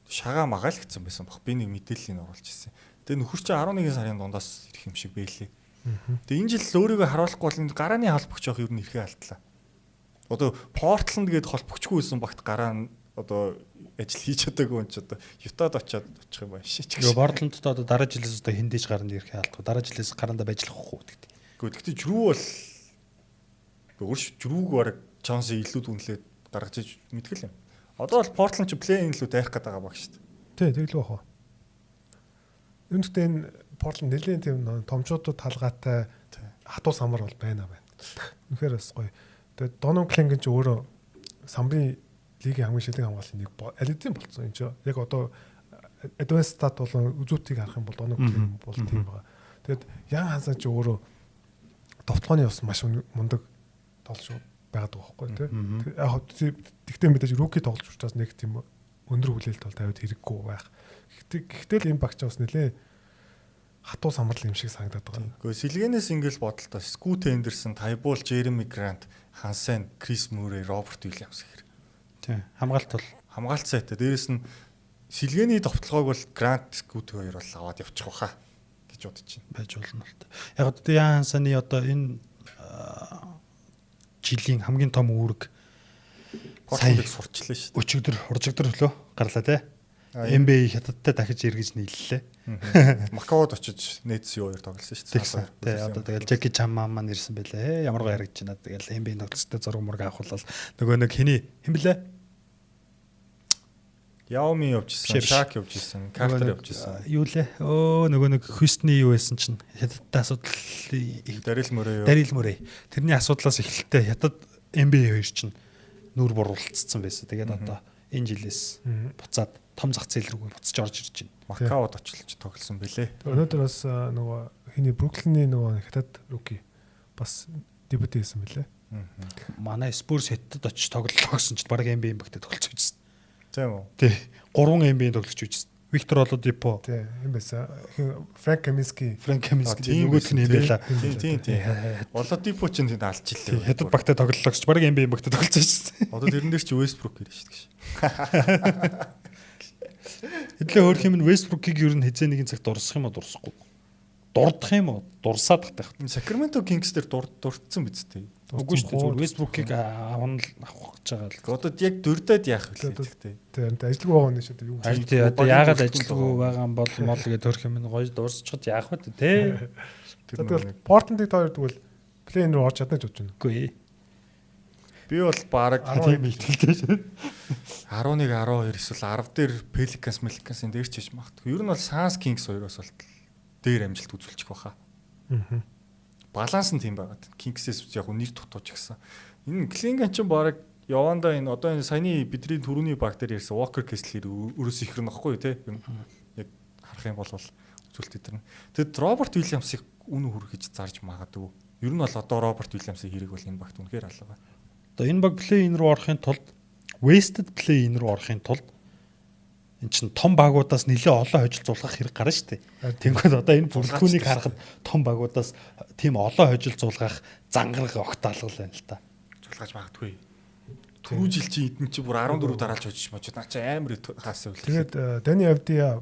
Шагаа магаал гэсэн байсан баг. Би нэг мэдээллийг оруулж ирсэн. Тэгээ нөхөр чи 11 сарын дундаас ирэх юм шиг байлээ. Тэгээ энэ жил өөрийгөө харуулахгүй бол энэ гарааны холбогч авах ер нь ирэхээ алдлаа. Одоо Портланд гээд холбогчгүй байсан багт гараа нь одоо ажил хийж чадаагүй юм чи одоо Ютад очиод очих юм байна шээ. Тэгээ Портландд одоо дараа жилээс одоо хэндэж гаранд ирэхээ алдах. Дараа жилээс гарандаа ажиллах уу гэдэг. Гэхдээ жрүү бол өөрш жрүүг бараг Чонси илүү дүнлээд гаргаж иж мэдгэл юм. Одоо бол Портланд ч плей-ин илүү дайх гээд байгаа баг шүү Тий, дээ. тэглүү бах. Үүнтэй энэ Портланд нэлийн тийм томчуудад талгаатай хатуу самар бол байна. Үнэхээр бас гоё. Тэгээд Доном Клинг ч өөрөө самбарын лигийн хамгийн шилдэг хамгаалалтын нэг аль хэдийн болцсон энэ ч яг одоо advanced stat болон үзүүтийг харах юм бол Доном Клинг бол тийм байгаа. Тэгээд Ян Хансан ч өөрөө товтлооны бас маш мундаг тоглож байгаад байгаа байхгүй тий. Яг тэгтээ мэдээж руки тоглож учраас нэг тийм өндөр хүлээлт бол тавиад хэрэггүй байх. Гэхдээ л энэ багч бас нэлээ хатуу самарлал юм шиг санагдаад байгаа. Гэхдээ сэлгэнээс ингээл бодолтой Scoot Henderson, Tyball, Jeremy Grant, Hansen, Chris Murray, Robert Williams гэх. Тий. Хамгаалт бол хамгаалт сайтай. Дээрээс нь сэлгээний товтлогоог бол Grant, Scoot хоёр бол аваад явчих واخа гэж бодож байна. Байж болно л та. Яг одоо Яансаны одоо энэ жилийн хамгийн том үүрэг Портландыг сурчлаа шүү дээ. Уржигдэр хөлөө гарлаа те. NBA хятадтай дахиж эргэж нийллээ. Макаод очиж Nets юу хоёр тоглосон шүү дээ. Тий, одоо тэгэл Jackie Chan маань ирсэн байлээ. Ямар гоё харагдаж байна. Тэгэл NBA тоглолттой зураг мураг авах бол нөгөө нэг хэний хэн блэ? Яоми явж ирсэн, Shaq явж ирсэн, Carter явж ирсэн. Юу лээ? Нөгөө нэг Houston-ий юу байсан чинь хятадтай асуудал Daryl Morey. Тэрний асуудлаас эхэлтэй хятад NBA хоёр чинь нүур буруулцсан байсан. Тэгээд одоо энэ жилээс буцаад том зах зээл рүү буцаж орж ирж байна. Макаод очилж тоглосон бэлээ. Өнөөдөр бас нөгөө хиний Бруклиний нөгөө хятад руки бас дебют хийсэн бэлээ. Манай Spurs хятад очиж тоглолцсон чинь баг NBA бэгтээ тоглож үзсэн. Тийм үү? Тий. 3 NBA тоглож үзсэн. Victor Oladipo. Тий, юм байсан. Frank Kaminsky нөгөөх нь юм байла. Тийм. Oladipo ч тэнд алж илээ. Хятад багтаа тоглолцсон баг NBA бэгтээ тоглож үзсэн. Одоо тэрэн дээр чи Westbrook гэрэж шүү дээ. Хэдлээ хөрх юм нь Westbrook-ийг ер нь хизээ нэгэн цагт дурсах юм уу дурсахгүй. Дурдах юм уу? Дурсаад тах. Sacramento Kings дээр дурдсан биз дээ. Үгүй шүү дээ. Зүгээр Westbrook-ийг авах гэж байгаа л. Одоо яг дурдаад яах вэ гэхдээ. Тийм ажилгүй байгаа нь шүү дээ. Юу гэж. Тий, одоо яагаад ажилгүй байгаа юм бол мол гээд хөрх юм нь гоё дурсчихад яах вэ те. Тэгэл Portland-ийг тоо ирдгүүл плей-ин руу орж чадна гэж бодож байна. Үгүй. Би бол баг тийм ихтэй шүү. 11 12 эсвэл 10 дээр Pelicans энэ дээр ч хийж магадгүй. Ер нь бол Suns Kings хоёроос бол дээр амжилт үзүүлчих واخа. Баланс нь тийм байгаад. Kings-ээс яг нэр дутууч гисэн. Энэ Cleveland ч баг явандаа энэ одоо энэ саяны бидний түрүүний баг дээр ярьсан Walker Kessler өрөөс ихрэн ахгүй тий. Яг харах юм бол үзүүлэлт дээр. Тэгэд Роберт Уильямсыг үн хөр гэж зарж магадгүй. Ер нь бол одоо Роберт Уильямсыг хэрэг бол энэ багт үнэхээр алга байна. Одоо энэ баг плей-ин руу орохын тулд wasted play-in руу орохын тулд эн чин том багуудаас нэлээ олон хожилцуулах хэрэг гарна шүү дээ. Тэнгүүд одоо энэ бүрэлдэхүүнийг харахад том багуудаас тийм олон хожилцуулах зангараг огтаалгал байна л та. Зулгаж магадгүй. Түрүү жил чи эдэн чи бүр 14 дараалж хожиж мочод наа чи амар хаасан үл. Тэгээд Дани Авдия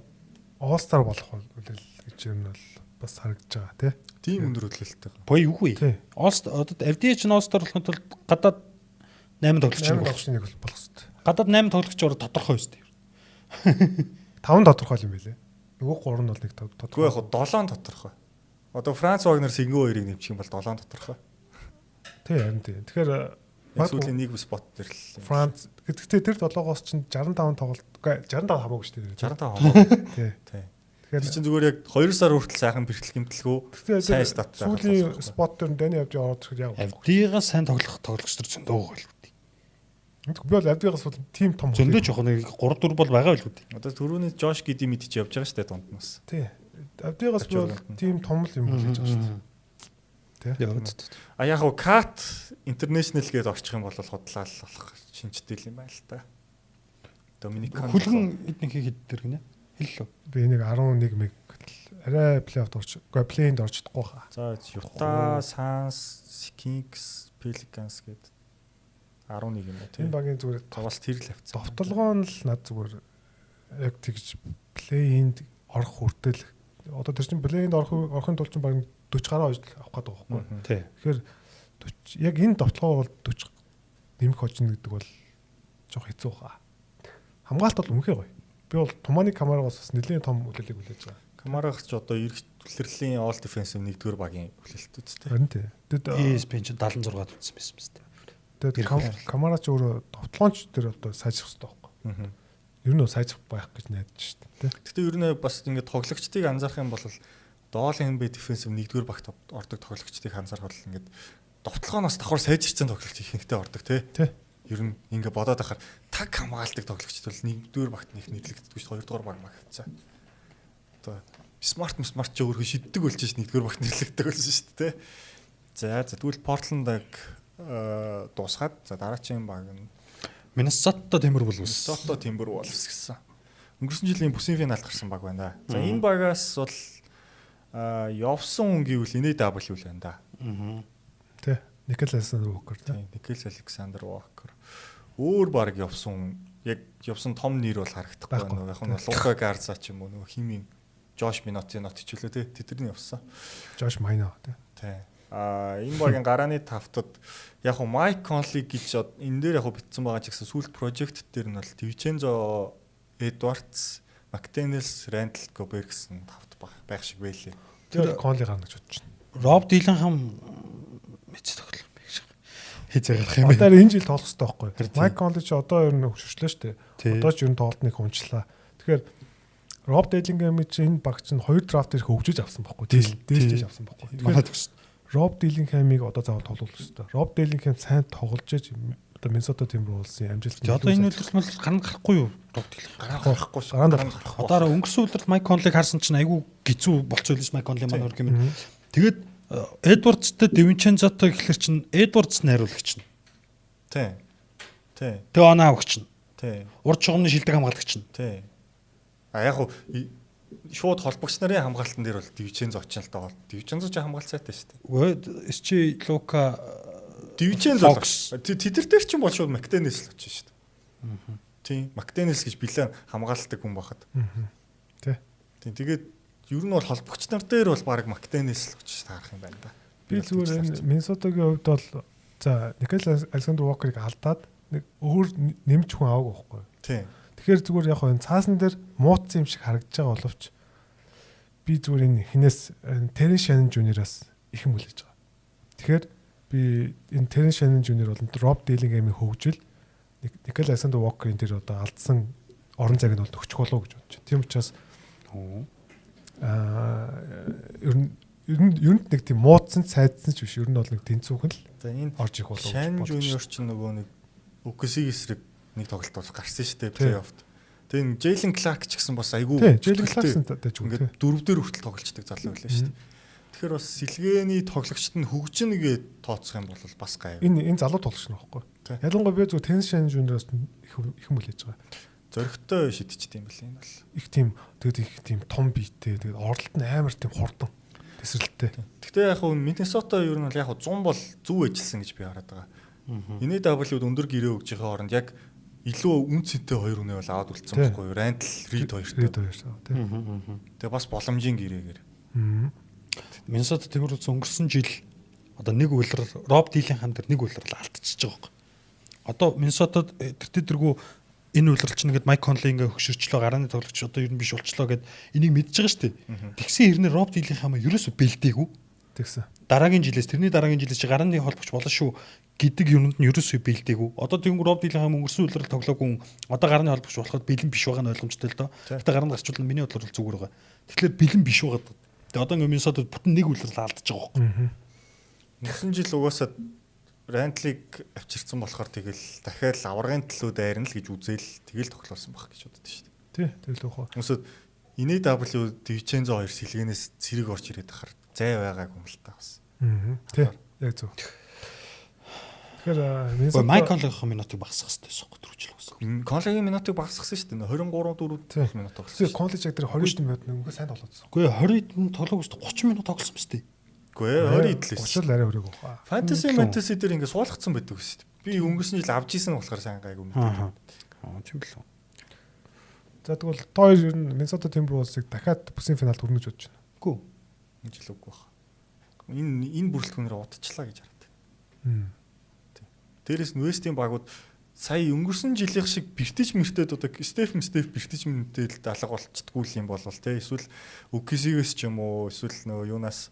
All-Star болох үйл гэж юм бол бас харагдаж байгаа тийм өндөр хөдлөлттэй. Боё юу вэ? Одоо Авдия ч All-Star болохын тулд гадаад 8 тоглогч нэг болох хэрэгтэй. Гадаад 8 тоглогч ороо тодорхой өстэй. 5 тодорхой юм билээ. Нөгөө 3 нь бол нэг тодорхой. Гэхдээ яг 7 тодорхой. Одоо Франц Вагнер Сингөө 2-ыг нэмчих юм бол 7 тодорхой. Тийм. Тэгэхээр сүүлийн нэг спот дээр л Франц гэхдээ тэр 7-оос чинь 65 тоглолт 65 хамаагүй шүү дээ. 65 хамаагүй. Тийм. Тэгэхээр чинь зүгээр яг 2 сар хүртэл сайхан бэрхтэл гэмтэлгүй сайн стат. Сүүлийн спот дээр Дани Авдия ороод ирэхэд яг Авдигаа сайн тоглох тоглогч нар зөндөө байл. Би бол Авдигаас бол тим том зөндөө жоох нэг 3 4 бол байгаа байл үү. Одоо түрүүний Жош Гиди мэдчих явж байгаа шүү дээ дунднаас. Тий. Авдигаас бол тим том л юм болж байгаа шүү дээ. Тий. А яг хуу Кат интернэшнл гээд орчих юм бол худлаа л болох шинжтэй юм байна л та. Доминикан хүлгэн эднийхийг хэд гинэ? Хэллээ. Би нэг 11 мэг арай плей-офф орч, плей-инд орж чадахгүй хаа. За Юта, Санс, Кингс, Пеликанс гээд 11 юм уу тийм. Энэ багийн зүгээр таваас тэр л авцсан. Довтлогоо нь л над зүгээр яг тэгж плей-инд орох хүртэл одоо тэр чинь плей-инд орохын тулд чинь баг 40 гаруй хожил авах гэдэг байхгүй. Тий. Тэгэхээр яг энэ довтлогоо бол 40 нэмэх хожно гэдэг бол жоох хэцүү хаа. Хамгаалт бол үнэхээр гоё. Би бол Туманы Камарагаас бас нэлээд том үлээлэг хүлээж байгаа. Камарагч одоо эрх төлөрлөлийн all defensive 1-р багийн хүлээлт үстэй. Харин тий. ESPN чинь 76-д үзсэн байсан юм байна. Тэгээд Камарач өөрөө довтлоонч дээр одоо сайжрах хэрэгтэй байхгүй. Ер нь сайжрах байх гэж найдаж шүү дээ. Гэхдээ ер нь бас ингээд тоглогчдыг анзаарах юм бол доолын NBA defensive 1-р багт ордог тоглогчдыг анзаархад ингээд довтлогоноос давхар сайжирсан тоглогч ихэнхдээ ордог тий. Ер нь ингээд бодоод байхаар таг хамгаалдаг тоглогчд бол 1-р багт нэг нэрлэгддэг шүү 2-р баг магтцаа. Одоо смарт ч өөрөө шиддэг болж ш 1-р багт нэрлэгддэг болсон шүү дээ. За тэгвэл Portland-ыг дуусгаад за дараагийн баг нь Миннесота Timberwolves. Миннесота Timberwolves гэсэн. Өнгөрсөн жилийн бүсийн финалд гарсан баг байна да. За энэ багаас бол явсан хүн гэвэл NAW л байна да. Тэ. Никол Александр Walker тэ. Никол Александр Walker. Өөр баг явсан хүн яг явсан том нэр бол харагдахгүй байна. Яг нь Лука Гарза ч юм уу нөгөө химийн Жош Миноти ч үлээ тэ. Тэдний явсан. Жош Майно тэ. Тэ. Энэ багийн гарааны тавтад яг хуу Майк Конли гэж энэ дээр яг битсэн байгаа ч гэсэн сүүлд прожект дээр нь бол Дивчензо, Эдвардс, Мактенелс, Рандл Гобергсон тавт байх шиг байлээ. Тэр Конли гарна гэж бодож байна. Роб Диланхам мэдээ тоглох байх шиг. Хийж байгаа юм. Одоо энэ жил тоглох хэрэгтэй байхгүй. Майк Конли ч одоо ер нь хөвшөшлөө шүү дээ. Одоо ч ер нь тоглолтныг унчлаа. Тэгэхээр Роб Диланхам чинь энэ баг чинь 2 драфт ирэх хөгжиж авсан байхгүй. Дээлж авсан байхгүй. Тэгэхээр Роб Дилинхамыг одоо заавал тоглуулах хэрэгтэй. Роб Дилинхам сайн тоглож иж одоо Миннесота Timberwolves-ийн амжилт. Одоо энэ үйлдэл мэл гарахгүй юу? Роб Дилинхам гарахгүй. Гараад. Одоо өнгөрсөн үйлдэл Майк Конлиг харсан чинь айгүй гизүү болцсон юм Майк Конли маань өрг юм. Тэгээд Эдвардстэй Дивинчензотой гэхэлэр чинь Эдвардс найруулагч нь. Тий. Тэгээ оноо авагч нь. Тий. Урд чугамны шилдэг хамгаалагч нь. Тий. Яг хуу шууд холбогч нарын хамгаалтан дээр бол Дивчензо очсон л даа. Дивчензо ч хамгаалт сайтай шүү дээ. Эсчи Лука Дивчензо тэдэр дээр ч юм бол шууд Мактенелс л очсон шүү дээ. Тийм, Мактенелс гэж билээ хамгаалдаг хүн байхад. Тий. Тэгээд ер нь бол холбогч нар дээр бол баг Мактенелс л очиж таарах юм байна да. Би зүгээр энэ Миннесотагийн хувьд бол за Никол Александр Walker-ыг алдаад нэг өөр нэмж хүн аваагүй байхгүй. Тийм. Тэгэхээр зүгээр яг энэ цаасан дээр мууцсан юм шиг харагдаж байгаа боловч би зүгээр энэ хинээс Terence Shannon Jr-аас их юм хүлээж байгаа. Тэгэхээр би энэ Terence Shannon Jr бол Rob Dillingham-ийн хөгжил Никол Александр Walker-ийн тэр одоо алдсан орон зайг нь бол өгчих болов уу гэж бодож байна. Тийм учраас ер нь нэг тийм мууцсан сайдсан ч биш. Ер нь бол нэг тэнцүүхэн л. За энэ орж их болов. Shannon Jr ч нөгөө нэг OKC эсрэг нэг тоглолт бол гарсан шүү дээ плей-оффт. Тэгээ Jalen Clark ч гэсэн бас айгүй. Тийм, Jalen Clark-тай ч үгүй. Ингээд 4-4 хүртэл тоглолцдог залуу байлаа шүү дээ. Тэгэхээр бас сэлгээний тоглогчд нь хөгжинэгээ тооцох юм бол бас гайв. Энэ залуу тоглогч нь байхгүй. Ялангуяа би зүгээр теннис шанжуураас их хүлээж байгаа. Зөрөгтэй шидчихдэм байл энэ бол. Их тийм тэгээд их тийм том биетэй тэгээд оролт нь амар тийм хурдан тесрэлттэй. Гэхдээ яг хөө Миннесота ер нь яг 100 бол зөв ажилласан гэж би хараад байгаа. NW-д өндөр гэрээ өгж байгаа хооронд яг илүү үнцэнтэй хоёр үнэ бол аваад үлдсэн байхгүй юу? Рандл Рид хоёртой. Тэгээ бас боломжийн гэрээгээр. Миннесота Timberwolves өнгөрсөн жил одоо нэг үйлрэл Роб Дилийн хамт нэг үйлрэл алдчихж байгаа байхгүй. Одоо Миннесотад тэртэргүй энэ үйлрэл чинь ингээд Майк Конли ингээ хөшөрчлөө гарааны тоглогч одоо ер нь биш болчлоо гэд энийг мэдж байгаа шүү дээ. Тэгсэн хэрнээ Роб Дилийн хамаа ерөөсө бэлдээгүй. Тэгсэн. Дараагийн жилээс тэрний дараагийн жилээс чи гарааны холбогч болно шүү гэдэг юмд нь ерөөсөө бэлдээгүй. Одоо тийм Роб Дилийн хамаа өнгөрсөн үйлрэл тоглоогүй одоо гарааны холбогч болоход бэлэн биш байгаа нь ойлгомжтой л доо. Гэтэ гараанд гарчвал миний бодлоор зүгээр байгаа. Тэгэхээр бэлэн биш байгаа. Тэгээ одоо ингээ Миннесотад бүтэн нэг үйлрэл алдаж байгаа байхгүй. Өнгөрсөн жил угаасаа Рэндлиг авчирсан болохоор тэгэл дахиад аваргын төлөө дайрна л гэж үзэл тэгэл тоглосон баг гэж боддоо шүү дээ. Тий, тэгэл үхэ. Хүмүүсд NW Дивчензо 2 сэлгэнээс цэрэг орж ирээд ахаар зай байгаагүй юм л та бас. Тий, яг зөв. Тэгэхээр Миннесота Майкл минутыг багасгах хэрэгтэй шүү дээ түрүүжил гэсэн. Конлигийн минутыг багасгасан шүү дээ. 23 4 минут Тэгээ тоглосон. коллеж яг тэр 20 минут нөгөө сайн тоглосон. Үгүй 20 минут тоглох үстэй 30 минут тоглосон биз дээ. Үгүй 20 идлээс. 30 арай өрөг баха. Fantasy дээр ингээд суулгацсан байдаг шүү дээ. Би өнгөрсөн жил авч исэн болохоор сайн гайгүй юм. Тийм л. За тэгвэл тоо ер нь Minnesota Timberwolves-ыг дахиад бүсийн финалд хүрнэж бодож байна. Үгүй. Энэ жил үгүй баха. Энэ бүрэлдэхүүнээр удажчлаа гэж хараад. Дээрээс нь West-ийн багууд сая өнгөрсөн жилийн шиг бэртэж мэртэд одоо Стеф бэртэж мэртэд алга болцдгүй юм бол те эсвэл OKC-гээс ч юм уу эсвэл нөгөө юунаас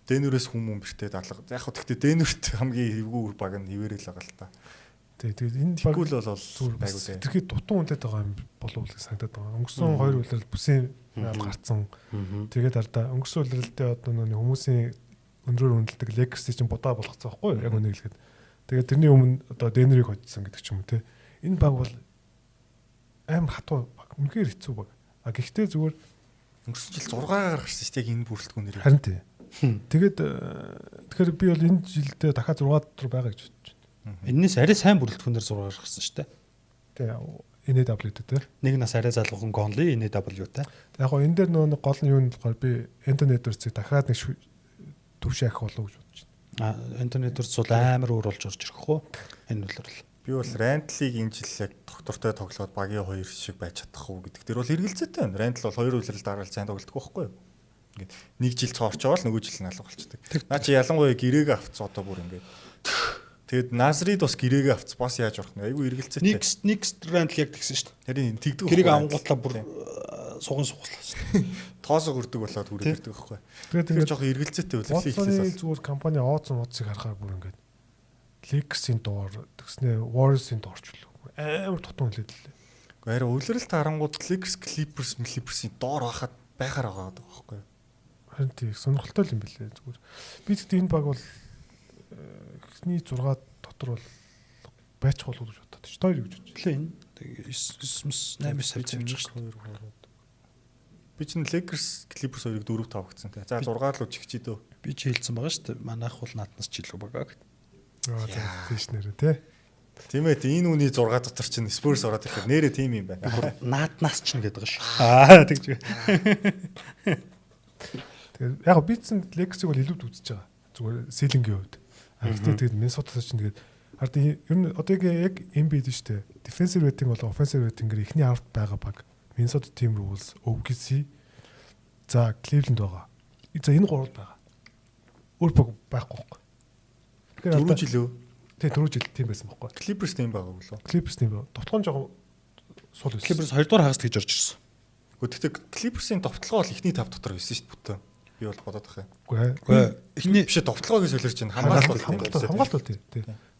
Дэнүрээс хүмүүс бэртэд алга. Яг хөө тэгтээ Дэнүрт хамгийн эвгүй баг нь хിവэрэл байгаа л та. Тэгээд энэ баг бол зүгээр байгуу те. Тэрхий дутуу үнэтэй байгаа юм болов уу гэж санагдаад байгаа. Өнгөрсөн 2 үйлрэл бүсийн гарцсан. Тэгээд ардаа өнгөрсөн үйлрэлдээ одоо нөгөө хүмүүсийн өндрөөр үнэлдэг Lakers чинь будаа болгоцсон байхгүй яг үнэ хэлгээд. Тэгээд тэрний өмнө одоо Денерийг хоцсон гэдэг ч юм уу те. Энэ баг бол амар хатуу баг. Үнэхээр хэцүү баг. А гэхдээ зүгээр өнгөрсөн жил 6-аар гарсан шүү дээ энэ бүрэлдэхүүнээр. Харин тий. Тэгээд тэгэхээр би бол энэ жилдээ дахиад 6 дотор байгаа гэж бодож байна. Эннээс арай сайн бүрэлдэхүүнээр 6-аар гарсан шүү дээ. Тий. NW те. Нэг нас арай залгуухан Conley NW те. Яг гоо энэ дээр нөгөө гол нь юу нь болохоор би Anthony Edwards-ыг дахиад нэг төвшөө авах болов уу гэж бодож байна. Антони Эдвардс бол амар өөр болж орж ирэх хөө энэ үйлрэл. Би бол Рэндлийг энэ жил яг доктортой тоглоод багийн 2 шиг байж чадах уу гэдэг. Тэр бол эргэлзээтэй байна. Рэндл бол 2 үйлрэл дараал сайн тоглодог байхгүй юу? Ингээд нэг жил цоорчоол нөгөө жил нь алга болчдөг. Наа чи ялангуяа гэрээгээ авцсан одоо бүр ингээд. Тэгэд Назрид бас гэрээгээ авц бас яаж орох нь айгүй эргэлзээтэй. Next Рэндл яг тэгсэн шүү дээ. Харин тэгдэг. Гэрийг авангуудлаа бүр суган суглаа шүү дээ. Тоосоо хүрдэг болоод хүрээд ирдэг байхгүй. Тэгээд жоохон эргэлзээтэй үлээлээ ихлээс зүгээр компани ооцыг харахаар бүр ингээд Lakers-ийн доор тэгснэ Warriors-ийн доорч үлээ. Амар тутан үлээлээ. Гэхдээ арай өвлөрөлт харангууд Lakers Clippers-ийн доор байхад байхаар байгаа байхгүй. Харин тийм сонирхолтой юм билээ зүгээр. Би тэгтээ энэ баг бол эхний 6 дотор бол байчих болов уу гэж бодод. Тойр гэж бодож. Лээ энэ 9 8 сар явж байгаа шүү дээ. Би чинь Lakers Clippers 2-ыг 4-5 гэсэн те. За 6 л чигчээ дөө. Би ч хэлсэн байгаа шүү дээ. Манайх бол нааднаас ч илүү байгаа гэдэг. Тийш нэрэ те. Тийм ээ энэ үний 6 дотор чинь Spurs ороод ирэхэд нэрээ тийм юм байна. Нааднаас ч гэдэг байгаа шүү. Тэгж. Тэгээд яг битсэн Lakers-ыг бол илүүд үзэж байгаа. Зүгээр сэлингийн хувьд. Гэхдээ тэгээд Minnesota чинь тэгээд хард ер нь одоогийн яг Embiid шүү дээ. Defensive rating болон offensive rating-ээр эхний 10-т байгаа баг. Minnesota Timberwolves, OKC, за Cleveland байгаа. За энэ 3 байгаа. Өөр баг байхгүй байхгүй. Тэгэхээр 4 жил үү? Тий 4 жил тийм байсан байхгүй. Clippers тийм байгаа болов. Clippers тийм байна. Товтлогон жоохон сул байсан. Clippers 2 дугаар хагас гэж орж ирсэн. Гэхдээ Clippers-ийн товтлогоо бол эхний 5 дотор байсан шүү дээ бүтэн. Би бол бодоод байгаа юм. Үгүй эхний биш товтлогоогоо солирч байна. Хамгаалт бол тий.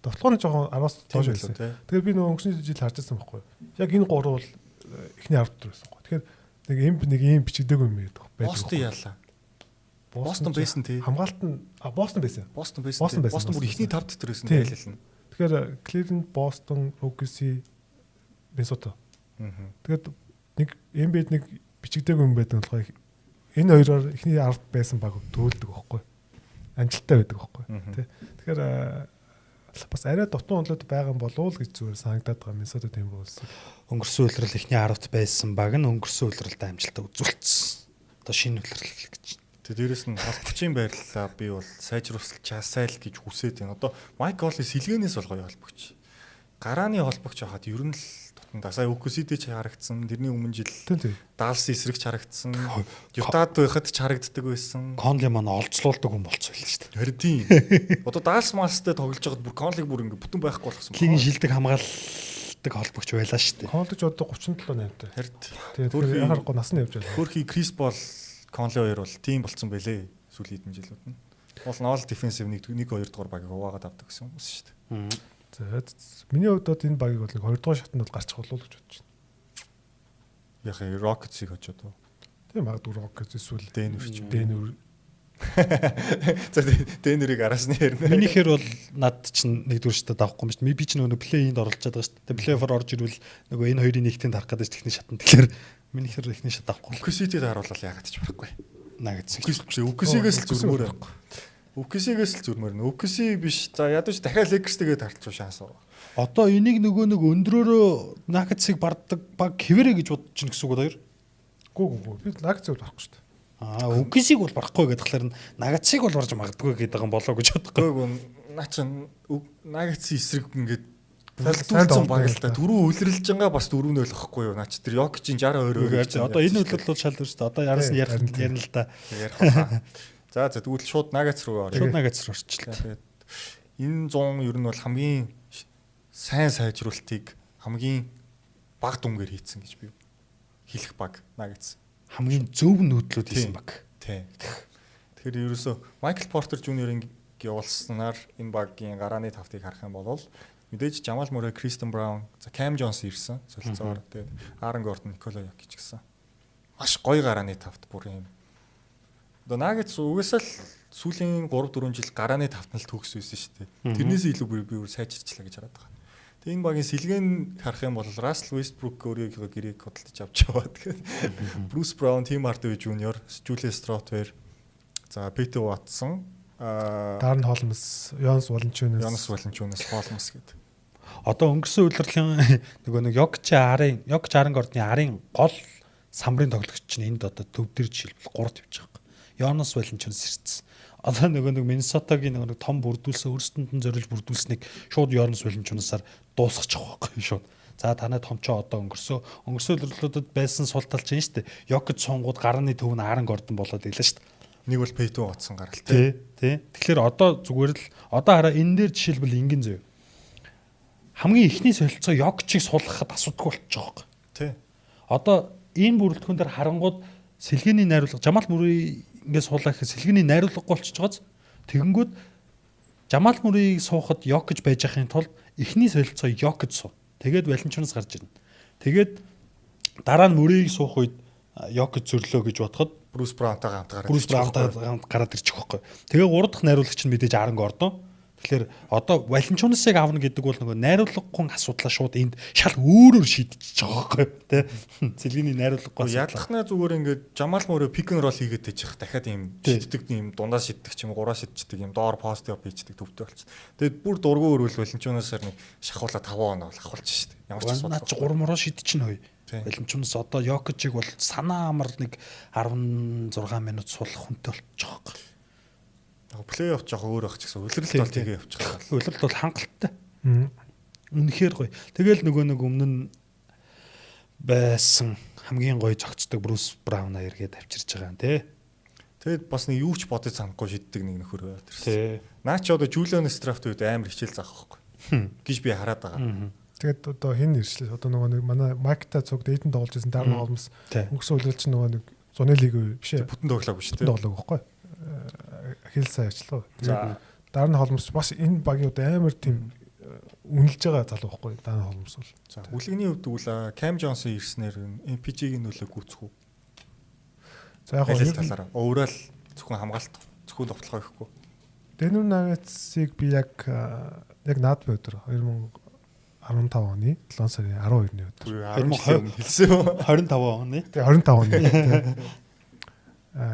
Товтлогоо жоохон 10-аас доош байсан. Тэгэхээр би нөгөө өнгөрсөн жил харж байсан байхгүй. Яг энэ 3 бол эхний 10 дотор байсан. Тэгэхээр нэг ийм бичигдээгүй юм байдаг. Бостон яалаа. Бостон байсан тий. Хамгаалт нь Бостон байсан. Бостон бүр эхний 5 дотор байсан байлаа. Тэгэхээр Cleveland, Boston, OKC, Minnesota. Тэгээд нэг Embiid нэг бичигдээгүй юм байдаг болохоор энэ хоёроор эхний 10 байсан баг дүүлдэг байхгүй. Амжилттай байдаг байхгүй. Тэ. Тэгэхээр бас арай дутуу онолоод байгаа юм болов уу гэж зүгээр санагдаад байгаа Minnesota Timberwolves. Өнгөрсөн үлрэл эхний 10-т байсан баг нь өнгөрсөн үлрэлд амжилттай үзүүлсэн. Одоо шинэ үлрэл гэж. Тэгээд дээрэс нь холбогчийн байрлалаа би бол сайжруулсалчаасай л гэж хүсээд байна. Одоо Майк Конли сэлгээнээс болгоё холбогч. Гарааны холбогч хахад ер нь л тутанда сая Оксидич харагдсан. Тэрний өмнө жил Далс эсрэгч харагдсан. Ютад байхад ч харагддаг байсан. Конли маань олзлуулдаг хүн болцсон байл шүү дээ. Харин тийм. Одоо Далс Малстай тоглож байхад бүр Конлиг бүр ингэ бүтэн байхгүй болгосон. Лигийн шилдэг хамгаалдаг холбогч байлаа шүү дээ. Конли ч одоо 37 8-тай. Харин тэгээд яхахгүй насны явж байгаа. Хөрхи Крис Пол Конли хоёр бол тийм болцсон байлээ. Сүүлийн хэдэн жилүүд нь. Бол ноол дефенсив 1 2 дугаар багийг хуваагаад авдаг гэсэн хүмүүс шүү дээ. За миний хувьд одоо энэ багийг бол 2 дугаар шатнд бол гарчих болов уу гэж бодож байна. Яг Rockets-ийг очоод. Тийм магадгүй Rockets эсвэл Denver. За Denver-ийг араас нь ярина. Минийхэр бол над чинь 1-р шатад авахгүй юм шүү дээ. Би ч нөгөө плей-инд оролцоод байгаа шүү дээ. Плей-оффор орж ирвэл нөгөө энэ хоёрын нэгтэнд харах гэдэг техник шатнд. Тэгэхээр минийхэр ихний шат авахгүй. Оксидид харуулал яагаад ч барахгүй. Нагц. Оксигээс л зүрмөр байхгүй. Оксигээс л зүрмөр нэ. Окси биш. За ядаж дахиад Лекерстэйгээ тартчих шанс байгаа. Одоо энийг нөгөө нэг өндрөөрөө Нагцыг барддаг баг хэвэрэ гэж бодож чинь гэсэн үг хоёр. Гүү. Би Нагцыг байхгүй шүү дээ. Оксиг бол барахгүй гэдэг талаар Нагцыг бол барж магадгүй гэдэг юм болоо гэж боддог. Гүү наа чин Нагцын эсрэг ингээд бүлдүүлсэн баг л да. Дөрөв үлрэлж байгаа бас дөрөв нь ойлгохгүй юу. Наач тэр Йокичийн 60 20 одоо энэ үйлдэл бол шал шүү дээ. Одоо яраас нь ярина л да. За тэгвэл шууд Нагац руу орё. Шууд Нагац руу орчлаа. Тэгээд энэ 100 ер нь бол хамгийн сайн сайжруулалтыг хамгийн баг дүнгээр хийцэн гэж би хэлэх баг Нагац. Хамгийн зөв нүүдлүүд хийсэн баг. Тийм. Тэгэхээр ерөөсөө Майкл Портер Жуниорын явуулснаар энэ багийн гарааны тавтыг харах юм бол мэдээж Жамал Мурray, Кристен Браун, за Кам Джонс ирсэн. Солилцоогоор тэгээд Аарон Гордон, Никола Йокич гэсэн. Маш гоё гарааны тавт бүр юм. Одоо Нагетс угаасаа л сүүлийн 3 4 жил гарааны тавт нь л төгс байсан шүү дээ. Тэрнээс илүү би сайжирчлаа гэж хараад байгаа. Тэгээд энэ багийн сэлгээн харах юм бол Russell Westbrook өөрийнхөө гэрээг хөдөлж авч яваа. Тэгээд Bruce Brown, Tim Hardaway Jr., Julius Strawther, за Pete Watson, Darren Holmes, Jonas Valanciunas Holmes гэдэг. Одоо өнгөрсөн үйлрлийн нөгөө нэг Йокич Аарон Гордны арын гол самбарын тоглогч нь энд одоо төвдөр жишээлбэл 3 тавьж байгаа. Jonas Valanciunas ирсэн. Одоо нөгөө нэг Миннесотагийн нөгөө том бүрдүүлсэн өөрсдөнд нь зориулж бүрдүүлсэнийг шууд Jonas Valanciunas-аар дуусгачих واخхой шууд. За танай томчоо одоо өнгөрсөн үйлрэлүүдэд байсан сул тал чинь шүү дээ. Йокич сунгууд гарааны төв нь Аарон Гордон болоод ийлээ шүү дээ. Нэг бол Peyton Watson гаралтай. Тий. Тэгэхээр одоо зүгээр л одоо хараа энэ дээр жишээлбэл ингэн зөө. Хамгийн ихний солилцоо Йокичийг суулгахад асуудаггүй болчих жоох. Тий. Одоо энэ бүрэлдэхүүн дээр харангууд сэлгээний найруулга Жамал Мурray ингээд суулгах гэхэд сэлгээний найруулгагүй болчихж байгааз. Тэгэнгүүт Жамал Муррayийг суухад Йокич байж байхын тулд ихний солилцоо Йокич суу. Тэгээд Valanciunas гарч ирнэ. Тэгээд дараа нь Муррayийг суух үед Йокич зөрлөө гэж бодоход Bruce Brown-тайгаа хамт гараад ирчих واخхой. Тэгээ 3 дахь найруулагч нь мэдээж Аарон Гордон. Тэгэхээр одоо Valanciunas-ыг авна гэдэг бол нөгөө найруулгагүй асуудлаа шууд энд шал өөрөөр шийдчихэж байгаа байхгүй тий. Сэлгэний найруулгагүй ялахнаа зүгээр ингээд Жамал Мурray pick and roll хийгээд тайчих дахиад ийм шийддэг ийм дундаа шийддэг ч юм уу гураа шийддэг ийм доор пост оп хийдэг төвтэй болчихсон. Тэгээд бүр дургу өрөөл Valanciunas-аар нэг шахуулаа 5 оноо бол ахуулчих шүү дээ. Ямар ч асуудал. Наач 3 мураа шийдчихнэ хөөе. Valanciunas одоо Йокичийг бол санаа амар нэг 16 минут суулгах хүнтэй болчих واخ. Плей-офф жоох өөр ах ч гэсэн үлрэлт бол тэгээ явчих байгаа. Үлрэлт бол хангалттай. Үнэхээр гоё. Тэгэл нөгөө нэг өмнө нь байсан хамгийн гоё зогцдог Bruce Brown эргээд авчирч байгаа юм тий. Тэгэд бас нэг юу ч бодож санахгүй шийддэг нэг нөхөр байгаад ирсэн. Наа чи одоо Julian Straft үед амар хичээл заах байхгүй. Гэж би хараад байгаа. Тэгээд одоо хин ирчлээ. Одоо нөгөө нэг манай Майкта цуг дээдэн тоглож байсан Darren Holmes өнгөрсөн үйлрэл чинь нөгөө нэг зуны лиг биш ээ. Бүтэн тоглоагүй шүү дээ. Тоглоагүй байхгүй. Хэлсэн ажиллаа. За Darren Holmes бас энэ багийн үед амар тийм үнэлж байгаа залуу байхгүй Darren Holmes бол. За хүлэгний хувьд үл Cam Johnson ирснээр MPG-ийн нөлөө гүйцэх үү? За яг нь талаараа өөрөө л зөвхөн хамгаалт зөвхөн товтлогоо ихгүй. Denver Nuggets-ыг би яг наад өдөр 2010 15 оны 7 сарын 12-ны өдөр. 2020 хэлсэн үү? 25 оны. Тэгээ 25 оны.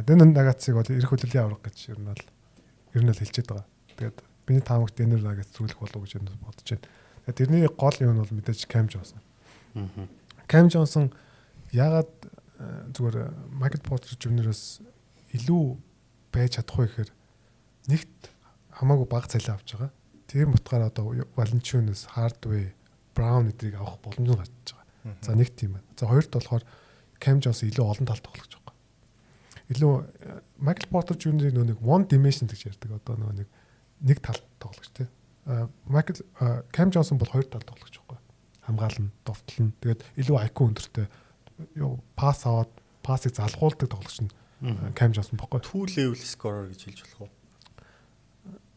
Дэнэн Нагацыг бол эрх хүлээлийн авраг гэж ер нь бол хэлчихэд байгаа. Тэгээд миний таамагт Дэнэн Нагац зүрхлэх болов гэж бодож байна. Тэгээд тэрний гол юм нь бол мэдээж Cam Johnson. Cam Johnson ягаад зүгээр Michael Porter Jr-өөс илүү байж чадахгүй гэхээр нэгт хамаагүй бага цалин авч байгаа. Тийм утгаараа одоо Valanciunas, Hardaway, Brown эдрийг авах боломж гарч байгаа. За нэг тийм байна. За хоёрт болохоор Cam Johnson илүү олон талд тоглож байгаа. Илүү Michael Porter Jr-ийн нэг one dimension гэж ярьдаг. Одоо нэг талд тоглож тий. Cam Johnson бол хоёр талд тоглож байгаа. Хамгаална, довтлно. Тэгээд илүү IQ өндөртэй пас аваад пасыг залгуулдаг тоглогч нь Cam Johnson баггүй. 2 level scorer гэж хэлж болох уу?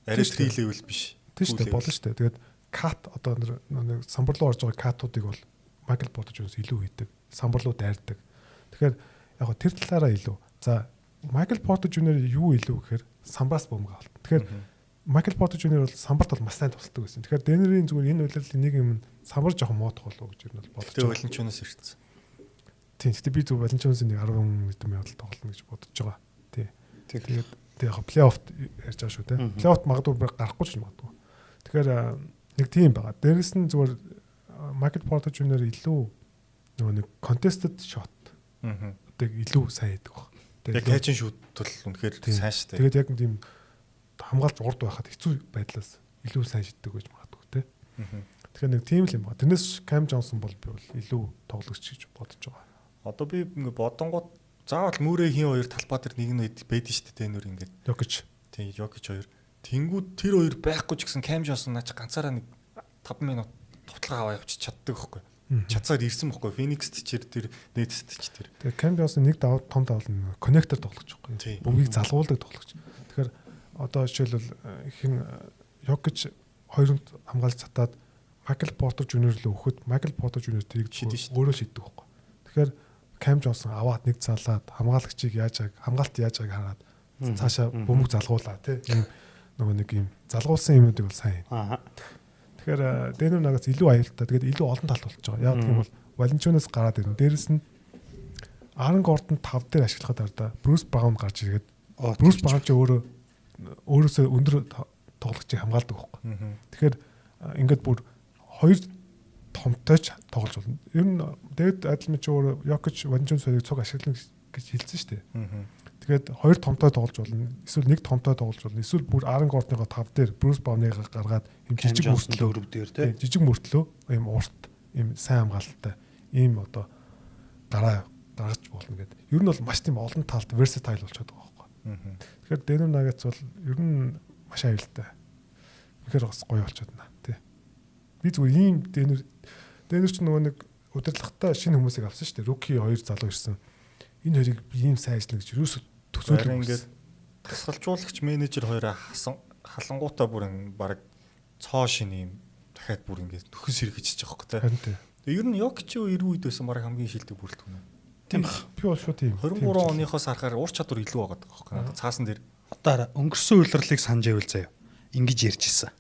Арай 3 level биш. Тийм шүү дээ, болно шүү дээ. Тэгээд кат одоо нэг самбар руу орж байгаа катуудыг бол Michael Porter Jr-с илүү хийдэг. Самбар руу дайрдаг. Тэгэхээр яг тэр талаараа илүү. За Michael Porter Jr юу илүү гэхээр самбараас бөмбөг авалт. Тэгэхээр Michael Porter Jr бол самбарт бол маш сайн тусалдаг байсан. Тэгэхээр Денверийн зүгээр энэ үйлрлийн нэг юм самбар жоохон моодох болов гэж ер нь бодож байгаа. Valanciunas ирсэн. Тийм. Гэтэ би зөв Valanciunas-ыг 10 хэдэн явдал тоглоно гэж бодож байгаа. Тий. Тэгээд яг плей-офф ярьж байгаа шүү те. Плей-офф магадгүй гарахгүй ч магадгүй. Тэгэхээр нэг тийм байгаа. Дээрээс нь зүгээр Michael Porter Jr илүү нэг contested shot. Одоо илүү сайн хийдэг баг. Яг catch and shoot бол үнэхээр сайн шүү дээ. Тэгээд яг тийм хамгаалж урд байхад хэцүү байдлаас илүү сайн шийддэг гэж магадгүй те. Тэгэхээр нэг тийм л юм байна. Тэрнээс Cam Johnson бол би бол илүү тоглогч гэж бодож байгаа. Одоо би ингээ бодонгууд заавал Мөрөгийн хоёр талбай дээр нэг нь байдаг шүү дээ нөр ингээд. Jokic. Тийм Jokic хоёр. Тэнгүүд тэр хоёр байхгүй ч гэсэн Cam Johnson наач ганцаараа нэг 5 минут товтлого аваа явчих чаддаг байхгүй. Чацаар ирсэн байхгүй. Phoenix-т ч тэр Nets-т ч тэр. Тэгээ Cam Johnson нэг том давлын connector тоглогч байхгүй. Бөмбөгийг залгуулдаг тоглогч. Тэгэхээр одоо жишээлбэл хин Jokic хоёрт хамгаалж цатаад Michael Porter Jr рүү өгөхөд Michael Porter Jr тэрийг өөрөө шийддэг байхгүй. Тэгэхээр Cam Johnson аваад нэг залаад хамгаалагчийг хамгаалт яаж байгааг хараад цаашаа бөмбөг залгуулаа тий. Ийм нөгөө нэг ийм залгуулсан юмнуудыг бол сайн. Тэгэхээр Denver Nuggets илүү аюултай. Тэгээд илүү олон талт болж байгаа. Яг гэх юм бол Valanciunas гараад ирнэ. Дээрэс нь Aaron Gordon 5 дээр ашиглахад ардаа Bruce Brown гарч иргээд Bruce Brown ч өөрөөсөө өндөр тоглогчийг хамгаалдаг байхгүй. Тэгэхээр ингээд бүр хоёр томтойч тоглож болно. Ер нь David Adelman ч өөр Jokic Valanciunas-ыг цуг ашиглана гэж хэлсэн шүү дээ. Тэгээд хоёр томтой тоглож болно. Эсвэл нэг томтой тоглож болно. Эсвэл бүр Aaron Gordon-ыг 5 дээр Bruce Brown-ыг гаргаад юм жижиг мөртлөө өрөв дээр тий. Жижиг мөртлөө юм урт юм сайн хамгаалалттай ийм одоо гаргаж болно гэдэг. Ер нь бол маш тийм олон талт versatile болчиход байгаа байхгүй. Тэгэхээр Denver Nuggets бол ер нь маш аюултай. Тэгэхээр бас гоё болчиход байна тий. Би зүгээр ийм Denver ч нөгөө нэг удирдлагатай шинэ хүмүүсийг авсан шүү дээ. Rookie 2 залуу ирсэн. Энэ хоёрыг би ийм сайн ажиллана гэж юус төсөөлөв ингээд тасгалжуулагч менежер хоёроо халангуудаа бүр баг цоо шин юм дахиад бүр ингээд нөхөс хэрэгжиж байгаа хөөх тий. Тэгээ ер нь Jokic-ийн 90 үед байсан баг хамгийн шилдэг бүрэлдэхүүн. Тийм ба. Би бол шууд тийм. 23 оныхоос харахаар уур чадвар илүү байгаа хөөх. Цаасан дээр одоо өнгөрсөн үйлрлийг санаж байвал заяа. Ингэж ярьж ирсэн.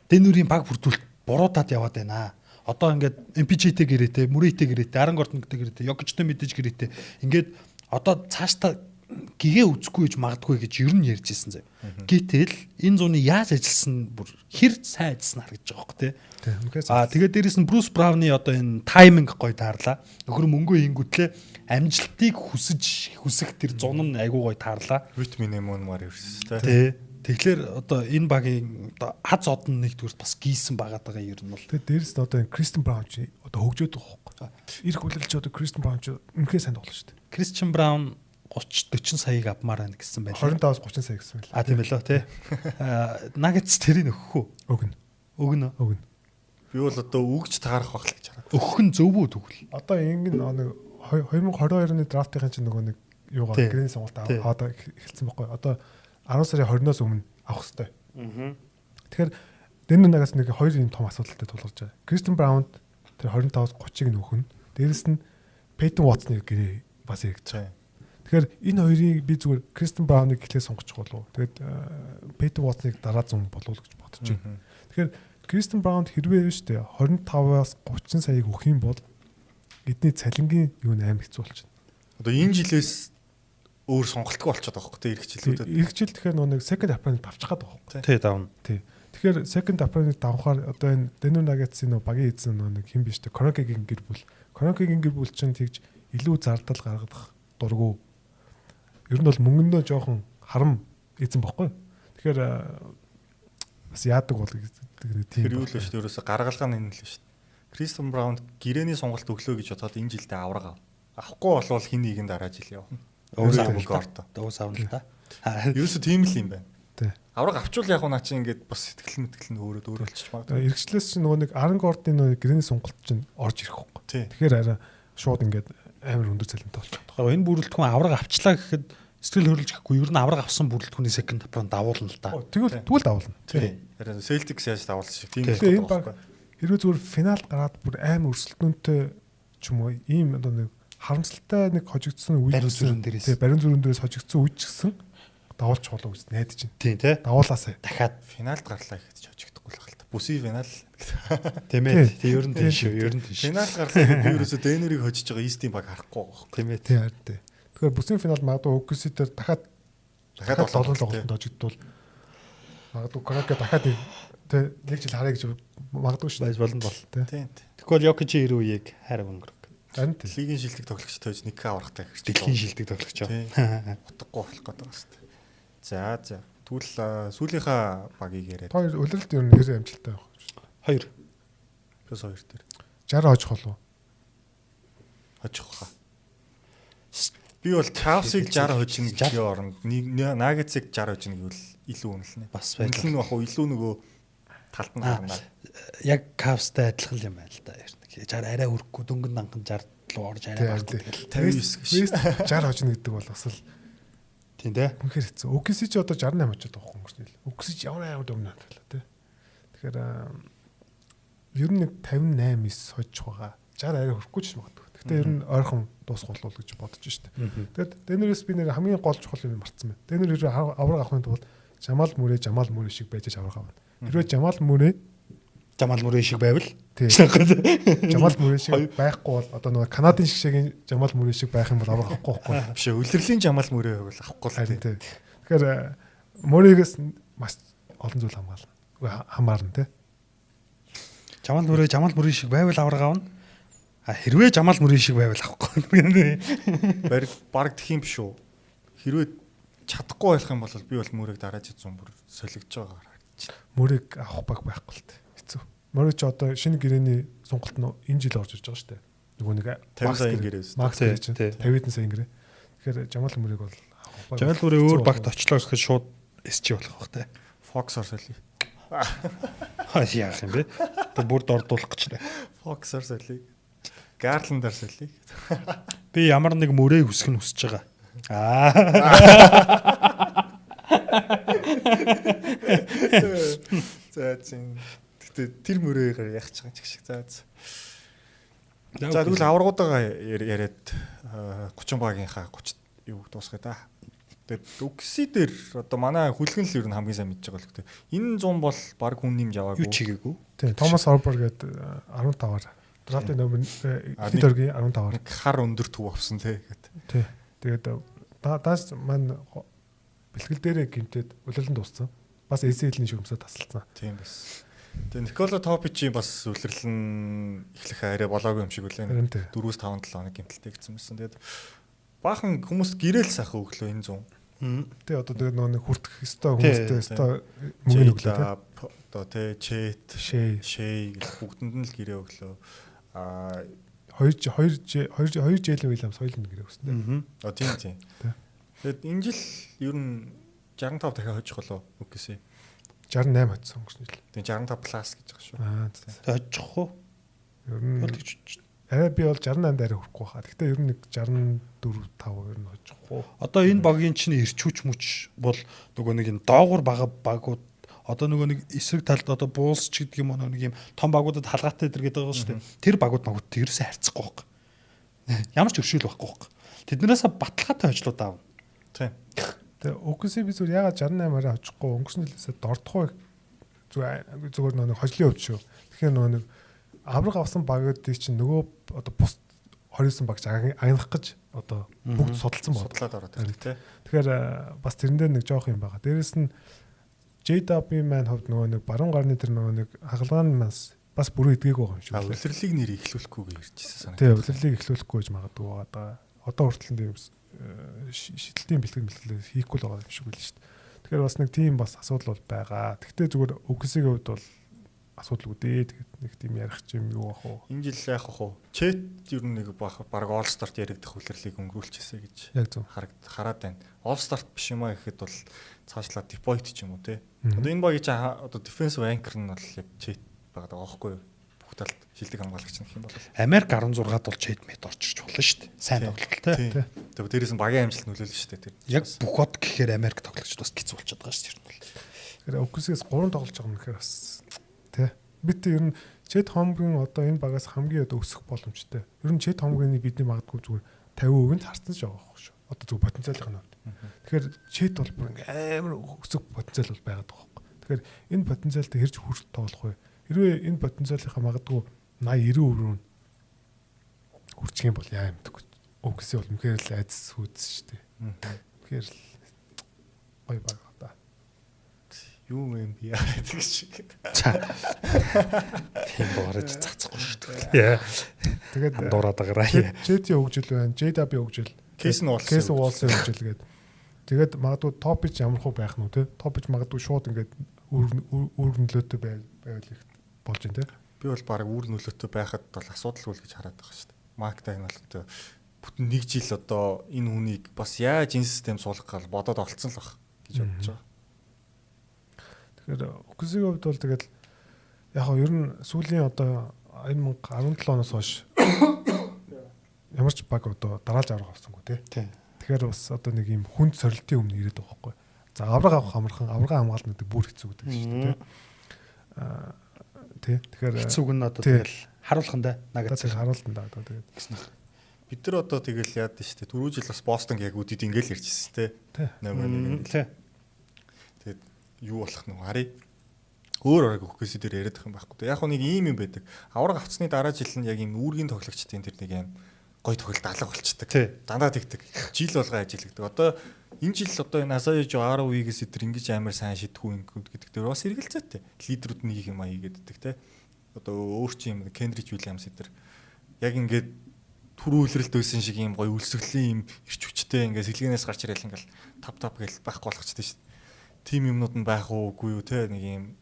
Denver-ийн баг бүрдүүлэлт буруудаад яваад байна. Одоо ингээд MPJ-тэй гэрээтэй, Murray-тэй гэрээтэй, Aaron Gordon-тэй гэрээтэй, Jokic-тэй мэдээж гэрээтэй. Ингээд одоо цаашдаа гэгээ үзэхгүй гэж магадгүй гэж ер нь ярьж ирсэн заяа. Гэтэл энэ зууны яаж ажилласан бүр хэр сайн ажилласан харагдаж байгаа хөөх тий. Тэгээд дээрэс нь Bruce Brown-ы одоо энэ тайминг гоё таарлаа. Нөхөр мөнгөө ингүүтлээ амжилтыг хүсэх тэр зун нь айгуу гоё таарлаа. Витамин маар ирсэн тий. Тэгэхээр одоо энэ багийн одоо хаз одон нэгдүгээр бас гийсэн байгаад байгаа юм бол. Тэгээд дээрэс нь одоо Christian Brown чи одоо хөгжөөд байгаа хөөх. Ирэх үлрэлч одоо Christian Brown чи үнэхээр сайн тоглож шүү дээ. Christian Brown 30-40 саяыг авмаар байна гэсэн байлаа. 25-30 сая гэсэн байлаа. Тийм байлоо тий. Nuggets тэрийг өгөх үү? Өгнө. Би бол одоо өгч таарах байх л гэж хараад. Өгөх нь зөв үү тэгвэл? Одоо ингэ нэг 2022 оны драфтын чинь нөгөө нэг юугаар грийн сонголт аваад эхэлсэн байхгүй. Одоо 10 сарын 20-оос өмнө авах хэрэгтэй. Тэгэхээр Denver Nuggets нэг хоёр юм том асуудалтай тулгарч байгаа. Christian Brown тэр 25-30-ыг нөхөн. Дээрэс нь Peyton Watson-ыг гэрээ бас яригдж байгаа. Тэгэхээр энэ хоёрыг би зүгээр Christian Brown-ыг эхлээ сонгочих болов. Тэгээд Peyton Watson-ыг дараа зам болов гэж бодож байна. Тэгэхээр Кристен Браунд хэрвээ биш үү 25-аас 30 саяг өгөх юм бол эдний цалингийн юу нээр хэцүү болчихно. Одоо энэ жилээс өөр сонголтгүй болчиход байгаа хөөе ирэх жилүүдэд. Ирэх жил тэгэхээр нэг second appointment авчих гээд байгаа хөөе. Тий давна. Тий. Тэгэхээр second appointment авахаар одоо энэ Denver Nuggets-ийн багийн эзэн нэг хин биш үү Kroenke-гийн гэр бүл. Kroenke-гийн гэр бүл чинь тэгж илүү зардал гаргах дурггүй. Ер нь бол мөнгөндөө жоохон харам эзэн бохгүй. Тэгэхээр бас яадаг бол тэр юу л шүү дээ. Ерөөсө гаргалгаа нэн л шүү дээ. Кристен Браунд гэрээний сонголт өглөө гэж бодоход энэ жилдээ авраг авахгүй болвол хин нэгэнд дараа жил явна. Өөс авна л та. Ерөөсө тийм л юм байна. Тий. Авраг авчвал яг уу наа чи ингээд бас сэтгэл мэтгэл нь өөрөө болчих магадгүй. Иргэжлээс чинь нөгөө нэг Aaron Gordon-ийн гэрээний сонголт чинь орж ирэх байхгүй. Тэгэхээр арай шууд ингээд амар өндөр цалинтай болчиход байгаа. Энэ бүрэлдэхүүн авраг авчлаа гэхэд сэтгэл хөдлөж гэхгүй ер нь авраг авсан бүрэлдэхүүний second appointment давуулна л да. Тэгвэл давуулна. Тий. Харин Celtics яаж давуулсан шиг тийм л байна. Хэрвээ зүгээр финалд гараад бүр амар өрсөлдөөнтэй ч юм уу ийм одоо нэг харамсалтай нэг хожигдсон үе барин зүрэн дээрээс барин зүрэн дээрээс хожигдсон үе ч гэсэн давуулж болоо гэж найдаж байна. Тийм тий. Давуулаасаа дахиад финалд гарлаа гэхэд ч хожигдохгүй л хаалта. Бүсий финал. Тийм ээ. Тий ер нь тийм шүү. Ер нь тийм шүү. Финал гарлаа гэхэд би ерөөсө Денверийг хожиж байгаа East-ийн баг харахгүй байгаа. Тийм ээ. Тийм харин тий. Тэгэхээр бүсийн финал магадгүй OKC дээр дахиад болоод хожигдвол магадгүй Kroenke дахиад нэг жил харъя гэж магадгүй шүү. Байж болно бол. Тийм. Тэгвэл Jokic ирэх үеийг хайр өнгөрөх. Харин лигийн шилдэг тоглогч тойж нэг аврахтай гэж. Дэлхийн шилдэг тоглогч. Утгагүй болох гэдэг байна шүү дээ. За. Тэгвэл сүүлийнхаа багийг яриад. хоёр үлрэлт ер нь нэр амжилттай байх. 2. Плюс 2 дээр. 60 хожих болов. Хожих хаа. Би бол Cavs-ыг 60 хожих гэж орно. Nuggets-ыг 60 хожих гэвэл илүү үнэлнэ. Бас байх. Үнэлнэ бах уу илүү нөгөө талд нь гарна. Яг Cavs-тай адилхан юм байна л да. 60 арай өрөхгүй дөнгөн данхан 60 руу орж арай баг. 59 гэж. 60 хожих гэдэг бол бас л тийм дээ. Үнэхээр хэцүү. OKC ч одоо 68 хожоод байгаа юм шиг л. OKC ч ямар амар доминант байлаа тий. Тэгэхээр ер нь нэг 58 9 хожих байгаа. 60 арай өрөхгүй ч магадгүй. Гэхдээ ер нь ойрхон дуусах болов гэж бодож штэ. Тэгээд Денверээс би нэр хамгийн гол чухал юм марцсан байна. Денвер хэрэг авраг авахын тулд Жамал Мөрэ шиг байж авраг авна. Хэрвээ Жамал Мөрэ шиг байвал тий. Жамал Мөрэ шиг байхгүй бол одоо нөгөө Канадын шигшэгийн Жамал Мөрэ шиг байх юм бол авраг авахгүй байхгүй. Биш үлрэлийн Жамал Мөрэ байвал авахгүй л тий. Тэгэхээр Мөрэгээс маш олон зүйл хамаарна тий. Жамал Мөрэ шиг байвал авраг авна. Хэрвээ Жамал Мөрэ шиг байвал авахгүй. Бараг тэх юм биш үү? Хэрвээ чадахгүй байх юм бол би бол Мөрийг дараач 100 бүр солигдож байгаа харагдчих. Мөрийг авах баг байхгүй л дээ. Хэцүү. Мөрийг ч одоо шинэ гэрээний сонголт нь энэ жил орж ирж байгаа шүү дээ. Нөгөө нэг 50 сая гэрээс. Макс чинь 50 сая гэрээ. Тэгэхээр Жамал Мөрийг бол авах баг. Жамал Мөрөө өөр багт очлоо гэхэд шууд SG болох бах те. Fox-оор солиё. Яах юм бэ? Тэр бүрд ордуулах гэж байна. Fox-оор солиё. Garland-аар солиё. Би ямар нэг мөрөө хүсэх нь хүсэж байгаа. За тэгтээ тэр мөрөөр яах ч байгаа ч шиг. За тэгвэл аврагуудаа яриад 30 багийнхаа 30 юу дуусгая да. Тэгээд үгси дээр одоо манай хүлгэн л ер нь хамгийн сайн мэдж байгаа л гэдэг. Энэ 100 бол баг хүн нэмж аваагүй. Юу чигээгүй. Тийм, Томас Орбер гэдэг 15-аар драфтын номер хэд 15-аар хар өндөр төв авсан тий гэдэг. Тий. Тэгээд даас маань бэлтгэл дээрээ гинтээд улирлан дууссан. Бас ACL-ийн шүмсээ тасалсан. Тийм бас. Тэгээ Никола Топичи бас үлрэл нь эхлэх арай болоогүй юм шиг үлээ. 4-5 7 хоног гэмтэлтэй гэсэн мэсэн. Тэгээд баахан хүмүүс гэрэл сайхан өглөө энэ 100. Тэ одоо тэгээд нөгөө хүртэх өстой хүмүүстэй өстой мөнгө өглөө тэ. Одоо тэ чэт, шей гэх бүгдэнд нь л гэрээ өглөө. Хоёр жил Уильямс хоёулын гэрээ өснө. Тийм. Тэгээд энэ жил ер нь 65 дахиад хожих болоо үгүйсэ. 68 хоцсон гэж нийл. Тэгээ 65 плюс гэж байгаа шүү. Хожих уу? Ер нь арай би бол 68-д арай хүрэхгүй хаа. Гэхдээ ер нь нэг 64 5 ер нь хожих уу. Одоо энэ багийн чинь ирчүүч мүч бол нөгөө нэг энэ доогуур багууд одоо нөгөө нэг эсрэг талд одоо буулс ч гэдэг юм нэг юм том багуудад халгаатай дэргээд байгаа шүү дээ. Тэр багууд ерөөсөө харьцахгүй байхгүй. Ямар ч өршөөл байхгүй байхгүй. Тэднээс баталгаатай хожлууд аав. Тийм. Тэгээ OKC би зүгээр ягаад 68-аараа очихгүй өнгөрсөн жилээсээ дордохгүй зүгээр нэг хожлын хувьд шүү. Тэгэхээр нэг авраг авсан багуудыг чинь нөгөө одоо бус хорьсон багч агнах гэж одоо бүгд судалсан байна. Судлаад ороод байна тий. Тэгэхээр бас тэрэндээ нэг жоох юм байгаа. Дээрэс нь JW маань хувьд нөгөө нэг баруун гарны тэр нөгөө нэг хагалгаан бас бүрэн идгээгүй байгаа юм шиг. Улирлыг нэр эхлүүлэхгүй гэж ирчихсэн санагдав. Тий, улирлыг эхлүүлэхгүй гэж магадгүй байгаа. Одоо хүртэл тийм шидэлтийн бэлтгэл хийхгүй л байгаа юм шиг байл шүү дээ. Тэгэхээр бас нэг тийм бас асуудал бол байгаа. Гэхдээ зүгээр өгсөгийн хувьд бол асуудалгүй дээ. Тэгээд нэг тийм ярих юм юу ах вэ? Энэ жил яах вэ? Чэт ер нь нэг баг All Start яригдах улирлыг өнгөрүүлчихсэн гэж хараад байна. All Start биш юм аа гэхэд бол цаашлаа deployed ч юм уу те. Одоо энэ багийн чинь одоо defensive anchor нь бол яг чэт байгаа байхгүй юу? Бүх талд шилдэг хамгаалагч нөх юм бол Америк 16-ад бол чэт мэд орчиж болно шүү дээ. Сайн тоглолттой. Тэгээ дээрээс нь багийн амжилт нөлөөлнө шүү дээ тэр. Яг бухот гэхээр Америк тоглогчд бас хэцүү болчиход байгаа шүү дээ. Тэгэхээр Окусигээс 3 тоглож байгаа юм гэхээр бас тий. Бид ер нь чэт хомгийн одоо энэ багаас хамгийн одоо өсөх боломжтой. Ер нь чэт хомгийн бидний магадгүй зүгээр 50% харцсан ч байгаа байхгүй шүү. Одоо зөв потенциалын хувьд. Тэгэхээр чэт бол бүр амар өсөх потенциал бол байгаад байгаа байхгүй. Тэгэхээр энэ потенциалтай хэрж хүрч тоглох вэ? Хэрвээ энэ потенциалынхаа магадгүй 80-90% рүү хүрчих юм бол яа юм дэггүй. Окси бол үнэхээр л айдас сүйдс шүү дээ. Тэгэхээр л гой баг та. Юу юм би яа гэдэг шиг. Тийм боорож цацахгүй шүү дээ. Тэгээд дураад агараа. JT хөгжил байна, JW хөгжил. Кейс нь Wallс хөгжил гээд. Тэгээд магадгүй топич ямар хөө байх нь үү те? Топич магадгүй шууд ингээд үүргэнлөөтэй байвал их болж байна те. Би бол баг үр нөлөөтэй байхад бол асуудалгүй л гэж хараад байгаа шүү дээ. Марктай нь бол бүтэн нэг жил одоо энэ хүнийг бас яаж энэ систем суулгах гал бодоод олцсон л баг гэж бодож байгаа. Тэгэхээр Окусигийн хувьд бол тэгэл яг хоо ер нь сүүлийн одоо 2017 оноос хойш ямар ч баг одоо дараалж авах авсангүй тий. Тэгэхээр бас одоо нэг юм хүнд сорилтын өмнө ирээд байгаа байхгүй. За авраг авах амархан аврага хамгаалнуудыг бүр хэцүү гэдэг шүү дээ тий. Тэгэхээр хэцүүг нь одоо тэгэл харуулхандаа нагад харуултан даа одоо тэгээд бид нар одоо тэгэл яад нь шүү дээ. Түрүү жил бас Бостон яг үдид ингээл ярьжсэн тий. Номер 1 тий. Тэгээд юу болох нь харъя. Өөр орог өгөхөөс дээр яриад байгаа юм байхгүй. Яг нэг ийм юм байдаг. Авраг авцсны дараа жил нь яг ийм үүргийн тоглогчдын тэр нэг юм гой тохиолд алга болчдөг. Дандаа тэгдэг. Жил болгоо ажилладаг. Одоо энэ жил одоо энэ Асаяж ROV-гээс эдэр ингэж амар сайн шидэх гэдэг дээр бас эргэлзээтэй. Лидерүүд нэг юм аяагээддэг те. Одоо өөр чи юм Кендрич Уильямс эдэр яг ингээд түрүү үлрэлт байсан шиг юм гой өлсгөлийн юм ирч хүчтэй ингээд сэлгэнээс гарч ирэл ингээд тав гэл байхгүй болгочтой шүү дээ. Тим юмнууд нь байх уугүй юу те нэг юм.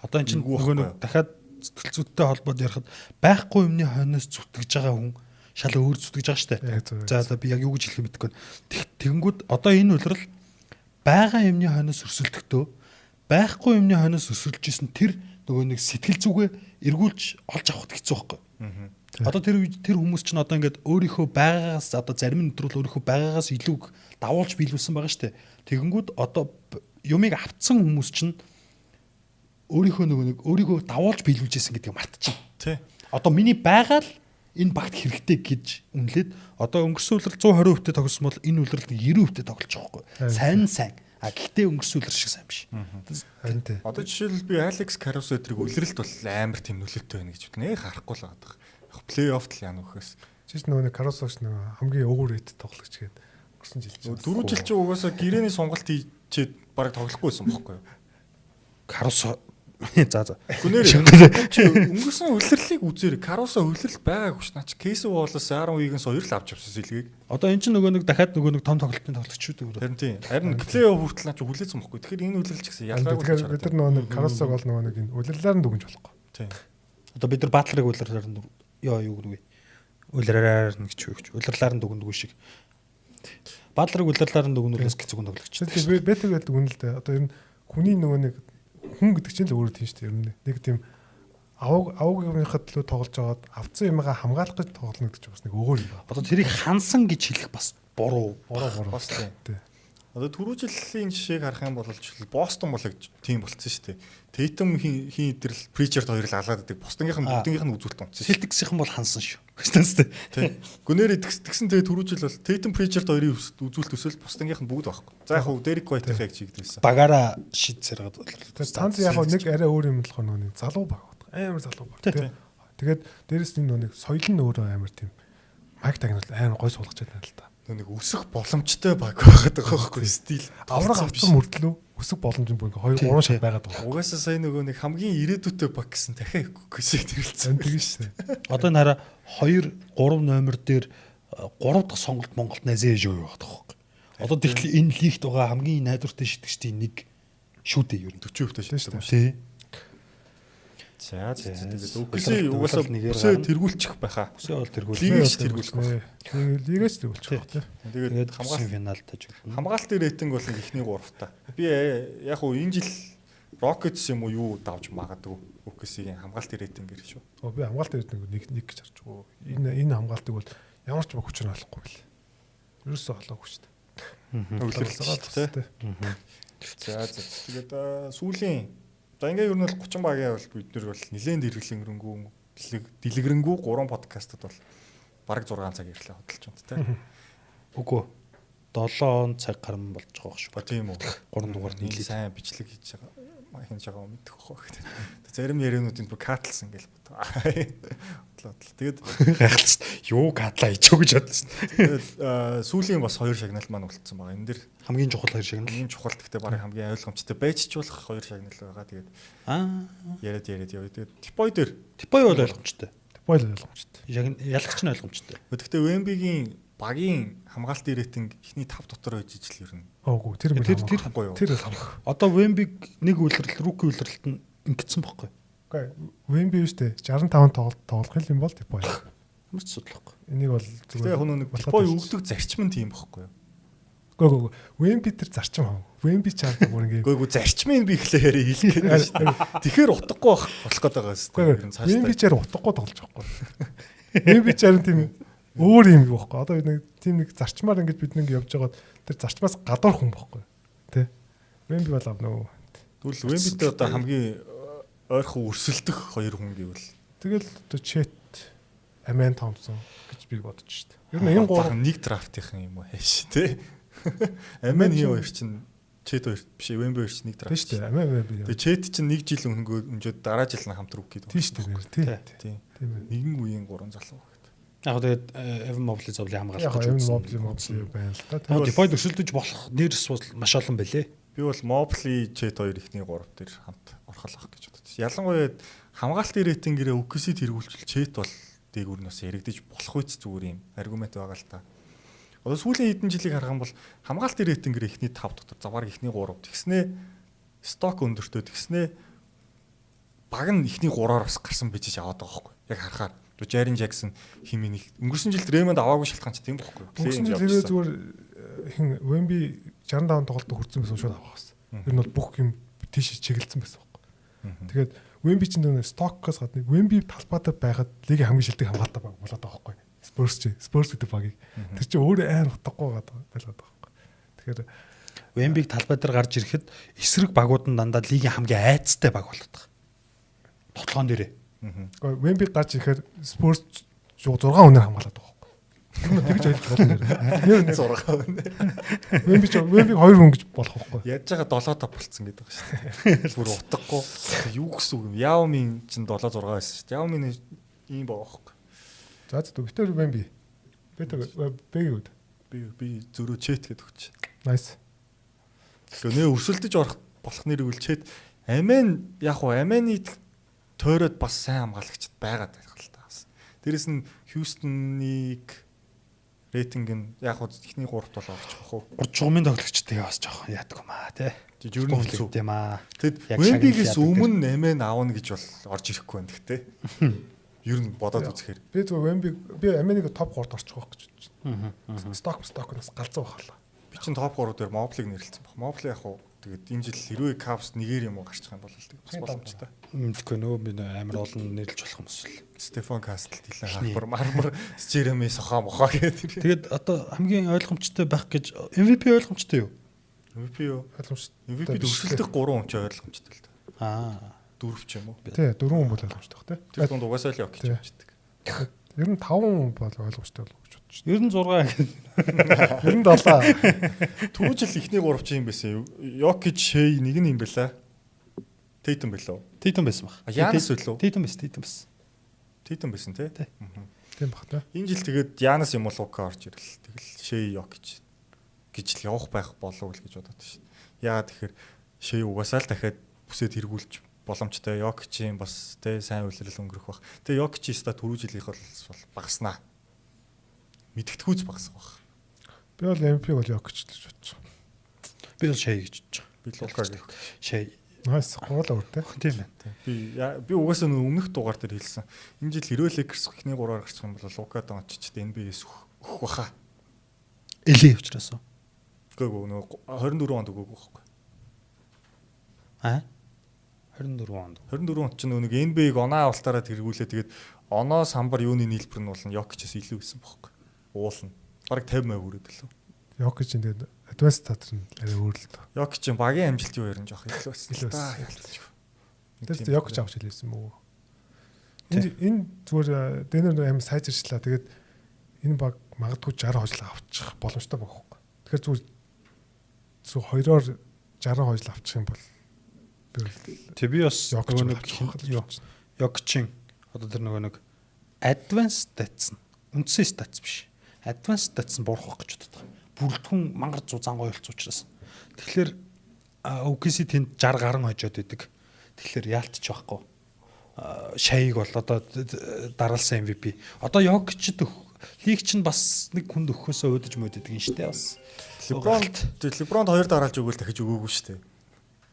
Одоо энэ чинь нөгөө нэг дахиад сэтгэл зүйтэй холбоод ярихад байхгүй юмны хойноос зүтгэж байгаа хүн шал өөр зүтгэж байгаа шүү дээ. За одоо би яг юу гэж хэлэх мэдэхгүй. Тэгэнгүүт одоо энэ улирал байгаа юмны хойноос өрсөлдөхтөө байхгүй юмны хойноос өрсөлдөж исэн тэр нөгөө нэг сэтгэл зүгээ эргүүлж олж авахд хэцүү байхгүй. Одоо тэр хүмүүс чинь одоо ингээд өөрийнхөө байгаагаас одоо зарим өдрөл өөрийнхөө байгаагаас илүү давуулж биелүүлсэн байгаа шүү дээ. Тэгэнгүүт одоо юмыг авцсан хүмүүс чинь өөрийнхөө өөрийгөө давуулж биелүүлжсэн гэдгийг мартчихна. Тий. Одоо миний байгаа л энэ багт хэрэгтэй гэж үнэлээд одоо өнгөрсөн улирал 120% тоглосон бол энэ улирал 90% тоглож байгаа байхгүй. Сайн. А гэхдээ өнгөрсөн улирал шиг сайн биш. Харин тий. Одоо жишээлбэл би Алекс Карус өдрийг улиралд бол амар тийм нөлөөтэй байна гэж бодно. Харахгүй л байгаа. Яг плей-оффт л яана вөхөөс. Жишээ нөгөө Карусоч нөгөө хамгийн өвөр хэд тоглогч гээд өнгөрсөн жил чинь. 4 жил чи угаасаа гэрээний сонголт хийчихэд бараг тоглохгүйсэн бохоггүй юу? Карус за. Өнгөрсөн улирлыг үзээр Карусо улирал байгаагүй ш наач кейс Wallс 10%-ийн соёр л авч авсан сэлгийг. Одоо эн чинь нөгөө нэг дахиад нөгөө нэг том тоглолтын тоглогчуд харин тийм. Харин плей-офф хүртэл наач хүлээсэн бохгүй. Тэгэхээр энэ улирал ч гэсэн ялгаагүй. Тэгэхээр бид нар нөгөө нэг Карусог бол нөгөө нэг энэ улирлаар нь дүгнж болохгүй. Тийм. Одоо бид нар батлерыг улирлаар нь юу гэнэ вэ? Улирлаар нь гэж юу гэж. Улирлаар нь дүгнэдгүй шиг. Батлерыг улирлаар нь дүгнүүлээс хэцүү тоглогч. Тэгэхээр бэтгээд дүгнэл л дээ. Одоо энэ хүний нөгөө нэг хүн гэдэг чинь л өөрөө тийм шүү дээ. Нэг тийм авгийнхад төлөө тоглож байгаад авцсан юмгаа хамгаалах гэж тоглоно гэдэг чинь бас нэг өөр юм байна. Одоо тэрийг хансан гэж хэлэх бас буруу. Бас тийм. Одоо түрүү жилийн жишээг харах юм бол Бостон бол тийм болцсон шүү дээ. Тейтем хин идэрл Причард хоёрыг алаад байдаг. Бостонгийнх нь бүгдийнх нь үзүүлэлт онцсон. Селтиксийнхэн бол хансан шүү. Хэвчээ. Тийм. Гүнээр тэгсэн тэгээ түрүү жил бол Тейтем Причард хоёрын үзүүлэлт өсөл Бостонгийнх нь бүгд байхгүй. За яг хөө Дерек Вайтыг яг чигдэлсэн. Багаараа шид саргаад бол. Цаанд яг нэг арай өөр юм болохоор нөгөө залуу баг. Амар залуу баг. Тэгээд дээрэс нь нөгөө соёл нь өөрөө амар тийм майк тагнал амар гой суулгаж байна л да. Нэг өсөх боломжтой баг байгаад байгаа байхгүй стил. Авраг авсан мөртлөө өсөх боломж бүр ингээ 2 3 шат байгаад байгаа. Угаасаа сая нөгөө нэг хамгийн ирээдүйтэй баг гэсэн дахиад гүйсийг тэрэлцэн. Тийм шүү дээ. Одоо энэ хараа 2 3 номер дээр 3 дахь сонголт Монголд найзээж юу яваад байгаа байхгүй. Одоо тэгэхээр энэ лигт байгаа хамгийн найдвартай шитгэгчдийн нэг шүү дээ ер нь 40% шүү дээ. Тий. За тэгээд үгсээ угаасаа бүсээ тэргүүлчих байхаа. Бүсээ бол тэргүүл. Лигээс тэргүүлэх байх. Лигээс тэргүүлчих байх. Тэгээд хамгаалалтын финалд таж болно. Хамгаалтын рейтинг бол ихний 3-та. Би яг уу энэ жил Rockets юм уу юу давж магадгүй. Үгсийн хамгаалтын рейтингээр шүү. Би хамгаалтын рейтинг нэг гэж харж байгаа. Энэ хамгаалтыг бол ямар ч баг хүчээр олохгүй бэл. Ерөөсөө олоогүй шүү дээ. Өвлөрлөлтэй. За тэгээд сүүлийн за ингээ ер нь бол 30 багийн бол бид нар бол нэлээд дэлгэрэнгүй 3 подкастад бол бараг 6 цаг ирлээ хөдөлж байна те. Үгүй 7 цаг гарсан болж байгаа шүү. Тийм үү. 3 дугаар нийлээ сайн бичлэг хийж байгаа. Хинж байгаа юм мэдэх واخ. Зарим яриануудын бүр катлсан гэж бодлоо. Тэгээд гайхалтай. Юу катла хийчихв гэж бодсон. Тэгээд сүүлийн бас 2 шагнал маань болцсон байгаа. Энэ дэр хамгийн чухал 2 шагнал. Хамгийн чухал гэхдээ барыг хамгийн ойлгомжтой байжчлах 2 шагнал байгаа. Тэгээд яриад яваа. Тэгээд Типой бол ойлгомжтой. Типой л ойлгомжтой. Ялагч нь ойлгомжтой. Гэхдээ Вембигийн багийн хамгаалтын рейтинг ихний 5 дотор байж ижил ер нь. Оогүй тэр хамгаах. Одоо Вембиг нэг үйлрэл руки үйлрэлт нь ингэсэн байхгүй. Үгүй Вемби үстэй 65 тоглох юм бол Типой. Ямар ч судлахгүй. Энийг бол зүгээр нэг Типой өгдөг зарчим нь тийм байхгүй юу? Үгүй Вемби тэр зарчим аа. Вемби чард бүр ингэ. Үгүй зарчмыг би ихлээр хэлгээд байна шүү дээ. Тэгэхээр утгагүй болох гээд байгаа шүү дээ. Вемби чар утгагүй тоглож байхгүй. Вемби чар тийм өөр юм байхгүй. Одоо нэг тийм нэг зарчмаар ингэж бид нэг явж байгаад тэр зарчмаас гадуур хүн байхгүй. Тэ. Вемби бол авнаа. Тэгвэл Вембитэй одоо хамгийн ойрхон өрсөлдөх 2 хүн гэвэл тэгэл одоо Чет, Амен Томпсон гэж би бодож штт. Ер нь энэ 3 нэг драфтынхан юм уу хайш тэ. Амен хий хоёр чинь Чет хоёр биш Вемби хоёр чинь нэг драфт штт. Амен би. Тэгээ Чет чинь нэг жил өнгөд дараа жил нь хамт рүүк гэдэг. Тийм штт. Тийм. Нэгэн үеийн 3 залуу. Яг тэгээд Evan Mobley зовлын хамгаалалт гэж Mobley байна л да. Тэгээд Deploy өрсөлдөж болох нэрс бол маш олон байлээ. Би бол Mobley, Chet хоёр ихний 3 дээр хамт орхолох гэж боддог. Ялангуяа хамгаалтын рейтингээрээ OKC тэргүүлчихвэл Chet бол дээгүүрнээс яригдчих болох үс зүгээр юм аргумент байгаа л та. Одоо сүүлийн хэдэн жилийг харах юм бол хамгаалтын рейтингээр ихний 5 дотор заваар ихний 3 тэгснээ сток өндөртөө тэгснээ баг нь ихний 3-аар бас гарсан бижиж аваад байгаа байхгүй. Яг харахаар Jaren Jackson химийн их өнгөрсөн жилд Raymond аваагүй шалтгаан ч тийм байхгүй. Өнгөрсөн жил хэрэг зүгээр хин Wemby 65 тоглолтод хүрсэн байсан шууд авах гэсэн. Тэр нь бол бүх юм тийш чиглэлсэн байсан байхгүй. Тэгээд Wemby чинь нэг стокоос гадна Wemby талбайтай байхад лигийн хамгийн шилдэг хамгаалалтаа баг болоод байгаа байхгүй. Spurs гэдэг багийг. Тэр чинь өөрөө айн утгагүй байлаад байгаа байхгүй. Тэгэхээр Wemby-г талбай дээр гарч ирэхэд эсрэг багууд нь дандаа лигийн хамгийн айцтай баг болоод байгаа. Тоглоом дээрээ. Wemby гарч ирэхээр Spurs 6 өнөр хамгаалаад байгаа байхгүй. Тэгж ойлгож болно. 6 өнөр. Wemby 2 хүн гэж болох байхгүй. Яаж байгаа 7-5 болцсон гэдэг байгаа шүү дээ. Бүр утгагүй. Юу гэсэн үг юм? Яомин чинь 7-6 байсан шүү дээ. Яомин ийм байгаа байхгүй. За Victor Wemby. Бэгэд. Би зөрөө Chet гэдэг өгч. Nice. Тэгээ нэ өрсөлдөж орох болох нэрийг үл Chet. Амен яг уу Амений тойроод бас сайн хамгаалагчд байгаад байх л та. Дээрэс нь Хьюстоныг рейтинг нь яг хөө ихний 3-т бол орчих واخ. 30-ын тоглогчдыг бас жоох яадаг юм аа тий. Ер нь хэцүү юм аа. Тэгэд Wemby-гээс өмнө Amen аавна гэж бол орж ирэхгүй байна гэхдээ. Ер нь бодоод үзэхээр би зөв Wemby би Amen-ыг топ 3-д орчих واخ гэж бодож. Стокнаас галзуу бахала. Би чинь топ 3 дээр Mobley-г нэрлэлсэн баг. Mobley яг хөө тэгээд энэ жил хэрвээ Cavs нэгээр юм уу гарчих юм бол бас боломжтой. Мэдгүй нөө би амар олон нэрлж болох юм эсвэл. Стефан Кастл хэлээ хавар мармар Jeremy сохоо мохоо гэдэг. Тэгээд одоо хамгийн ойлгомжтой байх гэж MVP ойлгомжтой юу? MVP юу? Ойлгомжтой. MVP-д өрсөлдөх 3 хүн ч ойлгомжтой л да. 4 ч юм уу? Тий, 4 хүн бол ойлгомжтой бах тий. Тэр дунд угаасаа л Йокич явчихдаг. Ер нь 5 хүн бол ойлгомжтой л гэж бодчих. 96. 97. Түрүү жил ихний 3 чи юм байсан. Йокич, Шей нэг нь юм байла. Тейтэн байлаа. Тейтэн байсан баг. Янас үлээ. Тейтэн байсан. Тейтэн байсан тий. Тийм бах тий. Энэ жил тэгээд Янас юм уу Лука орж ирэл. Тэгэл Шей Йокич гэж л явах байх болов уу гэж бодоод шин. Яагаад тэгэхээр Шей угаасаа л дахиад бүсэд тэргүүлж боломжтой. Йокичийн бас тий сайн үйлрэл өнгөрөх бах. Тэгээ Йокичийн ста түрүү жилийнх бол багаснаа. Мэдгэдэггүйц багасах бах. Би бол MVP бол Йокич л гэж бодчих. Би бол Шей гэж бодож байгаа. Би Лука гэх. Шей. Найс гурлаа үртэй. Тийм байна. Би угаасаа өмнөх дугаар дээр хэлсэн. Энэ жил Хэрвээ Лекерс ихний 3-аар гарчих юм бол Лука Дончичд NBA-с өгөх баха. Элээ учраас. Үгүй нөгөө 24 онд өгөөг байхгүй. 24 онд. 24 онд ч нэг NBA-г оноо авалтаараа тэргүүлээ. Тэгээд оноо самбар юуны нийлбэр нь бол Йокичээс илүү байсан байхгүй. Уулна. Бараг 50% өрөөд лөө. Йокич энэ advanced статус нь арай өөр л доо. Йокичийн багийн амжилт юу ярин жоох илүү байсан. Тэр Йокич авч хэлсэн мүү. Энэ зүгээр дэнэр аим сайжирчлаа. Тэгээд энэ баг магадгүй 60 хожил авчих боломжтой байхгүй. Тэгэхээр зүгээр хоёроор 60 хожил авчих юм бол би бас нөгөө нэг Йокичийн одоо тэр нөгөө нэг advanced stats нь үндсэн stats биш. Advanced stats нь буурах гэж боддог. Бүрэлдэхүүн мангар зузаан гоёлц учраас. Тэгэхээр OKC тэнд 60 гарan хожоод идэг. Тэгэхээр яалтч байхгүй. Шайг бол одоо дараалсан MVP. Одоо Йокичд лиг чинь бас нэг хүнд өгөхөөсөө өөдөж мөдөд юм штэ бас. Лебронд 2 дараалж өгвөл дахиж өгөөгүй штэ.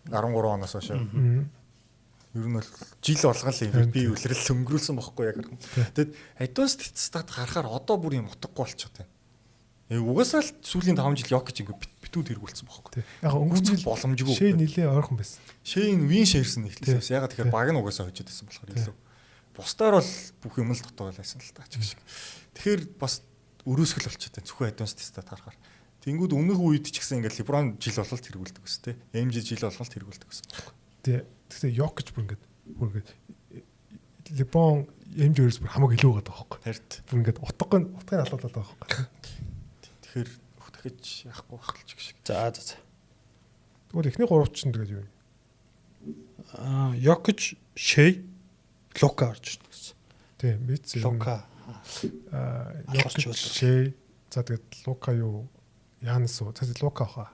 13 оноос хойш. Ер нь бол жил болгон л MVP үлрэл өнгөрүүлсэн бохоггүй яг. Тэгэд advanced stat харахаар одоо бүр юм утгагүй болчиход байна. Угаасаа л сүүлийн 5 жил Йокич ингэ битүүд хэрэгүүлсэн бохоггүй. Яг өнгөрсөн боломжгүй. Шей нилээ ойрхон байсан. Шейн вин шеэрсэн нэгтлээ. Ягаад тэгэхээр баг нь угаасаа хожид байсан болохоор илүү. Бусдаар бол бүх юм л дотоо байсан л та ч гэх шиг. Тэгэхээр бас өрөөсгөл болчиход байна. Зөвхөн advanced stat харахаар. Тэнгүүд өмнөх үед ч гэсэн ингээд LeBron жил болголт хэрэгүүлдэг гэсэн тий. MJ жил болголт хэрэгүүлдэг гэсэн. Тэгсэн Йокич бүр ингээд LeBron MJ-ээс бүр хамаагүй илүү байгаа байхгүй. Харин бүр ингээд утгын алуулаад байгаа байхгүй. Тэгэхээр дахиж яахгүй багталж гэх шиг. За. Тэгвэл эхний 3 ч тэгээд юу вэ? Йокич, Шей, Лука орж ирсэн гэсэн. Тийм, Митс. Лука. Йокич, Шей, за тэгээд Лука юу? Янас уу? Тэгээд Лука хаа.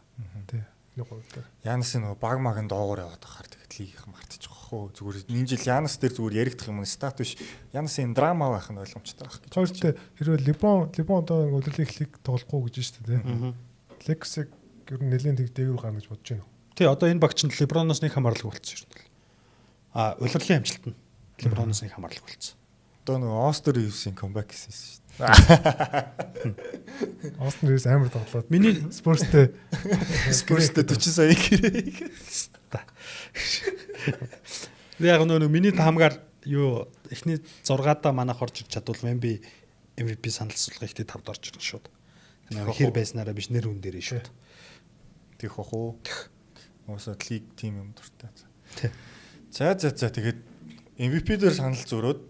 Тийм. Нэг 3 дээр. Янасын нөгөө баг магийн доогоор яваад байхаар тэгэхэд лигийнх мартчих واخ. Зүгээр энэ жил Янас дээр зүгээр яригдах юм стат биш. Янасын драма байх нь ойлгомжтой байх гэж. Хоёрт хэрвээ Леброн одоо өдрлийг лиг тоглохгүй гэж шүү дээ. Лексиг ер нь нэлийн дээгүүр гарна гэж бодож байна. Тий, одоо энэ багч нь Леброноос нэг хамаарлаг болцсон юм байна. Улирлын амжилт нь Леброноос нэг хамаарлаг болцсон. Одоо нөгөө Остер Ривсийн камбэк хийсэн шүү дээ. Остер Ривс амар тоглоод. Миний Спурстэй 40 сая гэрээ. Яг нөгөө миний хамгаар юу эхний 6-аа манайх орж ир чадвал MVP саналцуулга ихтэй 5-д орж ирнэ шууд. Хэр байснараа биш нэр үн дээрээ шууд. Тийх бах уу. Уусаа лиг тим юм дуртай. За тэгээд MVP дээр санал зөрөөд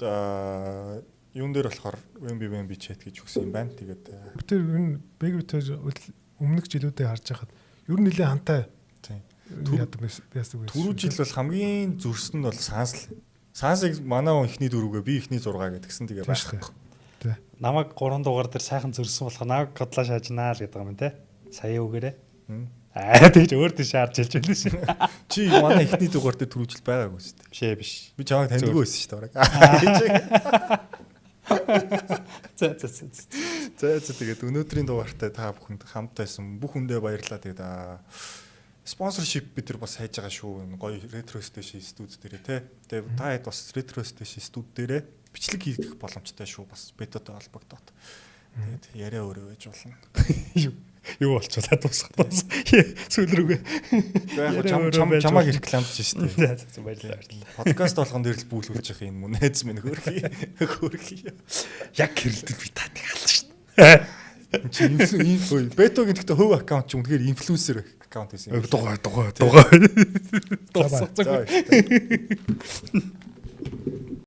юун дээр болохоор MVP chat гэж өгсөн юм байна. Тэгээд тэр энэ бэгвитер өмнөх жилүүдэд харж байхад ер нь нэлээд хантай. Түрүү жил бол хамгийн зүрсэн нь бол Сансыг манай ихний 4-гээ би ихний 6 гэдгсэн тэгээ байхгүй. Тий. Намайг 3 дугаар дээр сайхан зөрсөн болох намайг годлоо шаажнаа л гэдэг юм те. Сая үгээрээ. Тэгж өөр тийш харж хэлж байлаа шээ. Чи манай ихний дугаар дээр түрүү жил байгаагүй шүү дээ. Бишээ биш. Би чамайг таньдгүй байсан шүү дээ. За тэгээд өнөөдрийн дугаартай та бүхэнд хамтайсан бүх хүндээ баярлалаа. Тэгээд спонсоршип бид нар бас хайж байгаа шүү. Гоё ретро station студ дээрээ те. Тэгээд та хэд бас ретро station студ дээрээ бичлэг хийх боломжтой шүү. Бас бетатай холбогдоод. Тэгээд яриа өөрөө байж болно. Юу болчихлаа дуусах. Сүүл рүүгээ. Чамааг рекламдж шүү дээ. За баярлалаа. Подкаст болгон дээр л бүүлүүлж явах юм мөн найз минь хөрхий. Яг хэрэлдэд би татыг хална шүү дээ. Бетогийн гэхдээ хөв аккаунт ч үнэхээр инфлюенсер аккаунт байсан. Дугаа. За. За.